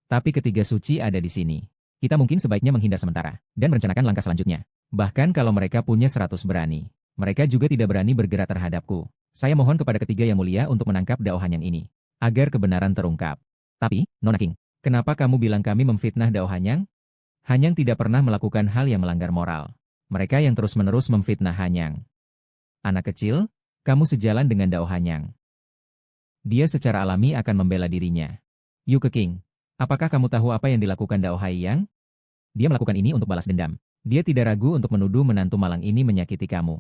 Tapi ketiga suci ada di sini. Kita mungkin sebaiknya menghindar sementara dan merencanakan langkah selanjutnya. Bahkan kalau mereka punya 100 berani, mereka juga tidak berani bergerak terhadapku. Saya mohon kepada ketiga yang mulia untuk menangkap Dao Han yang ini, agar kebenaran terungkap. Tapi, Nona King, kenapa kamu bilang kami memfitnah Dao Hanyang? Hanyang tidak pernah melakukan hal yang melanggar moral. Mereka yang terus-menerus memfitnah Hanyang. Anak kecil, kamu sejalan dengan Dao Hanyang. Dia secara alami akan membela dirinya. Yu Keqing, apakah kamu tahu apa yang dilakukan Dao Haiyang? Dia melakukan ini untuk balas dendam. Dia tidak ragu untuk menuduh menantu malang ini menyakiti kamu.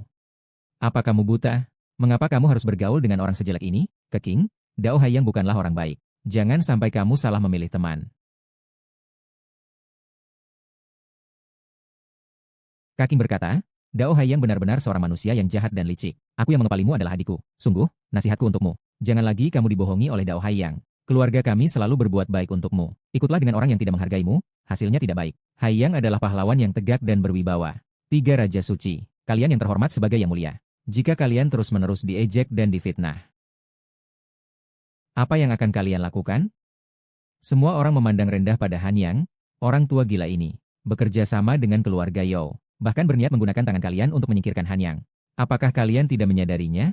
Apa kamu buta? Mengapa kamu harus bergaul dengan orang sejelek ini? Keqing, Dao Haiyang bukanlah orang baik. Jangan sampai kamu salah memilih teman. Keqing berkata, Dao Haiyang benar-benar seorang manusia yang jahat dan licik. Aku yang mengepalimu adalah adikku. Sungguh, nasihatku untukmu. Jangan lagi kamu dibohongi oleh Dao Haiyang. Keluarga kami selalu berbuat baik untukmu. Ikutlah dengan orang yang tidak menghargaimu, hasilnya tidak baik. Haiyang adalah pahlawan yang tegak dan berwibawa. 3 Raja Suci, kalian yang terhormat sebagai yang mulia. Jika kalian terus-menerus diejek dan difitnah, apa yang akan kalian lakukan? Semua orang memandang rendah pada Hanyang, orang tua gila ini, bekerja sama dengan keluarga Yao, bahkan berniat menggunakan tangan kalian untuk menyingkirkan Hanyang. Apakah kalian tidak menyadarinya?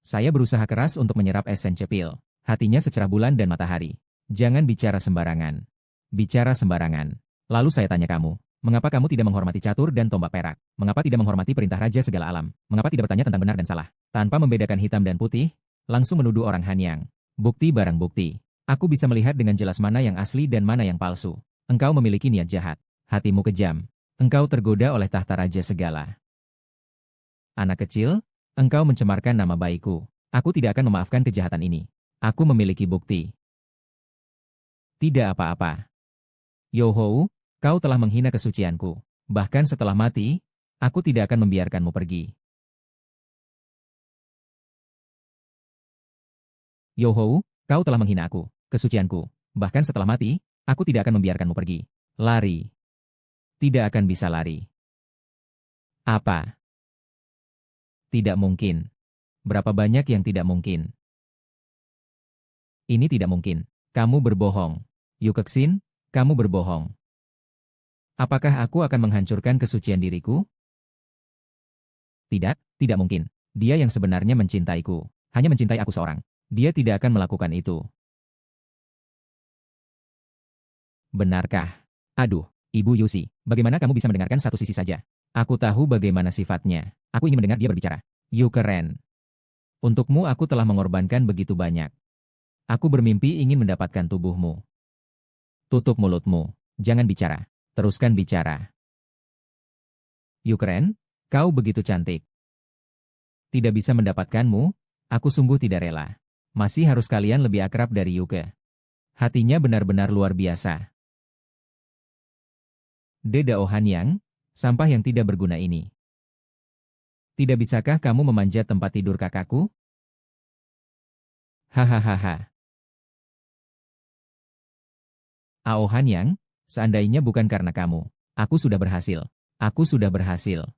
Saya berusaha keras untuk menyerap esen cepil, hatinya secerah bulan dan matahari. Jangan bicara sembarangan. Bicara sembarangan. Lalu saya tanya kamu, mengapa kamu tidak menghormati catur dan tombak perak? Mengapa tidak menghormati perintah raja segala alam? Mengapa tidak bertanya tentang benar dan salah? Tanpa membedakan hitam dan putih, langsung menuduh orang Hanyang. Bukti barang bukti. Aku bisa melihat dengan jelas mana yang asli dan mana yang palsu. Engkau memiliki niat jahat. Hatimu kejam. Engkau tergoda oleh tahta raja segala. Anak kecil, engkau mencemarkan nama baikku. Aku tidak akan memaafkan kejahatan ini. Aku memiliki bukti. Tidak apa-apa. Yohou, kau telah menghina kesucianku. Bahkan setelah mati, aku tidak akan membiarkanmu pergi. Yohou, kau telah menghina aku, kesucianku. Bahkan setelah mati, aku tidak akan membiarkanmu pergi. Lari. Tidak akan bisa lari. Apa? Tidak mungkin. Berapa banyak yang tidak mungkin? Ini tidak mungkin. Kamu berbohong. Yu Kexin, kamu berbohong. Apakah aku akan menghancurkan kesucian diriku? Tidak, tidak mungkin. Dia yang sebenarnya mencintaiku. Hanya mencintai aku seorang. Dia tidak akan melakukan itu. Benarkah? Aduh, Ibu Yusi, bagaimana kamu bisa mendengarkan satu sisi saja? Aku tahu bagaimana sifatnya. Aku ingin mendengar dia berbicara. Yu keren. Untukmu aku telah mengorbankan begitu banyak. Aku bermimpi ingin mendapatkan tubuhmu. Tutup mulutmu. Jangan bicara. Teruskan bicara. Yu keren, kau begitu cantik. Tidak bisa mendapatkanmu, aku sungguh tidak rela. Masih harus kalian lebih akrab dari Yuke. Hatinya benar-benar luar biasa. Dedao Hanyang, sampah yang tidak berguna ini. Tidak bisakah kamu memanjat tempat tidur kakakku? Hahaha. Ao Hanyang, seandainya bukan karena kamu, aku sudah berhasil. Aku sudah berhasil.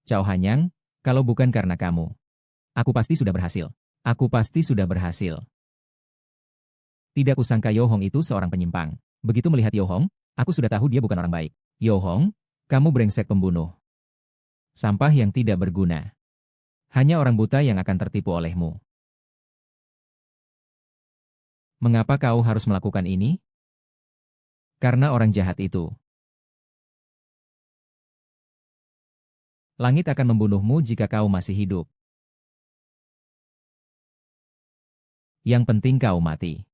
Cao Hanyang, kalau bukan karena kamu, aku pasti sudah berhasil. Aku pasti sudah berhasil. Tidak kusangka Yohong itu seorang penyimpang. Begitu melihat Yohong, aku sudah tahu dia bukan orang baik. Yohong, kamu brengsek pembunuh. Sampah yang tidak berguna. Hanya orang buta yang akan tertipu olehmu. Mengapa kau harus melakukan ini? Karena orang jahat itu. Langit akan membunuhmu jika kau masih hidup. Yang penting kau mati.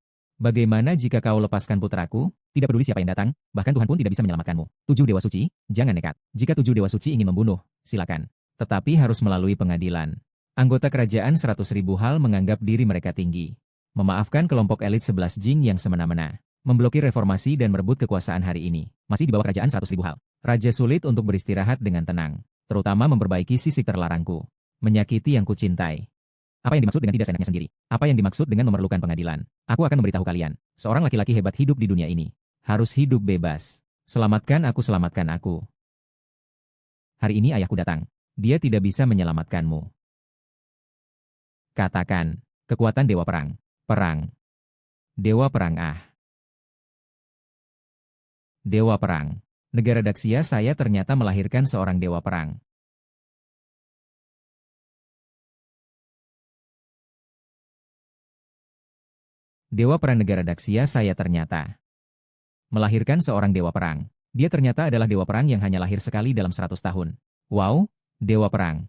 Bagaimana jika kau lepaskan putraku? Tidak peduli siapa yang datang, bahkan Tuhan pun tidak bisa menyelamatkanmu. 7 Dewa Suci, jangan nekat. Jika 7 Dewa Suci ingin membunuh, silakan. Tetapi harus melalui pengadilan. Anggota kerajaan 100.000 hal menganggap diri mereka tinggi. Memaafkan kelompok elit 11 Jing yang semena-mena. Memblokir reformasi dan merebut kekuasaan hari ini. Masih di bawah kerajaan 100.000 hal. Raja sulit untuk beristirahat dengan tenang. Terutama memperbaiki sisi terlarangku. Menyakiti yang kucintai. Apa yang dimaksud dengan tidak seenaknya sendiri? Apa yang dimaksud dengan memerlukan pengadilan? Aku akan memberitahu kalian. Seorang laki-laki hebat hidup di dunia ini. Harus hidup bebas. Selamatkan aku, selamatkan aku. Hari ini ayahku datang. Dia tidak bisa menyelamatkanmu. Katakan, kekuatan Dewa Perang. Perang. Dewa Perang Dewa Perang. Negara Daxia saya ternyata melahirkan seorang Dewa Perang. Dewa Perang negara Daxia saya ternyata melahirkan seorang Dewa Perang. Dia ternyata adalah Dewa Perang yang hanya lahir sekali dalam 100 tahun. Wow, Dewa Perang.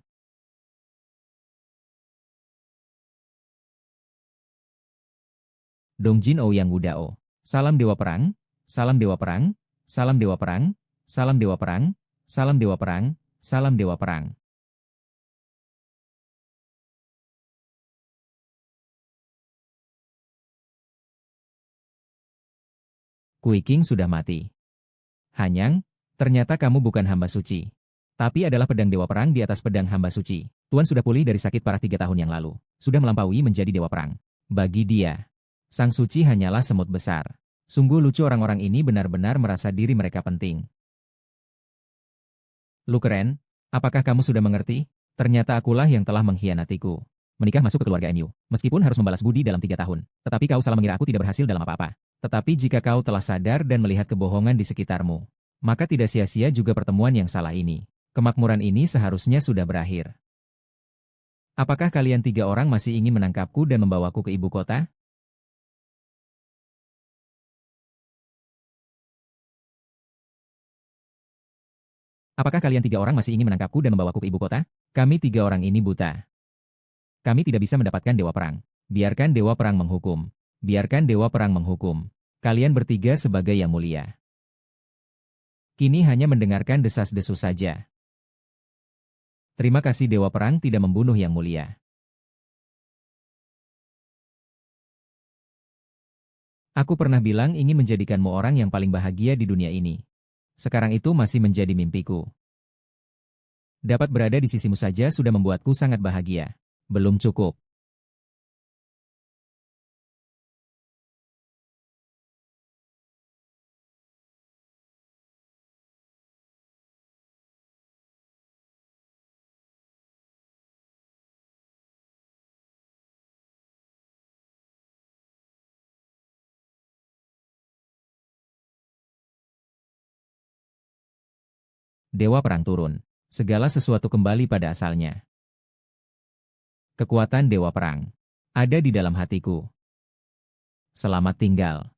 Dongjin Ouyang Wudao. Salam Dewa Perang, salam Dewa Perang, salam Dewa Perang, salam Dewa Perang, salam Dewa Perang, salam Dewa Perang. Kui King sudah mati. Hanyang, ternyata kamu bukan hamba suci. Tapi adalah pedang Dewa Perang di atas pedang hamba suci. Tuan sudah pulih dari sakit parah 3 tahun yang lalu. Sudah melampaui menjadi Dewa Perang. Bagi dia, sang suci hanyalah semut besar. Sungguh lucu orang-orang ini benar-benar merasa diri mereka penting. Lu keren, apakah kamu sudah mengerti? Ternyata akulah yang telah mengkhianatiku. Menikah masuk ke keluarga MU, meskipun harus membalas budi dalam 3 tahun. Tetapi kau salah mengira aku tidak berhasil dalam apa-apa. Tetapi jika kau telah sadar dan melihat kebohongan di sekitarmu, maka tidak sia-sia juga pertemuan yang salah ini. Kemakmuran ini seharusnya sudah berakhir. Apakah kalian 3 orang masih ingin menangkapku dan membawaku ke ibu kota? Apakah kalian 3 orang masih ingin menangkapku dan membawaku ke ibu kota? Kami 3 orang ini buta. Kami tidak bisa mendapatkan Dewa Perang. Biarkan Dewa Perang menghukum. Biarkan Dewa Perang menghukum. Kalian bertiga sebagai yang mulia. Kini hanya mendengarkan desas-desus saja. Terima kasih Dewa Perang tidak membunuh yang mulia. Aku pernah bilang ingin menjadikanmu orang yang paling bahagia di dunia ini. Sekarang itu masih menjadi mimpiku. Dapat berada di sisimu saja sudah membuatku sangat bahagia. Belum cukup. Dewa Perang turun. Segala sesuatu kembali pada asalnya. Kekuatan Dewa Perang ada di dalam hatiku. Selamat tinggal.